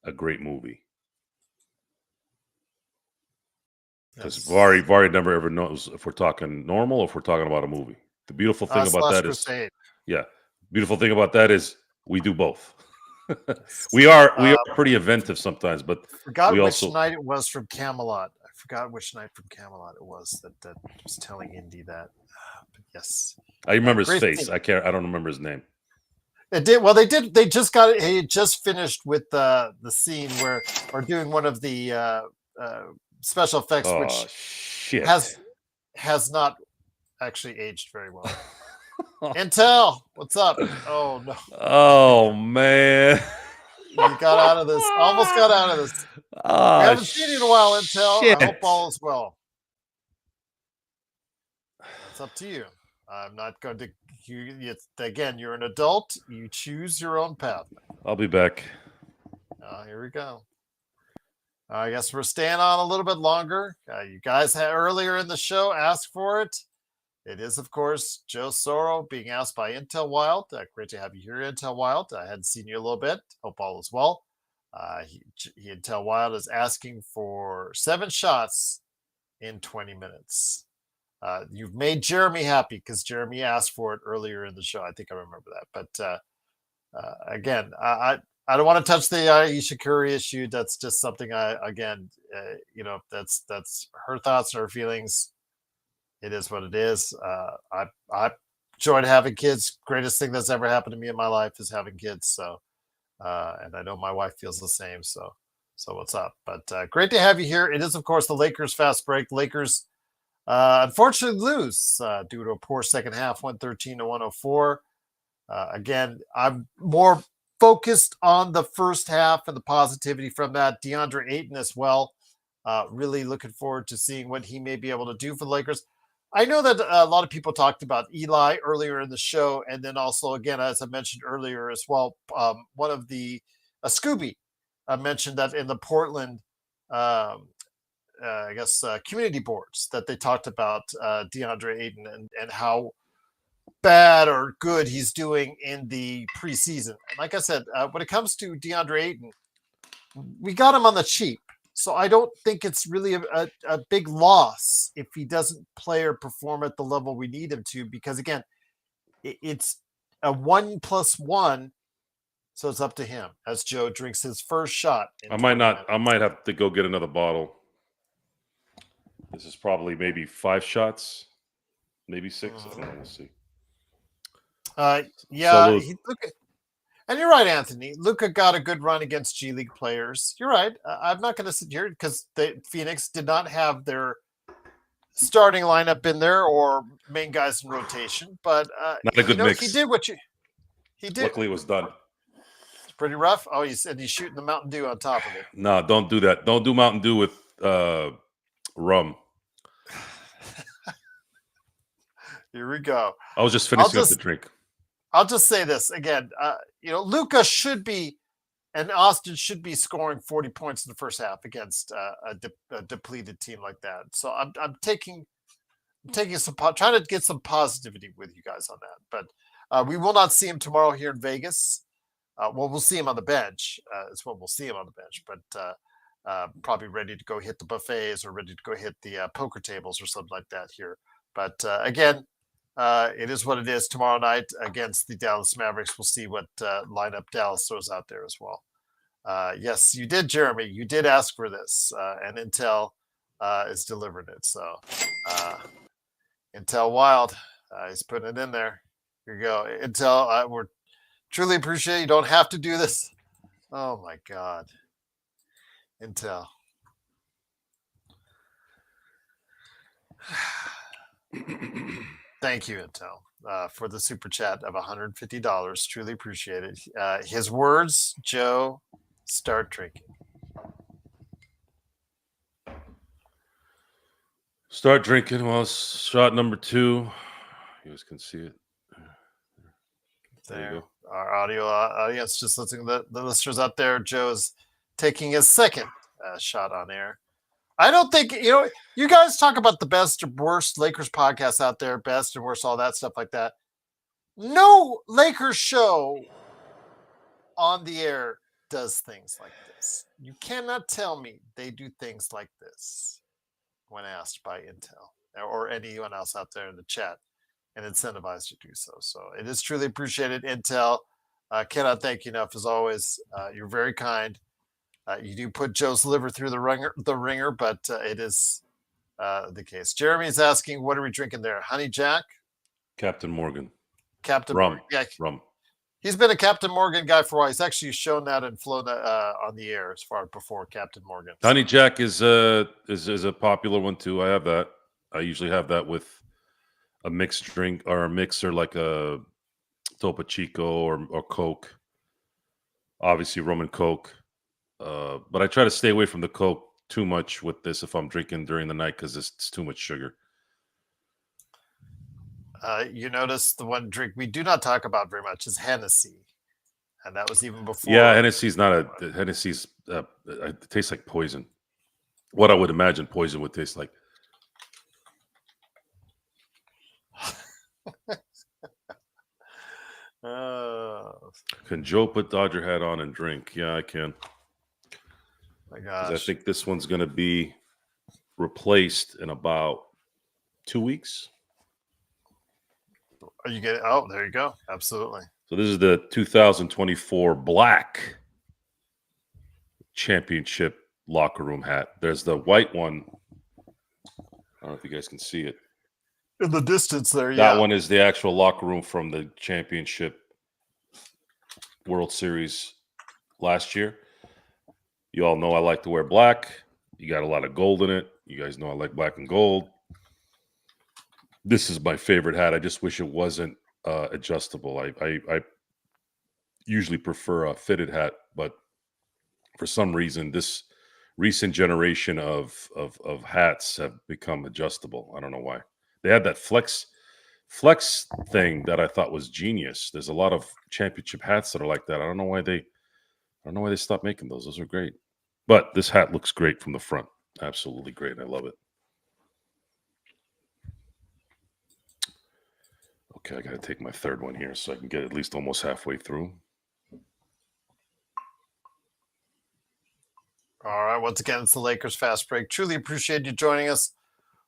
a great movie. Because Vari never ever knows if we're talking normal or if we're talking about a movie. The beautiful thing about that Crusade. Beautiful thing about that is we do both. we are pretty inventive sometimes, but I forgot we which also night it was from Camelot. I forgot which night from Camelot it was that was telling Indy that. But yes, I remember his face. Scene. I don't remember his name. It did well. They just got it. He had just finished with the scene where or doing one of the special effects, which shit has not actually aged very well. Intel, what's up? Oh no! Oh man, you got out of this. Almost got out of this. Oh, we haven't seen you in a while, Intel. Shit. I hope all is well. It's up to you. I'm not going to. Again, you're an adult. You choose your own path. I'll be back. Here we go. I guess we're staying on a little bit longer. You guys had earlier in the show asked for it. It is, of course, Joe Soro being asked by Intel Wild. Great to have you here, Intel Wild. I hadn't seen you a little bit. Hope all is well. Intel Wild is asking for 7 shots in 20 minutes. You've made Jeremy happy because Jeremy asked for it earlier in the show. I think I remember that. But again, I don't want to touch the Ayesha Curry issue. That's just something that's her thoughts and her feelings. It is what it is. I enjoyed having kids. Greatest thing that's ever happened to me in my life is having kids. So, and I know my wife feels the same. So what's up? But great to have you here. It is, of course, the Lakers fast break. Lakers unfortunately lose due to a poor second half, 113-104. Again, I'm more focused on the first half and the positivity from that. DeAndre Ayton as well. Really looking forward to seeing what he may be able to do for the Lakers. I know that a lot of people talked about Eli earlier in the show, and then also, again, as I mentioned earlier as well, one of the Scooby mentioned that in the Portland, community boards that they talked about DeAndre Ayton and how bad or good he's doing in the preseason. And like I said, when it comes to DeAndre Ayton, we got him on the cheap. So I don't think it's really a big loss if he doesn't play or perform at the level we need him to, because again, it's a 1+1. So it's up to him as Joe drinks his first shot. I might have to go get another bottle. This is probably maybe 5 shots, maybe 6. I don't know. We'll see. And you're right, Anthony. Luka got a good run against G League players. You're right. I'm not going to sit here because Phoenix did not have their starting lineup in there or main guys in rotation. But Not a good mix. he did what he did. Luckily, it was done. It's pretty rough. Oh, he's shooting the Mountain Dew on top of it. No, don't do that. Don't do Mountain Dew with rum. Here we go. I was just finishing up the drink. I'll just say this again. Luka should be, and Austin should be scoring 40 points in the first half against a depleted team like that. So I'm taking some trying to get some positivity with you guys on that. But we will not see him tomorrow here in Vegas. We'll see him on the bench. Is when we'll see him on the bench. But probably ready to go hit the buffets or ready to go hit the poker tables or something like that here. But again, it is what it is. Tomorrow night against the Dallas Mavericks, we'll see what lineup Dallas throws out there as well. Yes, you did, Jeremy. You did ask for this, and Intel is delivering it. So Intel Wild, he's putting it in there. Here you go, Intel. We're truly appreciate it. You don't have to do this. Oh my God, Intel. Thank you, Intel, for the super chat of $150. Truly appreciate it. His words, Joe, start drinking. Start drinking. Well, shot number 2. You guys can see it. There you go. Our audio audience just listening to the listeners out there. Joe's taking his second shot on air. I don't think, you guys talk about the best or worst Lakers podcasts out there, best and worst, all that stuff like that. No Lakers show on the air does things like this. You cannot tell me they do things like this when asked by Intel or anyone else out there in the chat and incentivized to do so. So it is truly appreciated, Intel. Cannot thank you enough as always. You're very kind. You do put Joe's liver through the ringer, but it is the case. Jeremy's asking, what are we drinking there? Honey Jack? Captain Morgan. Captain Rum. Morgan. Yeah. Rum. He's been a Captain Morgan guy for a while. He's actually shown that and flown on the air as far before Captain Morgan. Honey Jack is a popular one too. I have that. I usually have that with a mixed drink or a mixer like a Topo Chico or Coke. Obviously rum and Coke. But I try to stay away from the Coke too much with this if I'm drinking during the night because it's too much sugar. You notice the one drink we do not talk about very much is Hennessy. And that was even before. Yeah, Hennessy's Hennessy's it tastes like poison. What I would imagine poison would taste like. Can Joe put Dodger hat on and drink? Yeah, I can. My gosh. I think this one's going to be replaced in about 2 weeks. Are you getting? Oh, there you go. Absolutely. So this is the 2024 black championship locker room hat. There's the white one. I don't know if you guys can see it. In the distance there, yeah. That one is the actual locker room from the championship World Series last year. You all know I like to wear black. You got a lot of gold in it. You guys know I like black and gold. This is my favorite hat. I just wish it wasn't adjustable. I usually prefer a fitted hat, but for some reason, this recent generation of hats have become adjustable. I don't know why. They had that flex thing that I thought was genius. There's a lot of championship hats that are like that. I don't know why they stopped making those. Those are great. But this hat looks great from the front. Absolutely great. I love it. Okay, I got to take my third one here so I can get at least almost halfway through. All right. Once again, it's the Lakers Fast Break. Truly appreciate you joining us.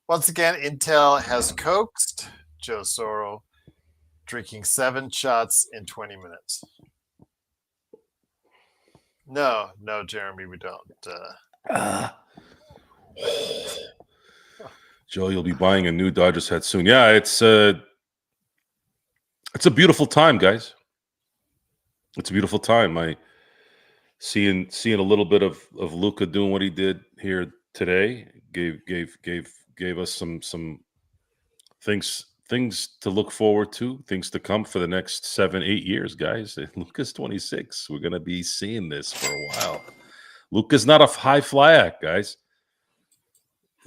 Once again, Intel has coaxed Joe Soro, drinking 7 shots in 20 minutes. No, Jeremy, we don't. Joe, you'll be buying a new Dodgers hat soon. Yeah, it's a beautiful time, guys. It's a beautiful time. I seeing a little bit of Luka doing what he did here today gave gave us some things to look forward to, things to come for the next 7-8 years, guys. Luka's 26. We're gonna be seeing this for a while. Luka's not a high fly act, guys.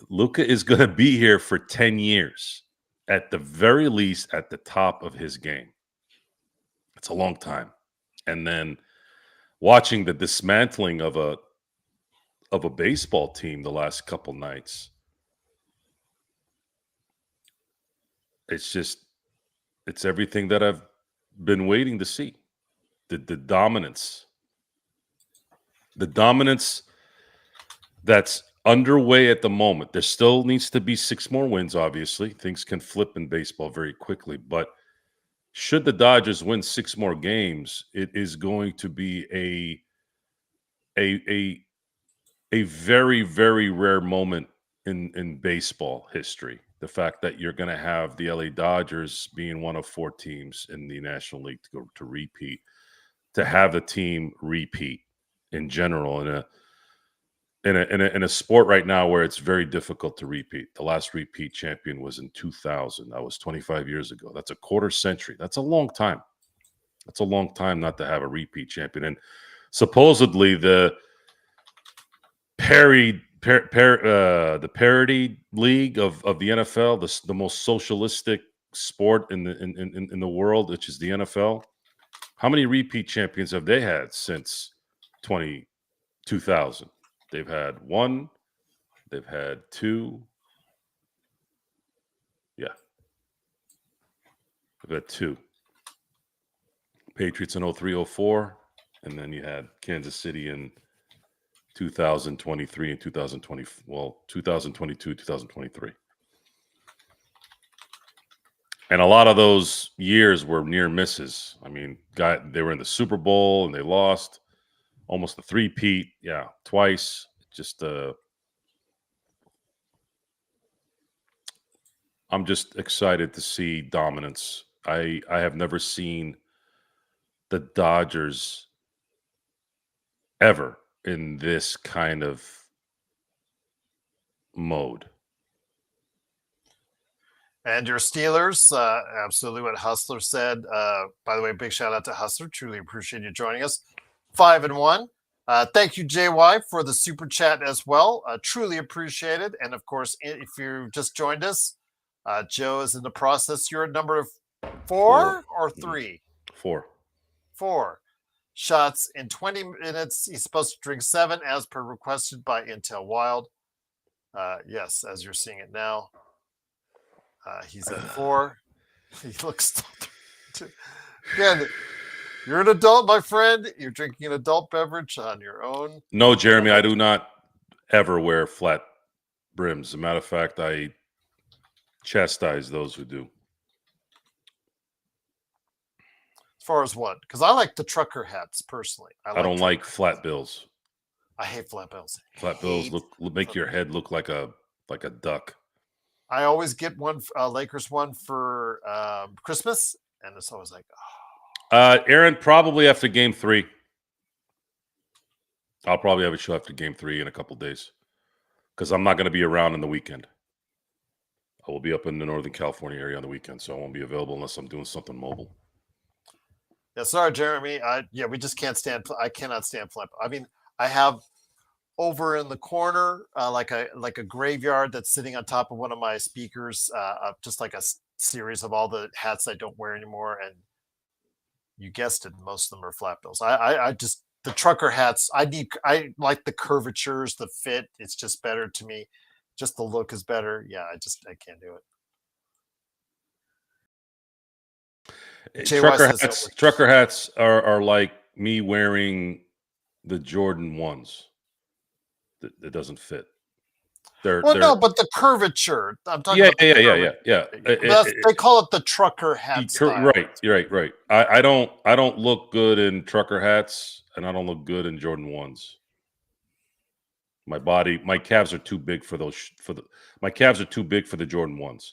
Luka is gonna be here for 10 years, at the very least, at the top of his game. It's a long time. And then watching the dismantling of a baseball team the last couple nights, it's everything that I've been waiting to see. The dominance that's underway at the moment. There still needs to be 6 more wins, obviously. Things can flip in baseball very quickly, but should the Dodgers win 6 more games, it is going to be a very, very rare moment in baseball history. The fact that you're going to have the LA Dodgers being one of 4 teams in the National League to repeat, to have the team repeat in general in a sport right now where it's very difficult to repeat. The last repeat champion was in 2000. That was 25 years ago. That's a quarter century. That's a long time. That's a long time not to have a repeat champion. And supposedly the parody league of the NFL, the most socialistic sport in the world, which is the NFL. How many repeat champions have they had since 2000? They've had 1. They've had 2. Yeah. They've had 2. Patriots in 03-04. And then you had Kansas City in 2023 and 2022, 2023. And a lot of those years were near misses. I mean, they were in the Super Bowl and they lost. Almost a three-peat, yeah, twice. Just I'm just excited to see dominance. I have never seen the Dodgers ever in this kind of mode. And your Steelers, absolutely what Hustler said. By the way, big shout out to Hustler. Truly appreciate you joining us. 5-1. Thank you, JY, for the super chat as well. Truly appreciated. And of course, if you just joined us, Joe is in the process. You're at number 4 or 3? 4. 4 shots in 20 minutes. He's supposed to drink 7 as per requested by Intel Wild. Yes, as you're seeing it now. He's at 4. He looks again. You're an adult, my friend. You're drinking an adult beverage on your own. No, Jeremy, I do not ever wear flat brims. As a matter of fact, I chastise those who do. As far as what? Because I like the trucker hats personally. I don't like flat bills. I hate flat bills. Flat bills make your head look like a duck. I always get one, Lakers one for Christmas, and it's always like, Aaron, probably after game 3. I'll probably have a show after game 3 in a couple days because I'm not going to be around on the weekend. I will be up in the Northern California area on the weekend, so I won't be available unless I'm doing something mobile. Yeah, sorry, Jeremy. We just can't stand. I cannot stand flip. I mean, I have over in the corner like a graveyard that's sitting on top of one of my speakers, just like a series of all the hats I don't wear anymore, and you guessed it, most of them are flat bills. I just the trucker hats. I like the curvatures, the fit. It's just better to me. Just the look is better. Yeah, I can't do it. Trucker hats are like me wearing the Jordan 1s. That doesn't fit. No, but the curvature. I'm talking about. Yeah. They call it the trucker hat style. Right. You're right. I don't look good in trucker hats, and I don't look good in Jordan 1s. My calves are too big for those. My calves are too big for the Jordan 1s.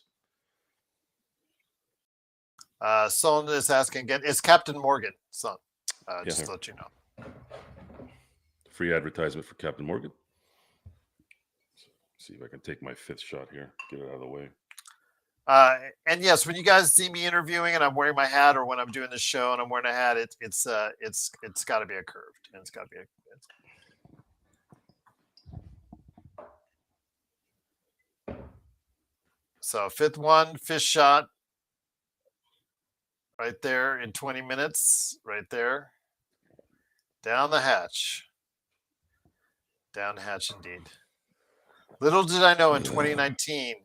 Someone is asking again. It's Captain Morgan, son. Just to let you know. Free advertisement for Captain Morgan. See if I can take my 5th shot here. Get it out of the way. And yes, when you guys see me interviewing and I'm wearing my hat, or when I'm doing the show and I'm wearing a hat, it's got to be a curved, and it's got to be a. So 5th one, 5th shot, right there in 20 minutes, right there, down the hatch, down the hatch indeed. Little did I know in 2019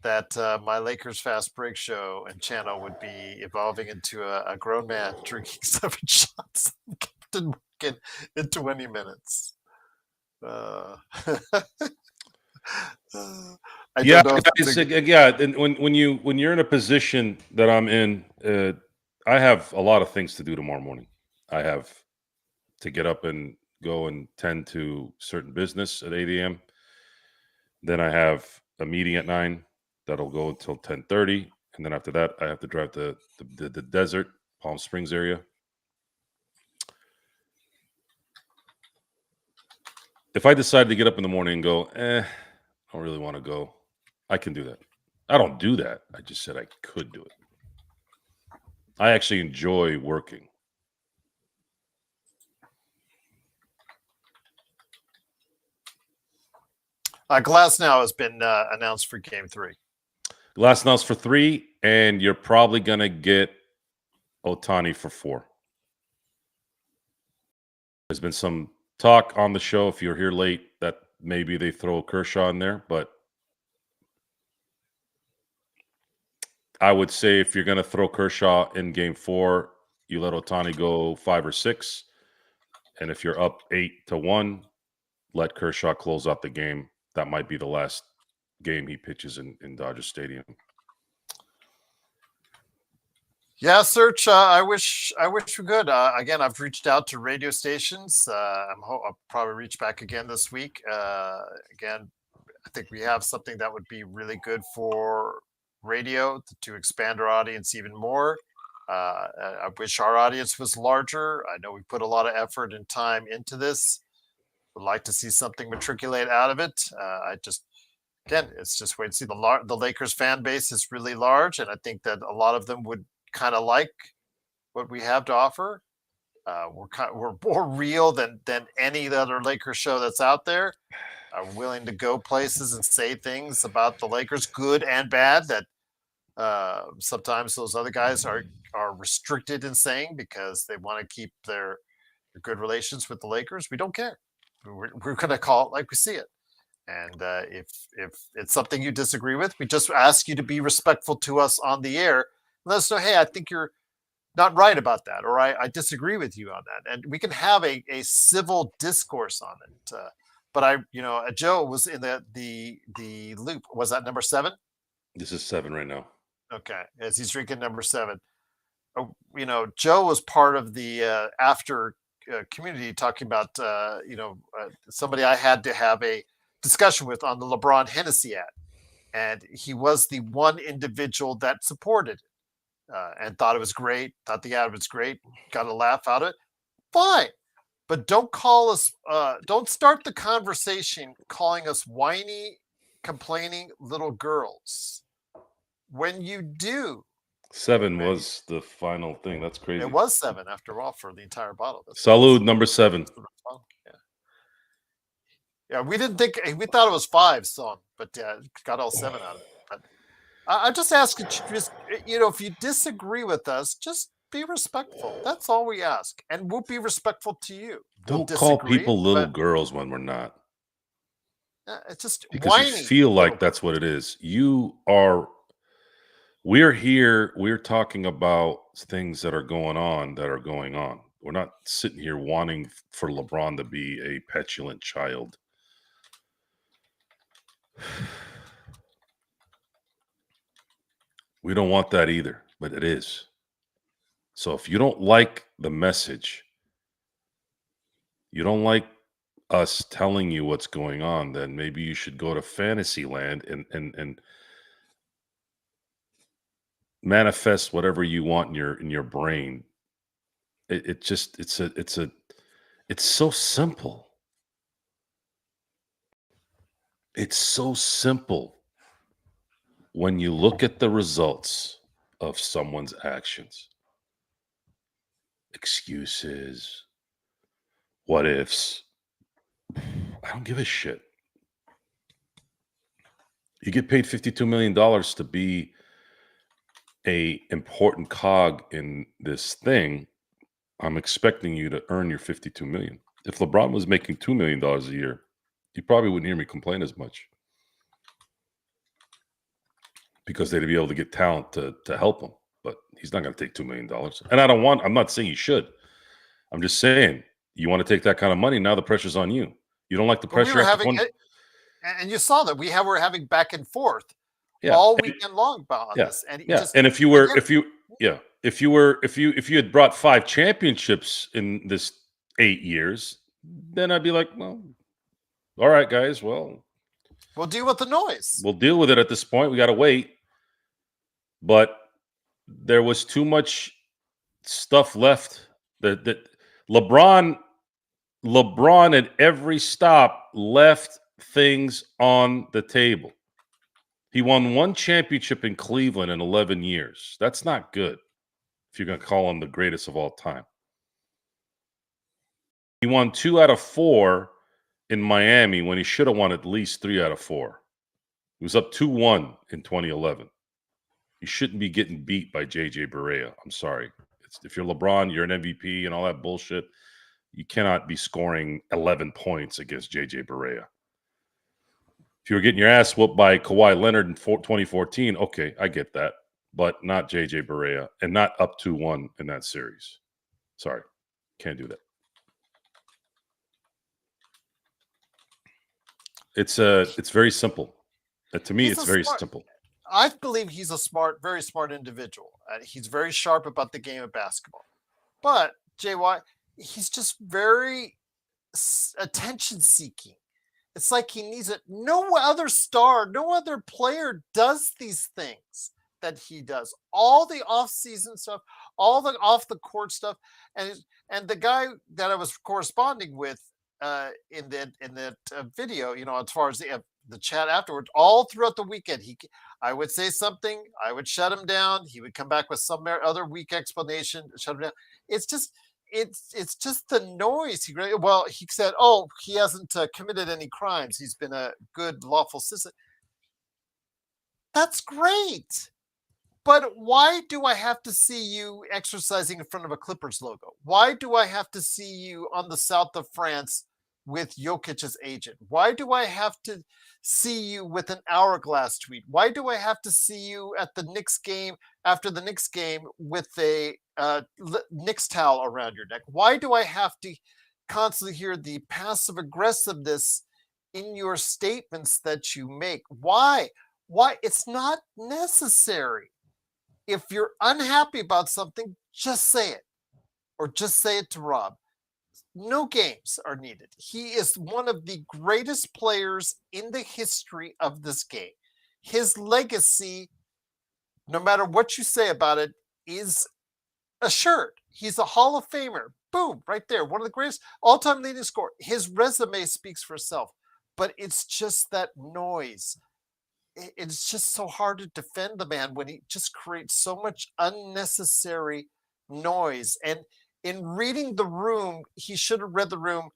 that my Lakers Fast Break show and channel would be evolving into a grown man drinking 7 shots of Captain Morgan in 20 minutes. Yeah, guys, yeah. And when you're in a position that I'm in, I have a lot of things to do tomorrow morning. I have to get up and go and tend to certain business at 8 a.m. Then I have a meeting at 9 that'll go until 10:30, and then after that, I have to drive to the desert, Palm Springs area. If I decide to get up in the morning and go, I don't really want to go, I can do that. I don't do that. I just said I could do it. I actually enjoy working. Glass now has been announced for Game 3. Glass now's for 3, and you're probably going to get Ohtani for 4. There's been some talk on the show, if you're here late, that maybe they throw Kershaw in there, but I would say if you're going to throw Kershaw in Game 4, you let Ohtani go 5 or 6, and if you're up 8-1, let Kershaw close out the game. That might be the last game he pitches in Dodger Stadium. Yeah, Search. I wish we could. Again, I've reached out to radio stations. I'll probably reach back again this week. Again, I think we have something that would be really good for radio to expand our audience even more. I wish our audience was larger. I know we put a lot of effort and time into this. Would like to see something matriculate out of it. Again, it's just wait and see. The Lakers fan base is really large, and I think that a lot of them would kind of like what we have to offer. We're more real than any other Lakers show that's out there. I'm willing to go places and say things about the Lakers, good and bad, that sometimes those other guys are restricted in saying because they want to keep their good relations with the Lakers. We don't care. We're going to call it like we see it. And if it's something you disagree with, we just ask you to be respectful to us on the air. Let us know, hey, I think you're not right about that, or I disagree with you on that. And we can have a civil discourse on it. But Joe was in the loop. Was that number 7? This is 7 right now. Okay, as he's drinking number 7. Joe was part of the after community talking about somebody I had to have a discussion with on the LeBron Hennessy ad, and he was the one individual that supported it and thought it was great, thought the ad was great, got a laugh out of it. Fine, but don't call us. Don't start the conversation calling us whiny, complaining little girls. When you do. 7 was the final thing. That's crazy. It was 7 after all for the entire bottle. Salud, number 7. Yeah, we didn't think, we thought it was 5, but got all 7 out of it. But I just ask you, if you disagree with us, just be respectful. That's all we ask, and we'll be respectful to you. Don't call people little girls when we're not. It's just because whiny. You feel like that's what it is. We're here. We're talking about things that are going on. We're not sitting here wanting for LeBron to be a petulant child. We don't want that either, but it is. So if you don't like the message, you don't like us telling you what's going on, then maybe you should go to Fantasyland and manifest whatever you want in your brain. It's so simple. It's so simple when you look at the results of someone's actions. Excuses, what ifs. I don't give a shit. You get paid $52 million to be a important cog in this thing. I'm expecting you to earn your $52 million. If LeBron was making $2 million a year, you probably wouldn't hear me complain as much, because they'd be able to get talent to help him. But he's not going to take $2 million. And I'm not saying he should. I'm just saying, you want to take that kind of money, now the pressure's on you. You don't like the But we pressure were after having, 20. and you saw that we're having back and forth Yeah. all And- weekend long on yeah. this. And Yeah. just, And if you had brought 5 championships in this 8 years, then I'd be like, well, all right, guys, well, we'll deal with the noise. we'll deal with it at this point. We got to wait. But there was too much stuff left that LeBron at every stop left things on the table. He won 1 championship in Cleveland in 11 years. That's not good if you're going to call him the greatest of all time. He won 2 out of 4 in Miami when he should have won at least 3 out of 4. He was up 2-1 in 2011. You shouldn't be getting beat by J.J. Barea. I'm sorry. If you're LeBron, you're an MVP and all that bullshit. You cannot be scoring 11 points against J.J. Barea. If you were getting your ass whooped by Kawhi Leonard in 2014, okay, I get that. But not J.J. Barea, and not up 2-1 in that series. Sorry. Can't do that. It's very simple. To me, it's very simple. I believe he's a very smart individual. He's very sharp about the game of basketball. But JY, he's just very attention seeking. It's like he needs it. No other star, no other player does these things that he does. All the off-season stuff, all the off-the-court stuff, and the guy that I was corresponding with in that video, as far as the chat afterwards, all throughout the weekend, I would say something, I would shut him down. He would come back with some other weak explanation, shut him down. It's just the noise. He said, oh, he hasn't committed any crimes. He's been a good lawful citizen. That's great. But why do I have to see you exercising in front of a Clippers logo? Why do I have to see you on the south of France with Jokic's agent? Why do I have to see you with an hourglass tweet? Why do I have to see you at the Knicks game, after the Knicks game, with a Knicks towel around your neck? Why do I have to constantly hear the passive aggressiveness in your statements that you make? Why? It's not necessary. If you're unhappy about something, just say it, or just say it to Rob. No games are needed. He is one of the greatest players in the history of this game. His legacy, no matter what you say about it, is assured. He's a Hall of Famer. Boom, right there. One of the greatest all-time leading scorer. His resume speaks for itself, but it's just that noise. It's just so hard to defend the man when he just creates so much unnecessary noise. And in reading the room, he should have read the room.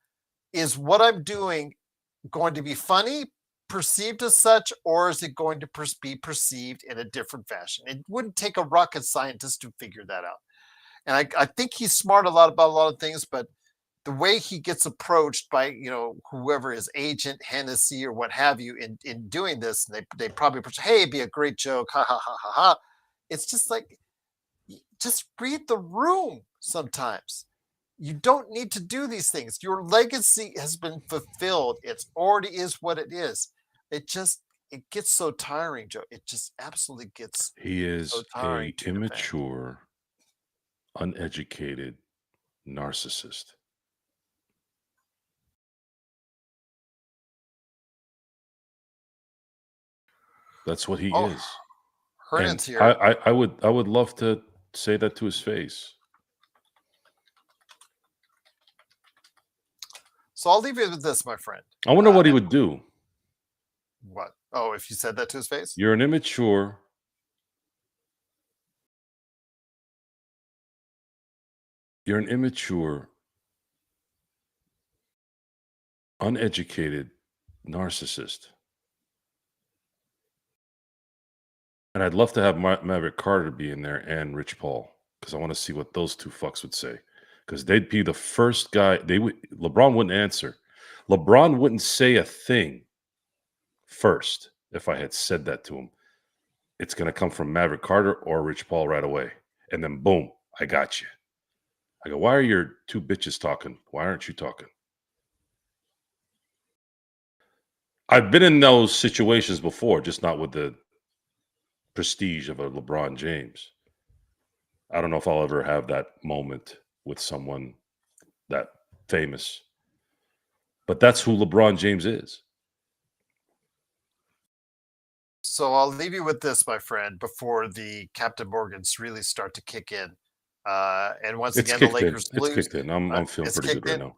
Is what I'm doing going to be funny, perceived as such, or is it going to be perceived in a different fashion? It wouldn't take a rocket scientist to figure that out. And I think he's smart about a lot of things, but the way he gets approached by, whoever his agent, Hennessy, or what have you, in doing this, and they probably approach, hey, it'd be a great joke, ha ha ha ha ha. It's just like, just read the room sometimes. You don't need to do these things. Your legacy has been fulfilled. It already is what it is. It gets so tiring, Joe. It just absolutely gets He is so tiring a immature, uneducated narcissist. That's what he is. Hernan's here. I would love to say that to his face. So I'll leave you with this, my friend. I wonder what he would do. What? Oh, if you said that to his face? You're an immature, uneducated narcissist. And I'd love to have Maverick Carter be in there and Rich Paul, because I want to see what those two fucks would say. Because they'd be the first guy. LeBron wouldn't answer. LeBron wouldn't say a thing first if I had said that to him. It's going to come from Maverick Carter or Rich Paul right away. And then boom, I got you. I go, why are your two bitches talking? Why aren't you talking? I've been in those situations before, just not with the prestige of a LeBron James. I don't know if I'll ever have that moment with someone that famous. But that's who LeBron James is. So I'll leave you with this, my friend, before the Captain Morgans really start to kick in. And once It's again, the kicked in. Lakers It's lose. kicked in. I'm feeling It's pretty good kicked right in. now.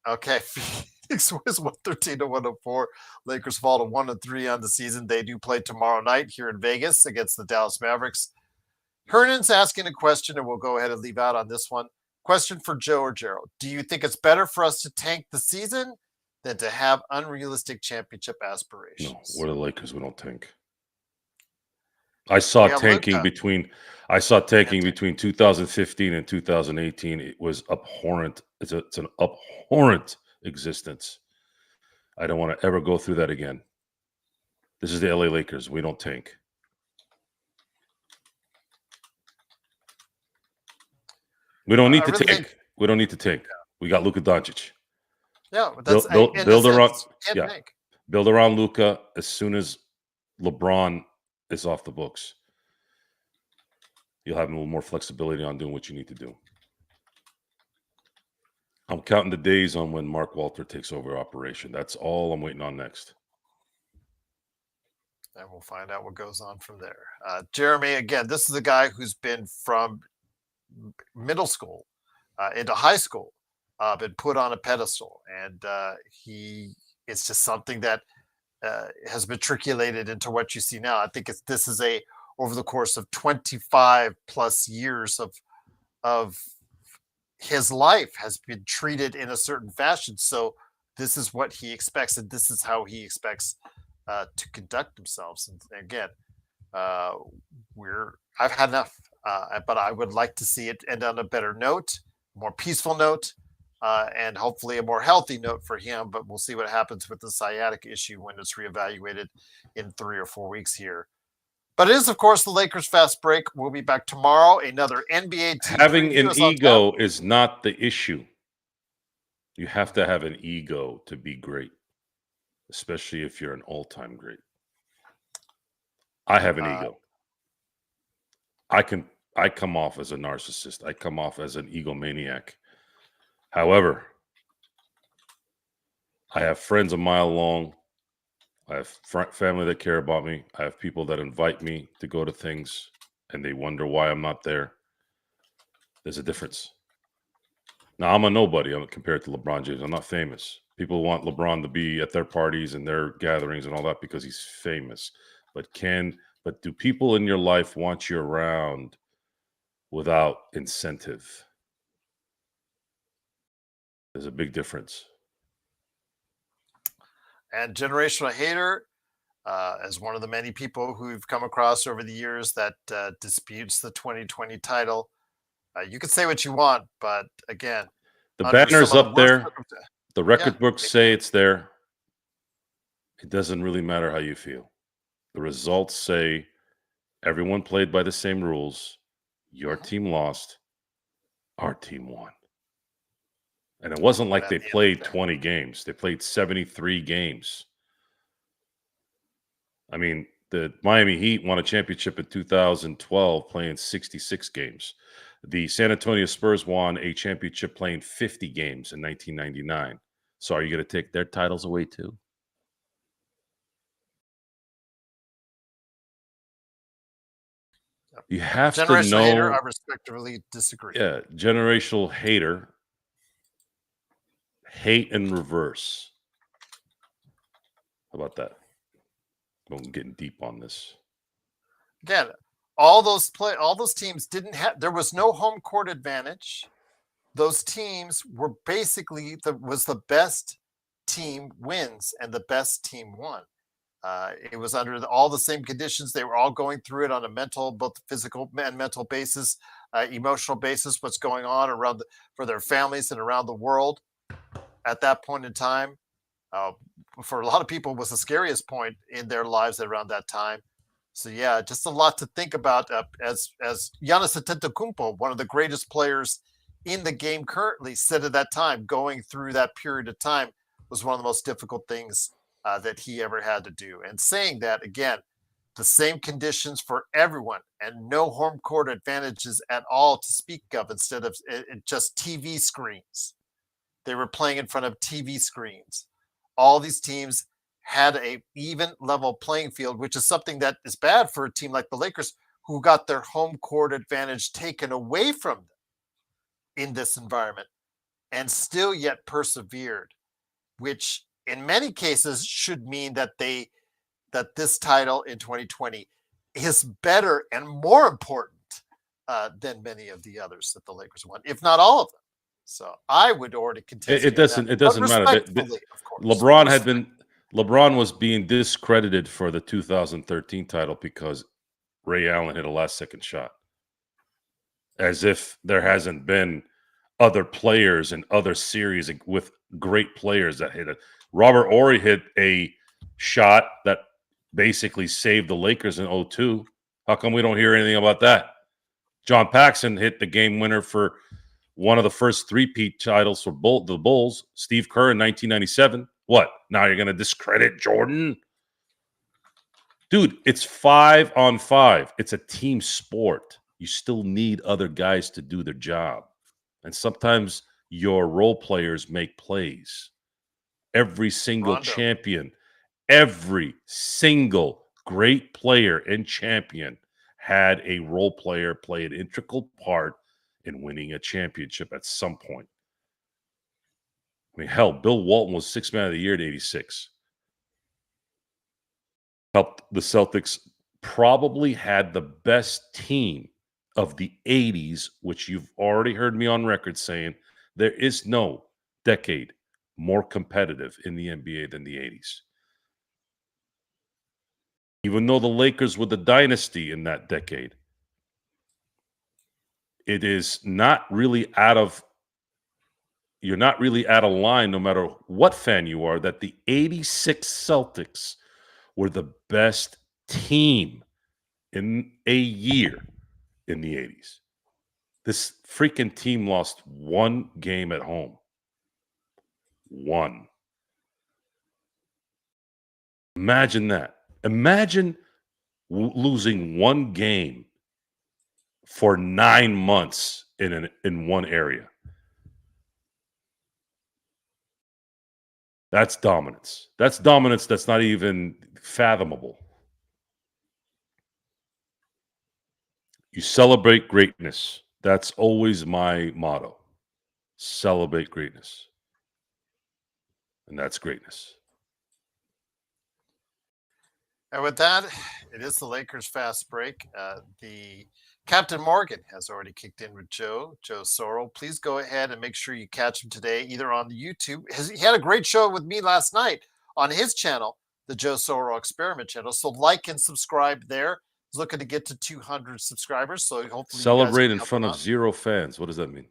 Okay, Phoenix wins 113 to 104. Lakers fall to 1-3 on the season. They do play tomorrow night here in Vegas against the Dallas Mavericks. Hernan's asking a question, and we'll go ahead and leave out on this one. Question for Joe or Gerald. Do you think it's better for us to tank the season than to have unrealistic championship aspirations? No, we're the Lakers. We don't tank. I saw We have tanking Luka. between 2015 and 2018. It was abhorrent. It's an abhorrent existence. I don't want to ever go through that again. This is the LA Lakers. We don't tank. We don't need to tank. We don't need to tank. We got Luka Doncic. Yeah, that's build around. Yeah, tank. Build around Luka as soon as LeBron is off the books. You'll have a little more flexibility on doing what you need to do. I'm counting the days on when Mark Walter takes over operation. That's all I'm waiting on next. And we'll find out what goes on from there. Jeremy, again, this is a guy who's been from middle school into high school, been put on a pedestal, and it's just something that has matriculated into what you see now. I think this is over the course of 25 plus years of his life has been treated in a certain fashion. So this is what he expects, and this is how he expects to conduct themselves. And again, I've had enough, but I would like to see it end on a better note, more peaceful note, and hopefully a more healthy note for him. But we'll see what happens with the sciatic issue when it's reevaluated in 3 or 4 weeks here. But it is, of course, the Lakers fast break. We'll be back tomorrow. Another NBA team. Having an ego is not the issue. You have to have an ego to be great, especially if you're an all-time great. I have an ego. I come off as a narcissist. I come off as an egomaniac. However, I have friends a mile long. I have family that care about me. I have people that invite me to go to things, and they wonder why I'm not there. There's a difference. Now, I'm a nobody compared to LeBron James. I'm not famous. People want LeBron to be at their parties and their gatherings and all that because he's famous. But do people in your life want you around without incentive? There's a big difference. And generational hater, as one of the many people who we've come across over the years that disputes the 2020 title. You can say what you want, but again, the banner's up there. The record books say it's there. It doesn't really matter how you feel. The results say everyone played by the same rules. Your team lost. Our team won. And it wasn't like they played 20 games. They played 73 games. I mean, the Miami Heat won a championship in 2012 playing 66 games. The San Antonio Spurs won a championship playing 50 games in 1999. So are you going to take their titles away too? You have to know. Hater, I respectfully disagree. Yeah, generational hater. Hate in reverse. How about that? I'm getting deep on this. Again, all those teams didn't have. There was no home court advantage. Those teams were basically the best team wins, and the best team won. It was under all the same conditions. They were all going through it on a mental, both physical and mental basis, emotional basis. What's going on for their families and around the world at that point in time. For a lot of people, was the scariest point in their lives around that time. So yeah, just a lot to think about. As Giannis Antetokounmpo, one of the greatest players in the game currently, said at that time, going through that period of time was one of the most difficult things that he ever had to do. And saying that again, the same conditions for everyone and no home court advantages at all to speak of. Instead of just TV screens, they were playing in front of TV screens. All these teams had a even level playing field, which is something that is bad for a team like the Lakers, who got their home court advantage taken away from them in this environment and still yet persevered, which in many cases should mean that this title in 2020 is better and more important than many of the others that the Lakers won, if not all of them. So I would already contest It doesn't matter. Of course. LeBron was being discredited for the 2013 title because Ray Allen hit a last-second shot, as if there hasn't been other players and other series with great players that hit it. Robert Horry hit a shot that basically saved the Lakers in 2002. How come we don't hear anything about that? John Paxson hit the game winner for one of the first three-peat titles for the Bulls. Steve Kerr in 1997. What? Now you're going to discredit Jordan? Dude, it's 5-on-5. It's a team sport. You still need other guys to do their job. And sometimes your role players make plays. Every single champion, every single great player and champion had a role player play an integral part in winning a championship at some point. I mean, hell, Bill Walton was Sixth Man of the Year in '86. Helped the Celtics, probably had the best team of the '80s, which you've already heard me on record saying there is no decade more competitive in the NBA than the '80s. Even though the Lakers were the dynasty in that decade, it is not really you're not really out of line, no matter what fan you are, that the '86 Celtics were the best team in a year in the '80s. This freaking team lost one game at home. One. Imagine that. Imagine losing one game for 9 months in one area. That's dominance. That's dominance that's not even fathomable. You celebrate greatness. That's always my motto. Celebrate greatness. And that's greatness. And with that, it is the Lakers fast break. The Captain Morgan has already kicked in with Joe Sorrell. Please go ahead and make sure you catch him today, either on the YouTube. He had a great show with me last night on his channel, the Joe Sorrell Experiment channel. So like and subscribe there. He's looking to get to 200 subscribers. So hopefully celebrate in front of 0 fans. What does that mean?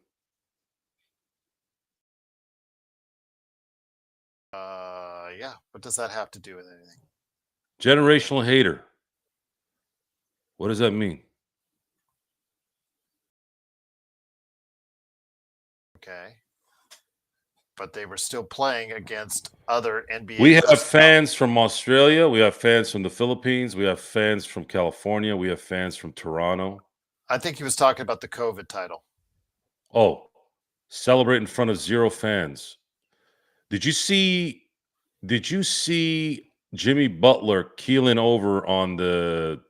Yeah. What does that have to do with anything? Generational hater. What does that mean? Okay. But they were still playing against other NBA. We have fans from Australia. We have fans from the Philippines. We have fans from California. We have fans from Toronto. I think he was talking about the COVID title. Oh, celebrate in front of 0 fans. Did you see Jimmy Butler keeling over on the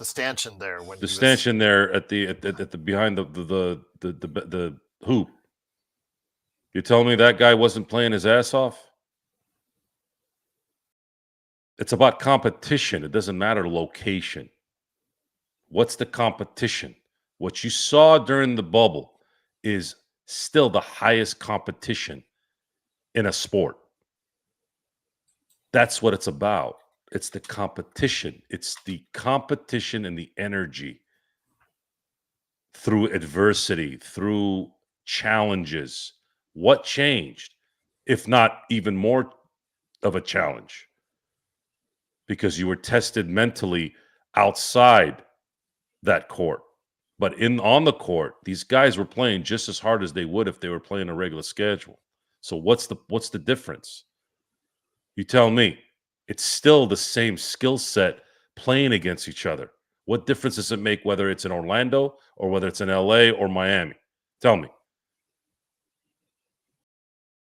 stanchion there when the stanchion there at the behind the hoop? You're telling me that guy wasn't playing his ass off? It's about competition. It doesn't matter location. What's the competition? What you saw during the bubble is still the highest competition in a sport. That's what it's about. It's the competition. It's the competition and the energy through adversity, through challenges. What changed, if not even more of a challenge? Because you were tested mentally outside that court. But on the court, these guys were playing just as hard as they would if they were playing a regular schedule. So what's the difference? You tell me. It's still the same skill set playing against each other. What difference does it make whether it's in Orlando or whether it's in LA or Miami? Tell me.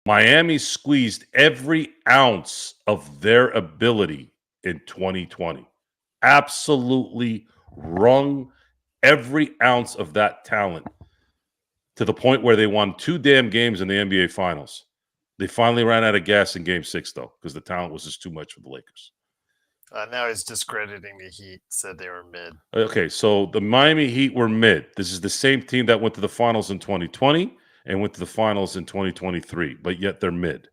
Miami squeezed every ounce of their ability in 2020. Absolutely wrung every ounce of that talent to the point where they won 2 damn games in the NBA Finals. They finally ran out of gas in Game 6, though, because the talent was just too much for the Lakers. Now he's discrediting the Heat, said they were mid. Okay, so the Miami Heat were mid. This is the same team that went to the finals in 2020 and went to the finals in 2023, but yet they're mid.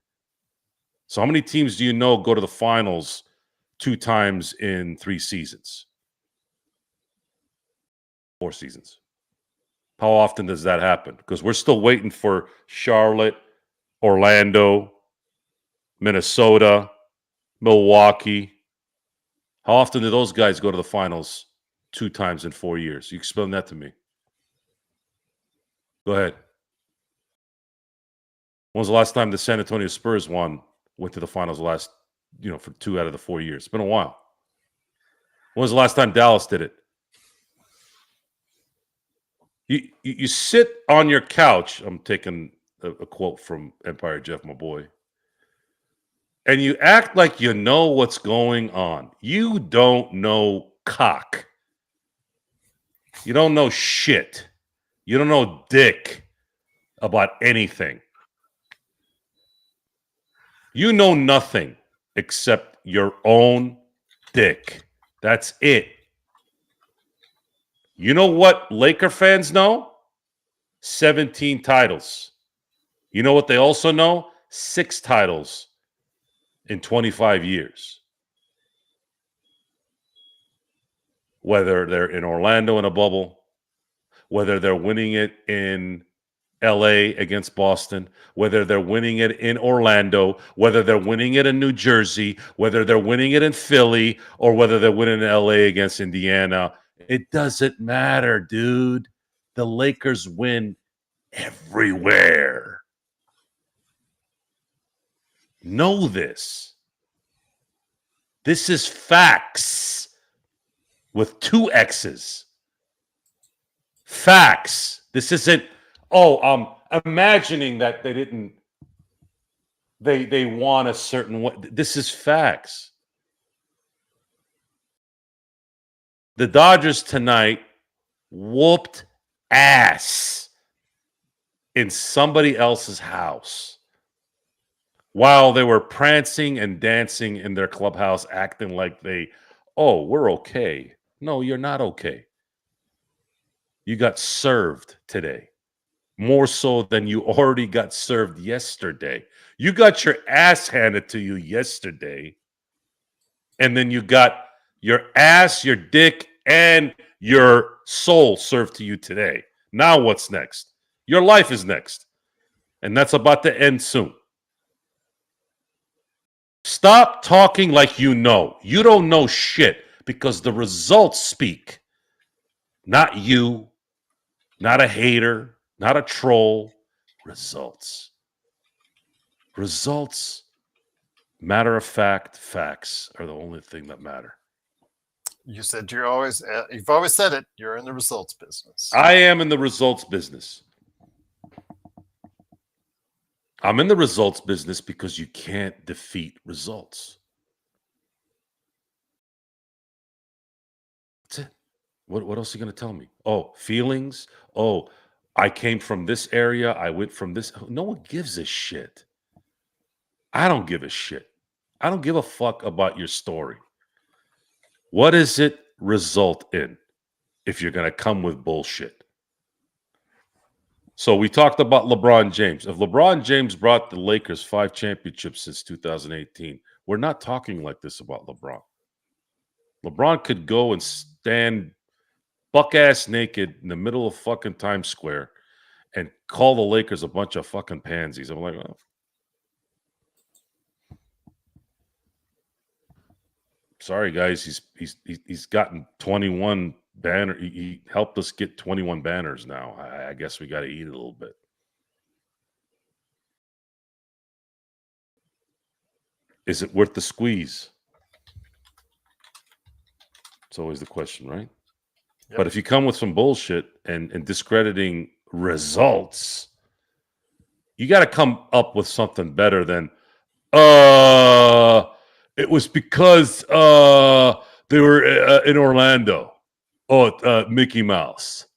So how many teams do you know go to the finals 2 times in 3 seasons? 4 seasons. How often does that happen? Because we're still waiting for Charlotte, Orlando, Minnesota, Milwaukee. How often do those guys go to the finals 2 times in 4 years? You explain that to me. Go ahead. When was the last time the San Antonio Spurs went to the finals for 2 out of the 4 years? It's been a while. When was the last time Dallas did it? You sit on your couch. I'm taking a quote from Empire Jeff, my boy. And you act like you know what's going on. You don't know cock. You don't know shit. You don't know dick about anything. You know nothing except your own dick. That's it. You know what Laker fans know? 17 titles. You know what they also know? 6 titles in 25 years. Whether they're in Orlando in a bubble, whether they're winning it in LA against Boston, whether they're winning it in Orlando, whether they're winning it in New Jersey, whether they're winning it in Philly, or whether they're winning in LA against Indiana. It doesn't matter, dude. The Lakers win everywhere. Know this. This is facts with 2 X's. Facts. This isn't, imagining that they didn't, they want a certain way. This is facts. The Dodgers tonight whooped ass in somebody else's house while they were prancing and dancing in their clubhouse, acting like we're okay. No, you're not okay. You got served today, more so than you already got served yesterday. You got your ass handed to you yesterday, and then you got your ass, your dick, and your soul served to you today. Now what's next? Your life is next, and that's about to end soon. Stop talking like you know. You don't know shit because the results speak. Not you, not a hater, not a troll. Results. Results, matter of fact, facts are the only thing that matter. You said you've always said it. You're in the results business. I am in the results business. I'm in the results business because you can't defeat results. That's it. What else are you going to tell me? Oh, feelings? Oh, I came from this area. I went from this. No one gives a shit. I don't give a shit. I don't give a fuck about your story. What does it result in if you're going to come with bullshit? So we talked about LeBron James. If LeBron James brought the Lakers 5 championships since 2018, we're not talking like this about LeBron. LeBron could go and stand buck-ass naked in the middle of fucking Times Square and call the Lakers a bunch of fucking pansies. I'm like, oh. Sorry, guys. He's gotten 21 banner. He helped us get 21 banners now. I guess we got to eat it a little bit. Is it worth the squeeze? It's always the question, right? Yep. But if you come with some bullshit and discrediting results, you got to come up with something better than, it was because they were in Orlando. Oh, Mickey Mouse.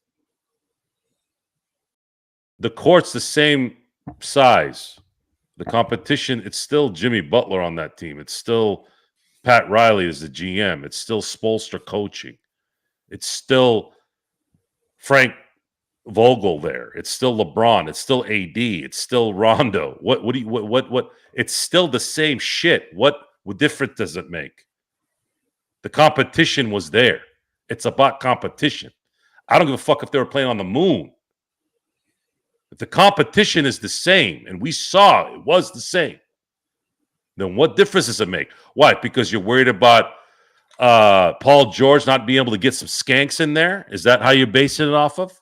The court's the same size. The competition, it's still Jimmy Butler on that team. It's still Pat Riley as the GM. It's still Spoelstra coaching. It's still Frank Vogel there. It's still LeBron. It's still AD. It's still Rondo. What? It's still the same shit. What difference does it make? The competition was there. It's about competition. I don't give a fuck if they were playing on the moon. If the competition is the same, and we saw it was the same, then what difference does it make? Why? Because you're worried about Paul George not being able to get some skanks in there? Is that how you're basing it off of?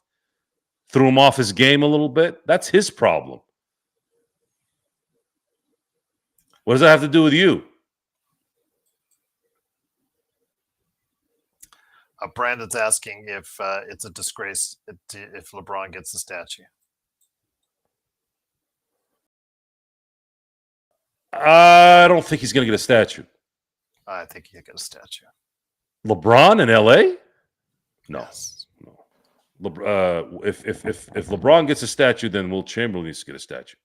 Threw him off his game a little bit? That's his problem. What does that have to do with you? Brandon's asking if it's a disgrace if LeBron gets the statue. I don't think he's going to get a statue. I think he'll get a statue. LeBron in LA? No. Yes. No. If LeBron gets a statue, then Will Chamberlain needs to get a statue.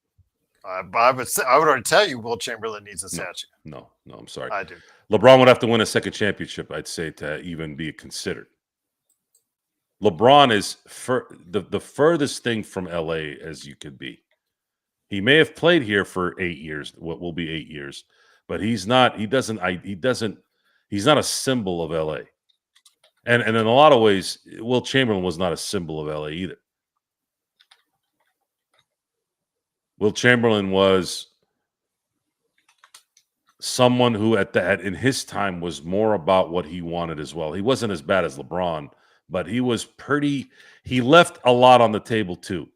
I would already tell you Will Chamberlain needs a statue. No, I'm sorry. I do. LeBron would have to win a second championship, I'd say, to even be considered. LeBron is the furthest thing from LA as you could be. He may have played here for 8 years, what will be 8 years, but he's not. He's not a symbol of LA. And in a lot of ways, Will Chamberlain was not a symbol of LA either. Will Chamberlain was someone who in his time was more about what he wanted as well. He wasn't as bad as LeBron, but he was he left a lot on the table too.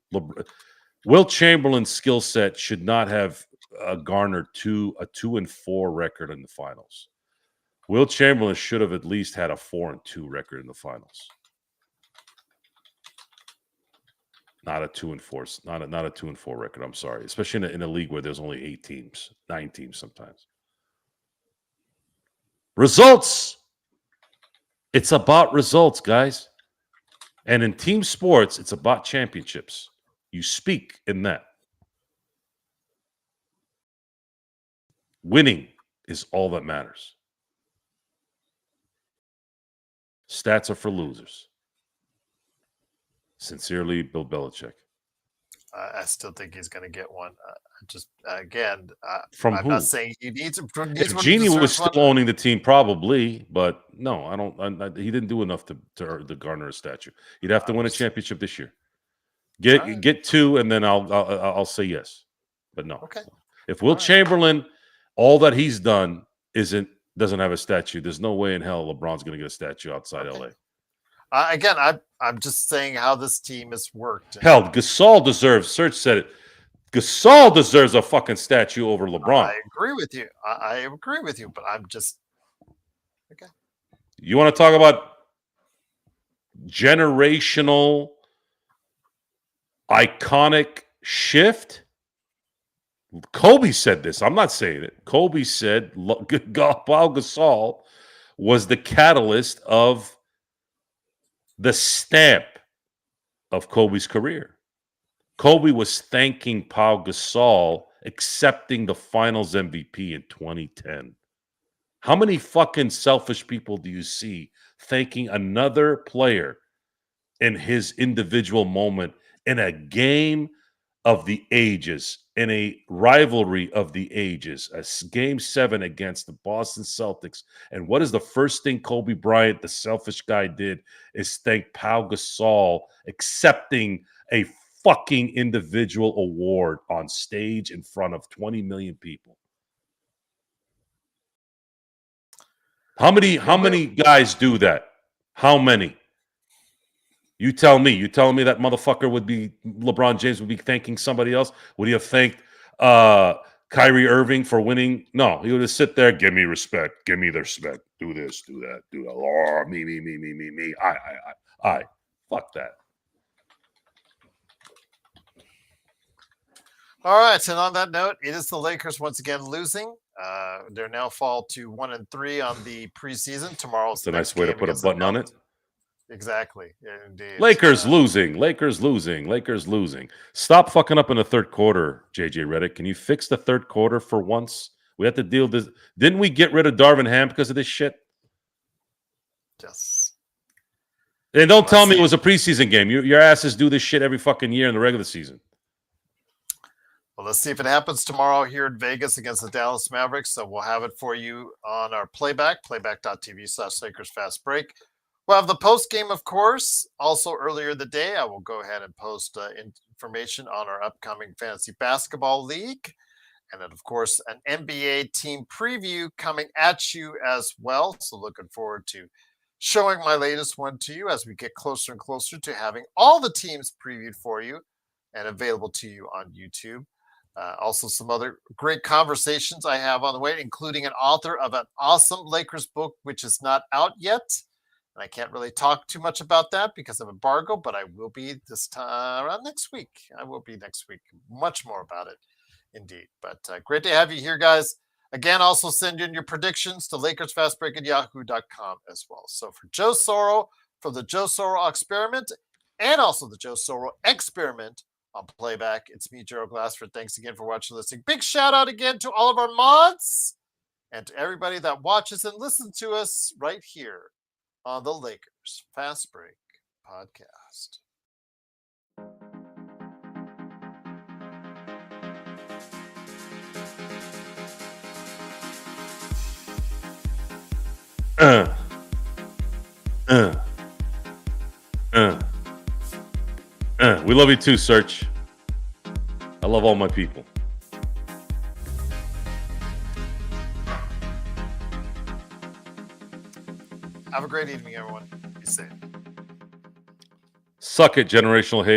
Will Chamberlain's skill set should not have garnered a 2-4 record in the finals. Will Chamberlain should have at least had a 4-2 record in the finals. Not a 2-4, not a 2-4 record. I'm sorry, especially in a league where there's only 8 teams, 9 teams sometimes. Results. It's about results, guys. And in team sports, it's about championships. You speak in that. Winning is all that matters. Stats are for losers. Sincerely, Bill Belichick. I still think he's going to get one. From I'm who? not saying he needs one. If Genie was still owning the team, probably, but no, I don't. He didn't do enough to garner a statue. He'd have to win a championship this year. Get 2, and then I'll say yes, but no. Okay. If Will Chamberlain, all that he's done doesn't have a statue, there's no way in hell LeBron's going to get a statue outside LA. Again, I'm just saying how this team has worked. Hell, Gasol deserves. Serge said it. Gasol deserves a fucking statue over LeBron. I agree with you. I agree with you, but I'm just okay. You want to talk about generational, iconic shift? Kobe said this. I'm not saying it. Kobe said Pau Gasol was the catalyst of the stamp of Kobe's career. Kobe was thanking Pau Gasol accepting the Finals MVP in 2010. How many fucking selfish people do you see thanking another player in his individual moment in a game of the ages, in a rivalry of the ages, game 7 against the Boston Celtics? And what is the first thing Kobe Bryant, the selfish guy, did is thank Pau Gasol accepting a fucking individual award on stage in front of 20 million people. How many guys do that? How many? You tell me. You telling me that motherfucker would be LeBron James would be thanking somebody else? Would he have thanked Kyrie Irving for winning? No, he would just sit there, give me respect, give me the respect, do this, do that, do that. Oh, me. I. Fuck that. All right, and on that note, it is the Lakers once again losing. They're now fall to 1-3 on the preseason. Tomorrow's It's a nice way to put a button on it. Exactly. Indeed. Lakers losing. Stop fucking up in the third quarter, JJ Redick. Can you fix the third quarter for once? We have to deal with this. Didn't we get rid of Darvin Ham because of this shit? Yes. And don't tell me it was a preseason game. Your asses do this shit every fucking year in the regular season. Well, let's see if it happens tomorrow here in Vegas against the Dallas Mavericks. So we'll have it for you on our playback.tv/Lakers Fast Break. We'll have the post game, of course. Also, earlier in the day, I will go ahead and post information on our upcoming Fantasy Basketball League. And then, of course, an NBA team preview coming at you as well. So looking forward to showing my latest one to you as we get closer and closer to having all the teams previewed for you and available to you on YouTube. Also, some other great conversations I have on the way, including an author of an awesome Lakers book, which is not out yet. And I can't really talk too much about that because of embargo, but I will be this time around next week. I will be next week. Much more about it, indeed. But great to have you here, guys. Again, also send in your predictions to LakersFastBreak@yahoo.com as well. So for Joe Soro, for the Joe Soro Experiment, and also the Joe Soro Experiment on Playback, it's me, Gerald Glassford. Thanks again for watching and listening. Big shout out again to all of our mods and to everybody that watches and listens to us right here on the Lakers Fast Break podcast. We love you too, Search. I love all my people. Have a great evening, everyone. Be safe. Suck it, generational hate.